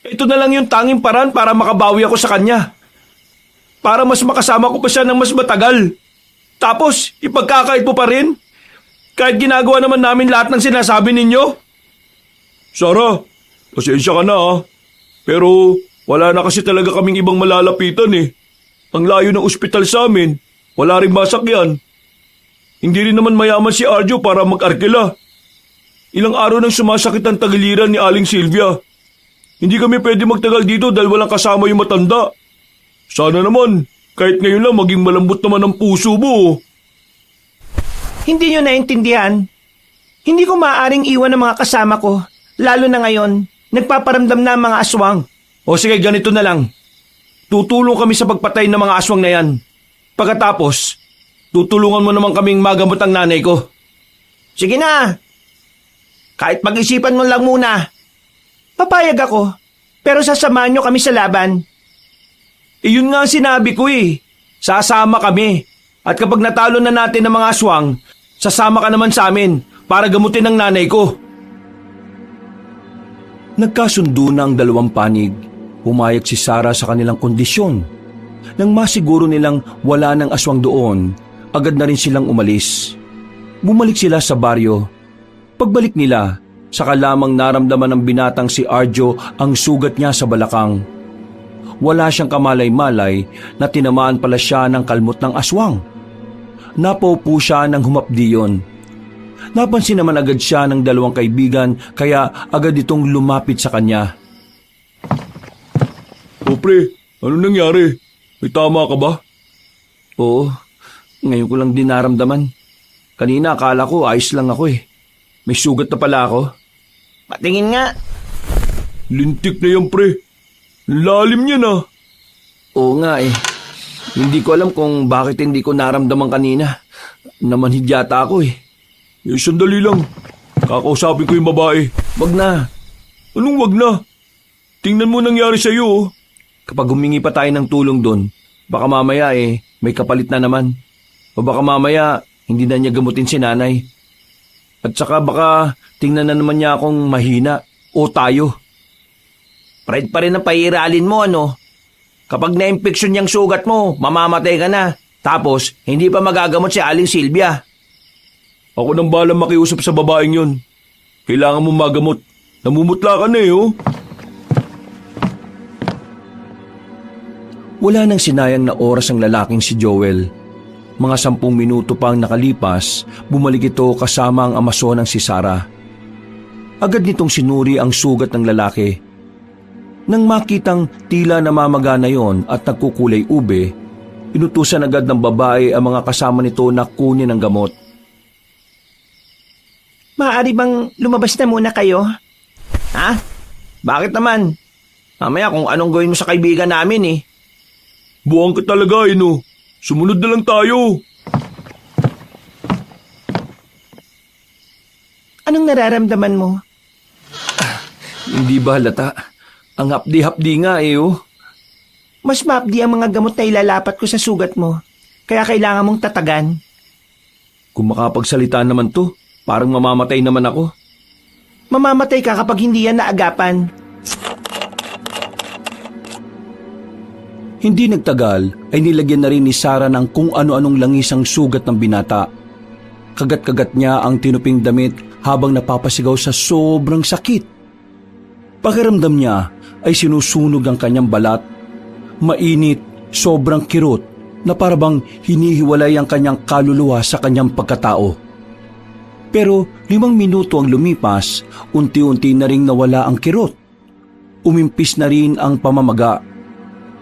Ito na lang yung tanging paraan para makabawi ako sa kanya. Para mas makasama ko pa siya ng mas matagal. Tapos, ipagkakait mo pa rin? Kahit ginagawa naman namin lahat ng sinasabi ninyo? Sarah, pasensya ka na ah. Pero wala na kasi talaga kaming ibang malalapitan eh. Ang layo ng ospital sa amin, wala rin masakyan. Hindi rin naman mayaman si Arjo para mag-arkela. Ilang araw nang sumasakit ang tagiliran ni Aling Sylvia. Hindi kami pwede magtagal dito dahil walang kasama yung matanda. Sana naman, kahit ngayon lang maging malambot naman ang puso mo. Hindi nyo naintindihan. Hindi ko maaaring iwan ang mga kasama ko, lalo na ngayon, nagpaparamdam na ang mga aswang. O sige, ganito na lang. Tutulong kami sa pagpatay ng mga aswang na yan. Pagkatapos, tutulungan mo naman kaming magamot ang nanay ko. Sige na. Kahit pag-isipan mo lang muna. Papayag ako, pero sasamahan nyo kami sa laban. Yun nga ang sinabi ko eh. Sasama kami. At kapag natalo na natin ang mga aswang, sasama ka naman sa amin para gamutin ang nanay ko. Nagkasundo na ang dalawang panig. Pumayag si Sarah sa kanilang kondisyon. Nang masiguro nilang wala ng aswang doon, agad na rin silang umalis. Bumalik sila sa baryo. Pagbalik nila, saka lamang naramdaman ng binatang si Arjo ang sugat niya sa balakang. Wala siyang kamalay-malay na tinamaan pala siya ng kalmot ng aswang. Napaupo siya ng humapdi yun. Napansin naman agad siya ng dalawang kaibigan kaya agad itong lumapit sa kanya. O pre, ano nangyari? May tama ka ba? Oo, ngayon ko lang din naramdaman. Kanina akala ko ayos lang ako eh. May sugat na pala ako. Patingin nga. Lintik na yan pre. Lalim niya na. Oo nga eh. Hindi ko alam kung bakit hindi ko naramdaman kanina. Namanhid yata ako eh. Sandali lang. Kakausapin ko yung babae. Wag na. Anong wag na? Tingnan mo nangyari sa'yo oh. Kapag humingi pa tayo ng tulong doon, baka mamaya may kapalit na naman. O baka mamaya hindi na niya gamutin si nanay. At saka baka tingnan na naman niya akong mahina o tayo. Pride pa rin ang pairalin mo, ano? Kapag na-infeksyon niyang sugat mo, mamamatay ka na. Tapos, hindi pa magagamot si Aling Silvia. Ako nang balang makiusap sa babaeng yun. Kailangan mo magamot. Namumutla ka na eh oh. Wala nang sinayang na oras ang lalaking si Joel. Mga 10 minuto pang nakalipas, bumalik ito kasama ang amasonang si Sarah. Agad nitong sinuri ang sugat ng lalaki. Nang makitang tila namamaga na yon at nagkukulay ube, inutusan agad ng babae ang mga kasama nito na kunin ang gamot. Maaari bang lumabas na muna kayo? Ha? Bakit naman? Mamaya kung anong gawin mo sa kaibigan namin eh. Buwang ka talaga eh no. Sumunod na lang tayo. Anong nararamdaman mo? Hindi ba halata? Ang hapdi-hapdi nga eh oh. Mas maapdi ang mga gamot na ilalapat ko sa sugat mo. Kaya kailangan mong tatagan. Kung makapagsalita naman to, parang mamamatay naman ako. Mamamatay ka kapag hindi yan naagapan. Hindi nagtagal ay nilagyan na rin ni Sarah ng kung ano-anong langisang sugat ng binata. Kagat-kagat niya ang tinuping damit habang napapasigaw sa sobrang sakit. Pakiramdam niya ay sinusunog ang kanyang balat. Mainit, sobrang kirot na parabang hinihiwalay ang kanyang kaluluwa sa kanyang pagkatao. Pero 5 minuto ang lumipas, unti-unti na ring nawala ang kirot. Umimpis na rin ang pamamaga.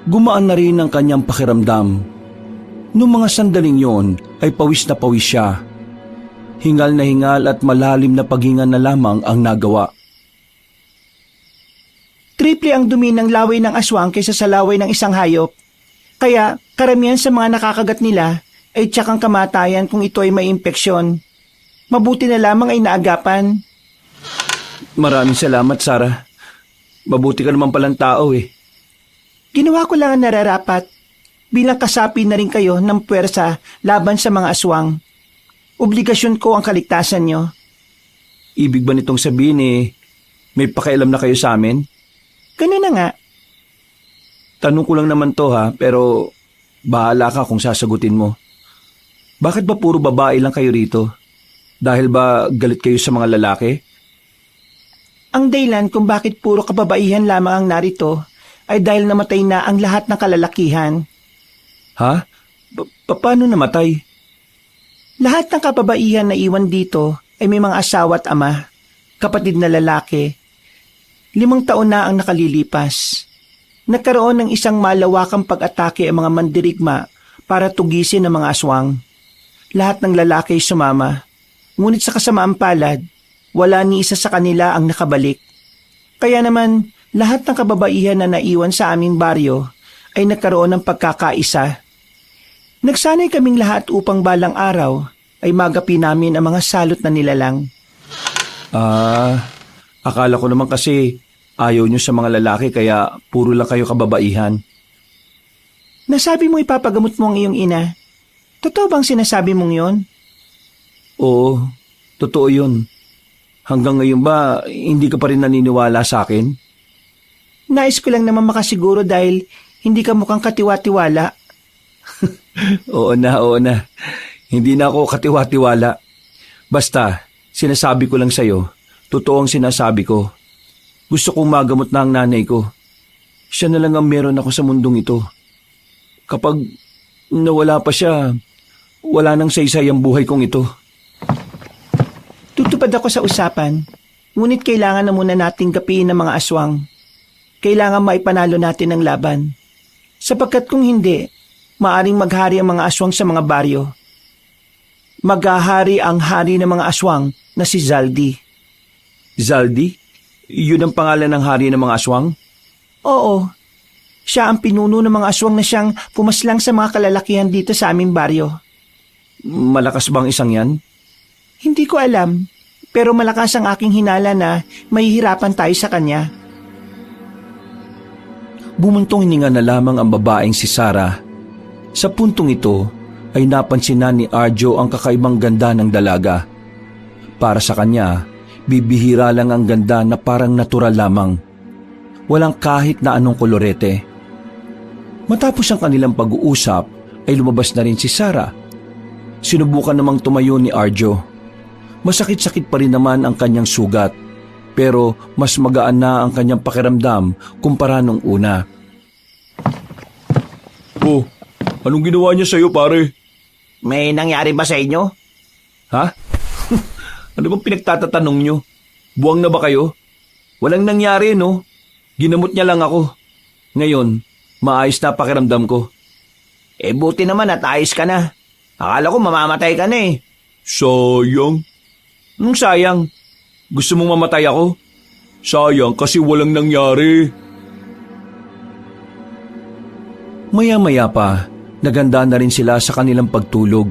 Gumaan na rin ang kanyang pakiramdam. Noong mga sandaling yon ay pawis na pawis siya. Hingal na hingal at malalim na paghinga na lamang ang nagawa. Triple ang dumi ng laway ng aswang kaysa sa laway ng isang hayop. Kaya karamihan sa mga nakakagat nila ay tiyakang kamatayan kung ito ay may impeksyon. Mabuti na lamang ay naagapan. Maraming salamat, Sarah. Mabuti ka naman palang tao eh. Ginawa ko lang ang nararapat. Bilang kasapi na rin kayo ng puwersa laban sa mga aswang. Obligasyon ko ang kaligtasan nyo. Ibig ba nitong sabihin may pakialam na kayo sa amin? Ganun na nga. Tanong ko lang naman to ha, pero bahala ka kung sasagutin mo. Bakit ba puro babae lang kayo rito? Dahil ba galit kayo sa mga lalaki? Ang dahilan kung bakit puro kababaihan lamang ang narito ay dahil namatay na ang lahat ng kalalakihan. Ha? Paano namatay? Lahat ng kababaihan na iwan dito ay may mga asawa at ama, kapatid na lalaki. 5 taon na ang nakalilipas. Nagkaroon ng isang malawakang pag-atake ang mga mandirigma para tugisin ang mga aswang. Lahat ng lalaki ay sumama. Ngunit sa kasamaang palad, wala ni isa sa kanila ang nakabalik. Kaya naman, lahat ng kababaihan na naiwan sa aming baryo ay nagkaroon ng pagkakaisa. Nagsanay kaming lahat upang balang araw ay magapi namin ang mga salot na nilalang. Akala ko naman kasi ayaw nyo sa mga lalaki kaya puro lang kayo kababaihan. Nasabi mo ipapagamot mo ang iyong ina. Totoo bang sinasabi mong yon? Oo, totoo yun. Hanggang ngayon ba, hindi ka pa rin naniniwala sa akin? Nais ko lang naman makasiguro dahil hindi ka mukhang katiwa-tiwala. Oo na. Hindi na ako katiwa-tiwala. Basta, sinasabi ko lang sa'yo, totoo ang sinasabi ko. Gusto kong magamot na ang nanay ko. Siya na lang ang meron ako sa mundong ito. Kapag nawala pa siya, wala nang saysay ang buhay kong ito. Tutupad ako sa usapan, ngunit kailangan na muna nating gapiin ng mga aswang. Kailangan maipanalo natin ang laban. Sapagkat kung hindi, maaring maghari ang mga aswang sa mga baryo. Maghahari ang hari ng mga aswang na si Zaldi. Zaldi? Yun ang pangalan ng hari ng mga aswang? Oo, siya ang pinuno ng mga aswang na siyang pumaslang sa mga kalalakihan dito sa aming baryo. Malakas bang isang yan? Hindi ko alam, pero malakas ang aking hinala na mahihirapan tayo sa kanya. Bumuntong hininga na lamang ang babaeng si Sarah. Sa puntong ito ay napansin na ni Arjo ang kakaibang ganda ng dalaga. Para sa kanya, bibihira lang ang ganda na parang natural lamang. Walang kahit na anong kolorete. Matapos ang kanilang pag-uusap ay lumabas na rin si Sarah. Sinubukan namang tumayo ni Arjo. Masakit-sakit pa rin naman ang kanyang sugat, pero mas magaan na ang kanyang pakiramdam kumpara nung una. Oh, anong ginawa niya sa'yo, pare? May nangyari ba sa inyo? Ha? Ano bang pinagtatatanong nyo? Buwang na ba kayo? Walang nangyari, no? Ginamot niya lang ako. Ngayon, maayos na pakiramdam ko. Buti naman at ayos ka na. Akala ko mamamatay ka na eh. Sayang. Anong sayang? Gusto mong mamatay ako? Sayang kasi walang nangyari. Maya-maya pa, naganda na rin sila sa kanilang pagtulog.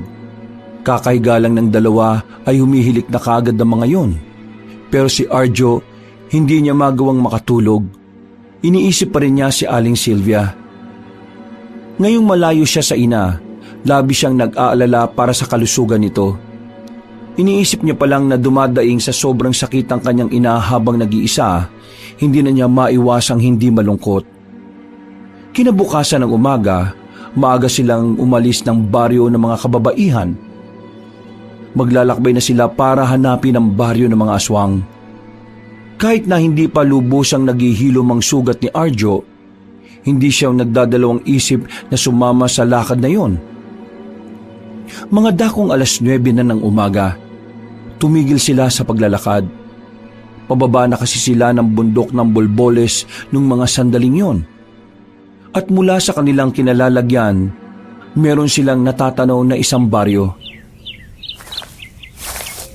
Kakahiga lang ng dalawa ay humihilik na kaagad ng mga yon. Pero si Arjo, hindi niya magawang makatulog. Iniisip pa rin niya si Aling Sylvia. Ngayong malayo siya sa ina, labi siyang nag-aalala para sa kalusugan nito. Iniisip niya palang na dumadaing sa sobrang sakit ang kanyang ina habang nag-iisa, hindi na niya maiwasang hindi malungkot. Kinabukasan ng umaga, maaga silang umalis ng baryo ng mga kababaihan. Maglalakbay na sila para hanapin ang baryo ng mga aswang. Kahit na hindi pa lubusang naghihilom ang sugat ni Arjo, hindi siya nagdadalawang isip na sumama sa lakad na yon. Mga dakong 9:00 na ng umaga, tumigil sila sa paglalakad. Pababa na kasi sila ng bundok ng Bolboles nung mga sandaling yon. At mula sa kanilang kinalalagyan, meron silang natatanaw na isang baryo.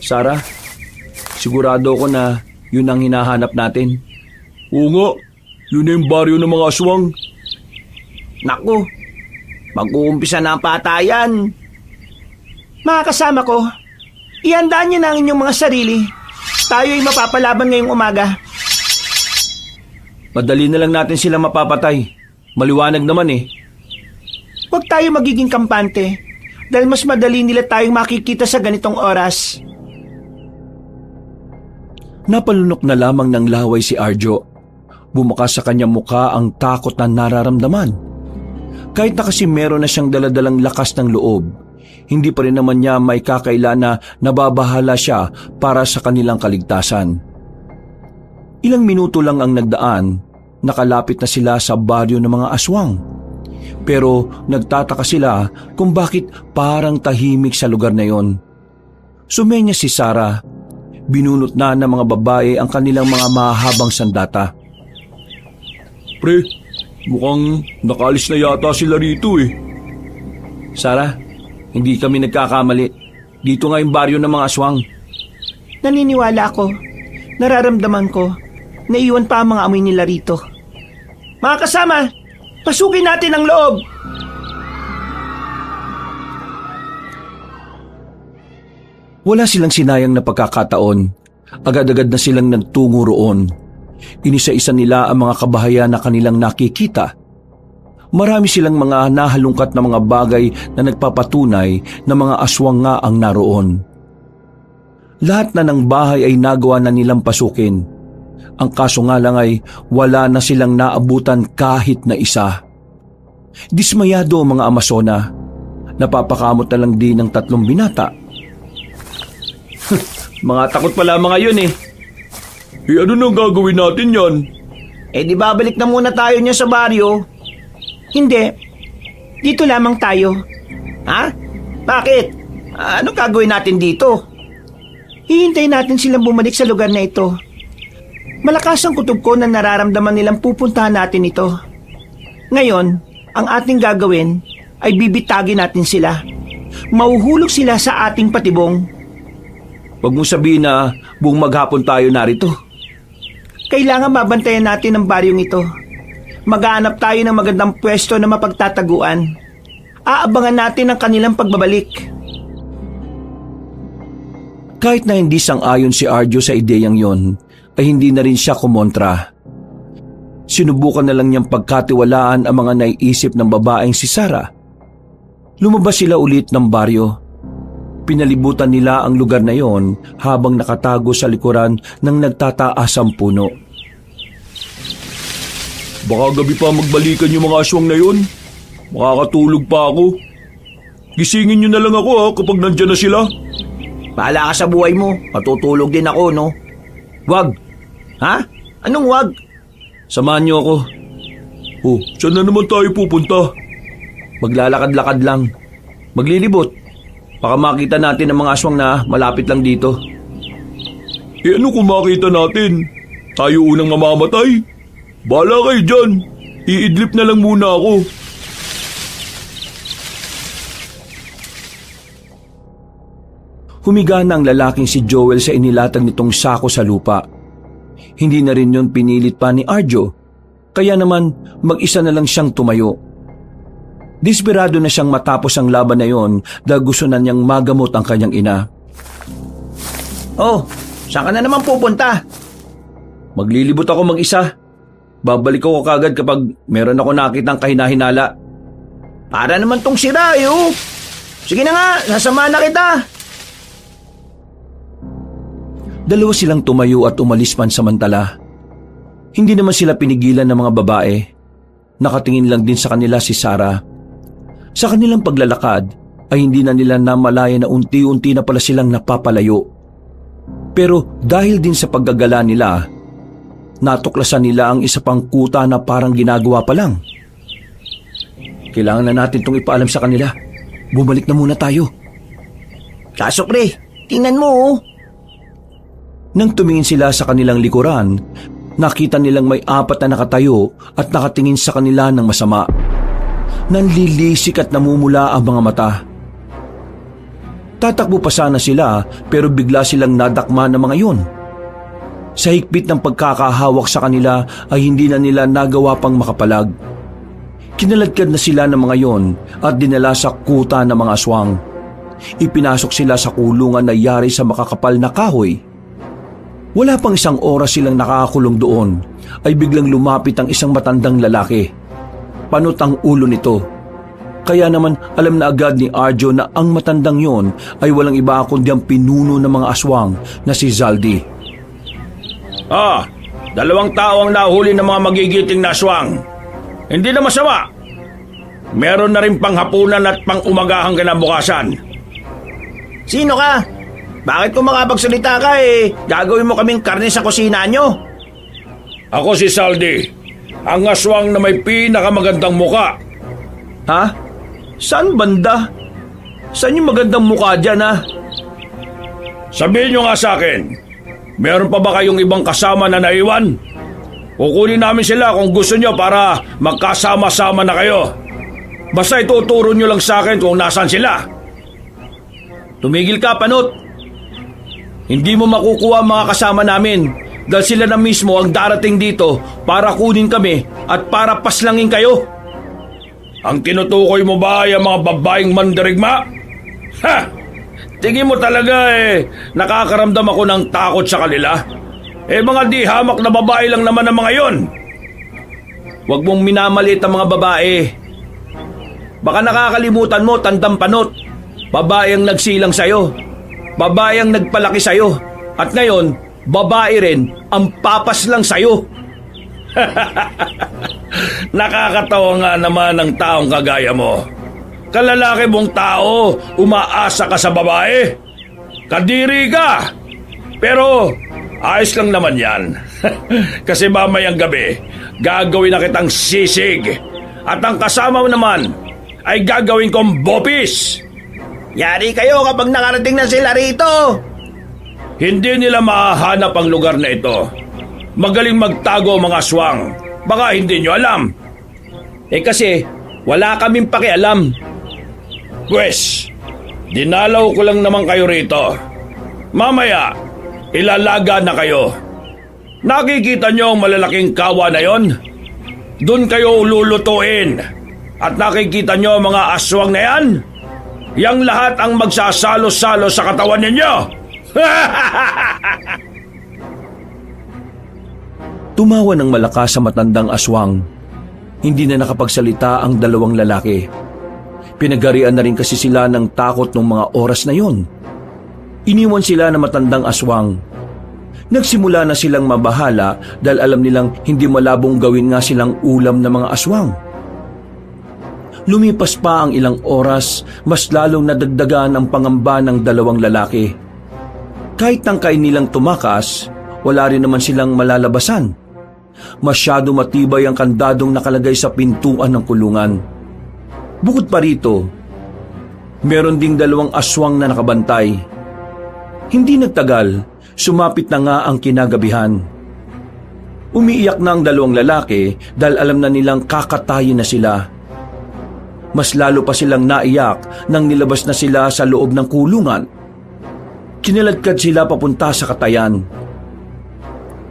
Sarah, sigurado ko na yun ang hinahanap natin. Oo nga, yun na yung baryo ng mga aswang. Naku, mag-uumpisa na ang patayan. Mga kasama ko, ihandaan niyo na ang inyong mga sarili. Tayo ay mapapalaban ngayong umaga. Madali na lang natin sila mapapatay. Maliwanag naman eh. Huwag tayo magiging kampante dahil mas madali nila tayong makikita sa ganitong oras. Napalunok na lamang ng laway si Arjo. Bumukas sa kanyang mukha ang takot na nararamdaman. Kahit na kasi meron na siyang daladalang lakas ng loob, hindi pa rin naman niya may kakaila na nababahala siya para sa kanilang kaligtasan. Ilang minuto lang ang nagdaan, nakalapit na sila sa baryo ng mga aswang. Pero nagtataka sila kung bakit parang tahimik sa lugar na yon. Sumenya si Sarah. Binunot na ng mga babae ang kanilang mga mahabang sandata. Pre, mukhang nakaalis na yata sila rito eh. Sarah, hindi kami nagkakamali. Dito nga yung baryo ng mga aswang. Naniniwala ako, nararamdaman ko, naiwan pa ang mga amoy nila rito. Mga kasama, pasukin natin ang loob! Wala silang sinayang na pagkakataon. Agad-agad na silang nagtungo roon. Inisa-isa nila ang mga kabahayan na kanilang nakikita. Marami silang mga nahalungkat na mga bagay na nagpapatunay na mga aswang nga ang naroon. Lahat na ng bahay ay nagawa na nilang pasukin. Ang kaso nga lang ay wala na silang naabutan kahit na isa. Dismayado ang mga Amazona. Napapakamot na lang din ng 3 binata. Mga takot pala mga yun eh. Ano nang gagawin natin yan? Di babalik na muna tayo niya sa baryo. Hindi. Dito lamang tayo. Ha? Bakit? Anong gagawin natin dito? Hihintayin natin silang bumalik sa lugar na ito. Malakas ang kutob ko na nararamdaman nilang pupuntahan natin ito. Ngayon, ang ating gagawin ay bibitagin natin sila. Mauhulog sila sa ating patibong. Huwag mong sabihin na buong maghapon tayo narito. Kailangan mabantayan natin ang baryong ito. Maghahanap tayo ng magandang pwesto na mapagtataguan. Aabangan natin ang kanilang pagbabalik. Kahit na hindi sang-ayon si Arjo sa ideyang yon, ay hindi na rin siya kumontra. Sinubukan na lang niyang pagkatiwalaan ang mga naiisip ng babaeng si Sarah. Lumabas sila ulit ng baryo. Pinalibutan nila ang lugar na yon habang nakatago sa likuran ng nagtataasang puno. Baka gabi pa magbalikan yung mga aswang na yun. Makakatulog pa ako. Gisingin nyo na lang ako kapag nandyan na sila. Bahala ka sa buhay mo. Matutulog din ako, no? Wag! Ha? Anong wag? Samahan niyo ako. Oh, saan na naman tayo pupunta? Maglalakad-lakad lang. Maglilibot. Baka makita natin ang mga aswang na malapit lang dito. Ano kung makita natin? Tayo unang mamamatay? Bahala kayo dyan. Iidlip na lang muna ako. Humiga na ang lalaking si Joel sa inilatag nitong sako sa lupa. Hindi na rin yon pinilit pa ni Arjo, kaya naman mag-isa na lang siyang tumayo. Desperado na siyang matapos ang laban na yon dahil gusto na niyang magamot ang kanyang ina. Oh, saan ka na naman pupunta? Maglilibot ako mag-isa. Babalik ako kagad kapag meron ako nakitang kahinahinala. Para naman tong sira, oh. Sige na nga, nasamahan na kita. Dalawa silang tumayo at umalis pansamantala. Hindi naman sila pinigilan ng mga babae. Nakatingin lang din sa kanila si Sarah. Sa kanilang paglalakad ay hindi na nila namalaya na unti-unti na pala silang napapalayo. Pero dahil din sa paggagala nila, natuklasan nila ang isa pang kuta na parang ginagawa pa lang. Kailangan na natin itong ipaalam sa kanila. Bumalik na muna tayo. Kaso pre, tingnan mo, oh. Nang tumingin sila sa kanilang likuran, nakita nilang may 4 na nakatayo at nakatingin sa kanila ng masama. Nanlilisik at namumula ang mga mata. Tatakbo pa sana sila pero bigla silang nadakma ng mga yon. Sa higpit ng pagkakahawak sa kanila ay hindi na nila nagawa pang makapalag. Kinaladkad na sila ng mga yon at dinala sa kuta ng mga aswang. Ipinasok sila sa kulungan na yari sa makakapal na kahoy. Wala pang 1 oras silang nakakulong doon ay biglang lumapit ang isang matandang lalaki. Panot ang ulo nito. Kaya naman alam na agad ni Arjo na ang matandang yon ay walang iba kundi ang pinuno ng mga aswang na si Zaldi. 2 tao ang nahuli ng mga magigiting na aswang. Hindi na masama. Meron na rin panghapunan at pang-umagahang kinabukasan. Sino ka? Bakit kung makapagsalita ka gagawin mo kaming karne sa kusina nyo? Ako si Zaldi, ang aswang na may pinakamagandang muka. Ha? Saan banda? Saan yung magandang mukha dyan, ha? Sabihin nyo nga sa akin, meron pa ba kayong ibang kasama na naiwan? Kukunin namin sila kung gusto nyo para magkasama-sama na kayo. Basta ituturo nyo lang sa akin kung nasaan sila. Tumigil ka, Panot. Hindi mo makukuha ang mga kasama namin dahil sila na mismo ang darating dito para kunin kami at para paslangin kayo. Ang tinutukoy mo ba ay ang mga babaeng mandirigma? Ha! Tingin mo talaga nakakaramdam ako ng takot sa kanila? Mga di hamak na babae lang naman ang mga yon. Huwag mong minamalit ang mga babae. Baka nakakalimutan mo, tandang panot. Babae ang nagsilang sa'yo. Babae ang nagpalaki sa'yo. At ngayon, babae rin ang papas lang sa'yo. Nakakatawa nga naman ang taong kagaya mo. Kalalaki mong tao, umaasa ka sa babae. Kadiri ka. Pero ayos lang naman yan. Kasi mamayang gabi, gagawin na kitang sisig. At ang kasama mo naman ay gagawin kong bopis. Yari kayo kapag nakarating na sila rito. Hindi nila mahahanap ang lugar na ito. Magaling magtago ang mga aswang. Baka hindi nyo alam. Kasi wala kaming pakialam. Pwes, dinalaw ko lang naman kayo rito. Mamaya, ilalaga na kayo. Nakikita nyo ang malalaking kawa na yon? Doon kayo lulutuin. At nakikita nyo ang mga aswang na yan? Yang lahat ang magsasalo-salo sa katawan ninyo. Tumawa ng malakas sa matandang aswang. Hindi na nakapagsalita ang dalawang lalaki. Pinagarian na rin kasi sila ng takot ng mga oras na yon. Iniwan sila ng matandang aswang. Nagsimula na silang mabahala dahil alam nilang hindi malabong gawin nga silang ulam ng mga aswang. Lumipas pa ang ilang oras, mas lalong nadagdagan ang pangamba ng dalawang lalaki. Kahit tangkay nilang tumakas, wala rin naman silang malalabasan. Masyado matibay ang kandadong nakalagay sa pintuan ng kulungan. Bukod pa rito, meron ding dalawang aswang na nakabantay. Hindi nagtagal, sumapit na nga ang kinagabihan. Umiiyak na ang dalawang lalaki dahil alam na nilang kakatayin na sila. Mas lalo pa silang naiyak nang nilabas na sila sa loob ng kulungan. Kinaladkad sila papunta sa katayan.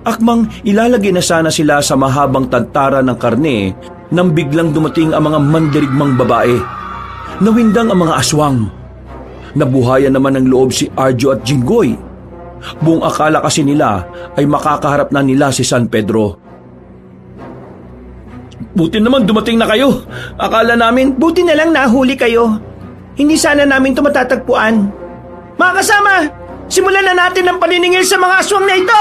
Akmang ilalagay na sana sila sa mahabang tantara ng karne nang biglang dumating ang mga mandirigmang babae. Nawindang ang mga aswang. Nabuhayan naman ng loob si Arjo at Jinggoy. Buong akala kasi nila ay makakaharap na nila si San Pedro. Buti naman dumating na kayo. Akala namin, Buti na lang nahuli kayo. Hindi sana namin ito matatagpuan. Mga kasama, simulan na natin ang paniningil sa mga aswang na ito.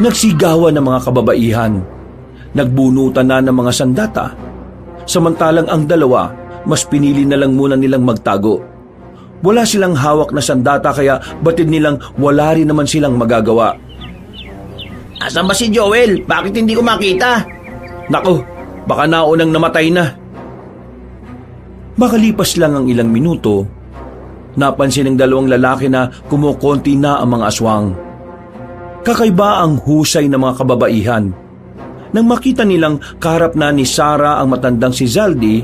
Nagsigawan ng mga kababaihan. Nagbunutan na ng mga sandata. Samantalang ang dalawa, mas pinili na lang muna nilang magtago. Wala silang hawak na sandata kaya batid nilang wala rin naman silang magagawa. Asan ba si Joel? Bakit hindi ko makita? Nako, baka naunang namatay na. Makalipas lang ang ilang minuto, napansin ng dalawang lalaki na kumukonti na ang mga aswang. Kakaiba ang husay ng mga kababaihan. Nang makita nilang kaharap na ni Sarah ang matandang si Zaldi,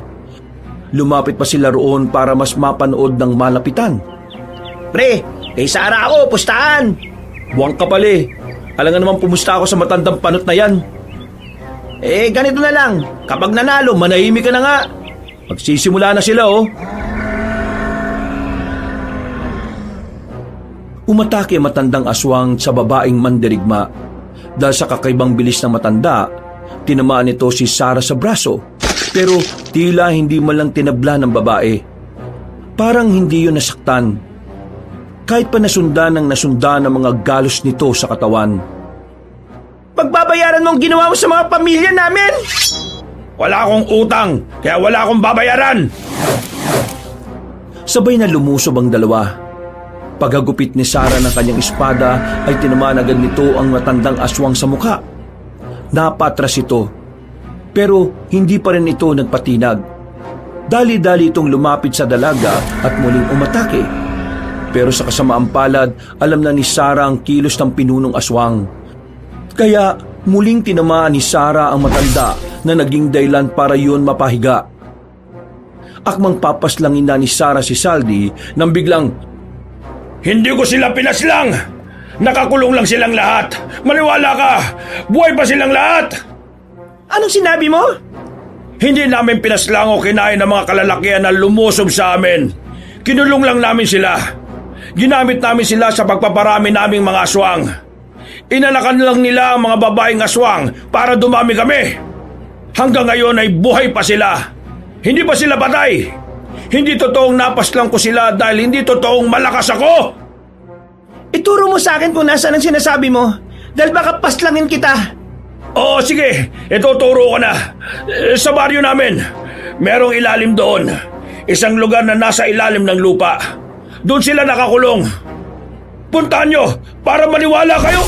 lumapit pa sila roon para mas mapanood ng malapitan. Pre, kay Sarah ako, pustahan. buwang ka pala. Alangan naman pumusta ako sa matandang panot na yan. Ganito na lang. Kapag nanalo, manahimik ka na nga. Magsisimula na sila Umatake ang matandang aswang sa babaeng mandirigma. Dahil sa kakaibang bilis ng matanda, tinamaan nito si Sarah sa braso. Pero tila hindi man lang tinabla ng babae. Parang hindi yun nasaktan. Kahit pa nasundan ng mga galos nito sa katawan. Pagbabayaran mo ang ginawa mo sa mga pamilya namin. Wala akong utang, kaya wala akong babayaran. Sabay na lumusob ang dalawa. Paghagupit ni Sarah ng kanyang espada ay tinamaan agad nito ang matandang aswang sa mukha. Napatras ito. Pero hindi pa rin ito nagpatinag. Dali-dali itong lumapit sa dalaga at muling umatake. Pero sa kasamaang palad, alam na ni Sarah ang kilos ng pinunong aswang. Kaya muling tinamaan ni Sarah ang matanda na naging dahilan para yun mapahiga. Akmang papaslangin na ni Sarah si Saldi nang biglang, Hindi ko sila pinaslang! Nakakulong lang silang lahat! Maniwala ka! Buhay pa silang lahat! Anong sinabi mo? Hindi namin pinaslang o kinain ng mga kalalakihan na lumusob sa amin. Kinulong lang namin sila. Ginamit namin sila sa pagpaparami naming mga aswang. Inanakan lang nila ang mga babaeng aswang para dumami kami. Hanggang ngayon ay buhay pa sila. Hindi pa sila patay. Hindi totoong napaslang ko sila dahil hindi totoong malakas ako. Ituro mo sa akin kung nasaan ang sinasabi mo. Dahil baka paslangin kita. Oo, sige. Ituturo ko na. Sa baryo namin, merong ilalim doon. Isang lugar na nasa ilalim ng lupa. Doon sila nakakulong. Puntahan nyo para maniwala kayo.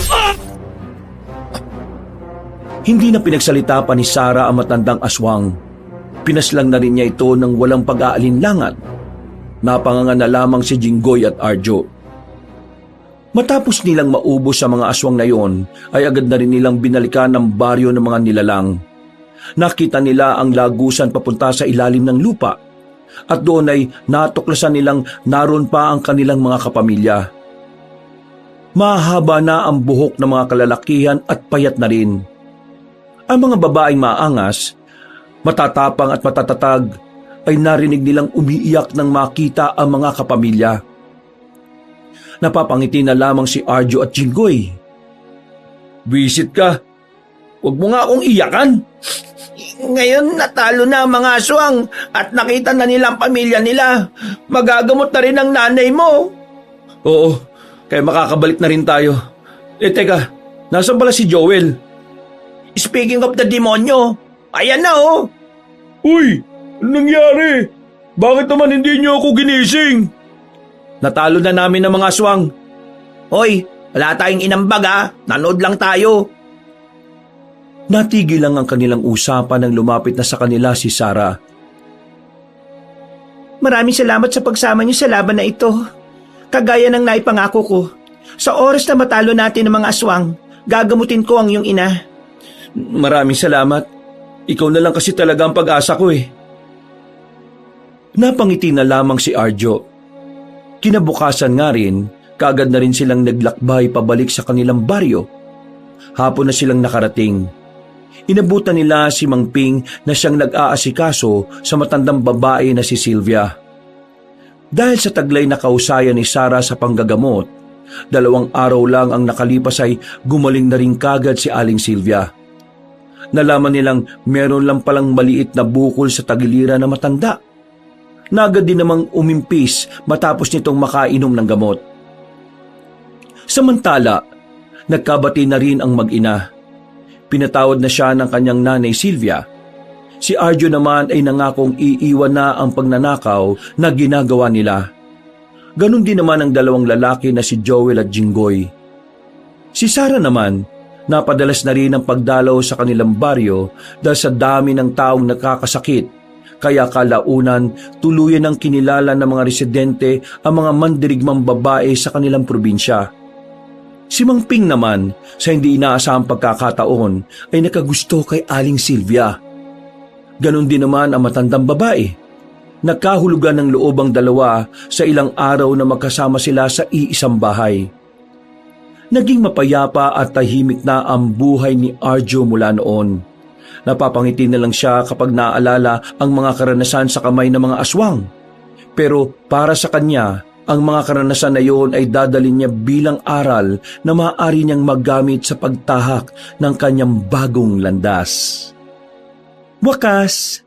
Hindi na pinagsalita pa ni Sarah ang matandang aswang. Pinaslang na rin niya ito ng walang pag-aalinlangan. Napanganga na lamang si Jinggoy at Arjo. Matapos nilang maubos sa mga aswang na yon, ay agad na rin nilang binalikan ang baryo ng mga nilalang. Nakita nila ang lagusan papunta sa ilalim ng lupa at doon ay natuklasan nilang naroon pa ang kanilang mga kapamilya. Mahaba na ang buhok ng mga kalalakihan at payat na rin. Ang mga babaeng maangas, matatapang at matatatag ay narinig nilang umiiyak nang makita ang mga kapamilya. Napapangiti na lamang si Arjo at Jinggoy. Visit ka. Huwag mo nga akong iyakan. Ngayon natalo na ang mga aswang at nakita na nila ang pamilya nila. Magagamot na rin ang nanay mo. Oo, kaya makakabalik na rin tayo. Teka, nasaan pala si Joel? Speaking of the demonyo, ayan na oh. Uy, anong nangyari? Bakit naman hindi niyo ako ginising? Natalo na namin ng mga aswang. Hoy, wala tayong inambag ha. Nanood lang tayo. Natigil lang ang kanilang usapan nang lumapit na sa kanila si Sarah. Maraming salamat sa pagsama niyo sa laban na ito. Kagaya ng naipangako ko. Sa oras na matalo natin ng mga aswang, gagamutin ko ang iyong ina. Maraming salamat. Ikaw na lang kasi talaga ang pag-asa ko eh. Napangiti na lamang si Arjo. Kinabukasan nga rin, kaagad na rin silang naglakbay pabalik sa kanilang baryo. Hapon na silang nakarating. Inabutan nila si Mang Ping na siyang nag-aasikaso sa matandang babae na si Sylvia. Dahil sa taglay na kausayan ni Sarah sa panggagamot, 2 araw lang ang nakalipas ay gumaling na rin kagad si Aling Sylvia. Nalaman nilang meron lang palang maliit na bukol sa tagiliran na matanda. Nagad din namang umimpis matapos nitong makainom ng gamot. Samantala, nagkabati na rin ang mag-ina. Pinatawad na siya ng kanyang nanay Sylvia. Si Arjo naman ay nangakong iiwan na ang pagnanakaw na ginagawa nila. Ganon din naman ang 2 lalaki na si Joel at Jinggoy. Si Sarah naman, napadalas na rin ang pagdalaw sa kanilang baryo dahil sa dami ng taong nakakasakit. Kaya kalaunan, tuluyan ang kinilala ng mga residente ang mga mandirigmang babae sa kanilang probinsya. Si Mang Ping naman, sa hindi inaasahang pagkakataon, ay nakagusto kay Aling Sylvia. Ganon din naman ang matandang babae. Nagkahulugan ng loob ang dalawa sa ilang araw na magkasama sila sa iisang bahay. Naging mapayapa at tahimik na ang buhay ni Arjo mula noon. Napapangiti na lang siya kapag naaalala ang mga karanasan sa kamay ng mga aswang. Pero para sa kanya, ang mga karanasan na iyon ay dadalhin niya bilang aral na maaari niyang magamit sa pagtahak ng kanyang bagong landas. Wakas!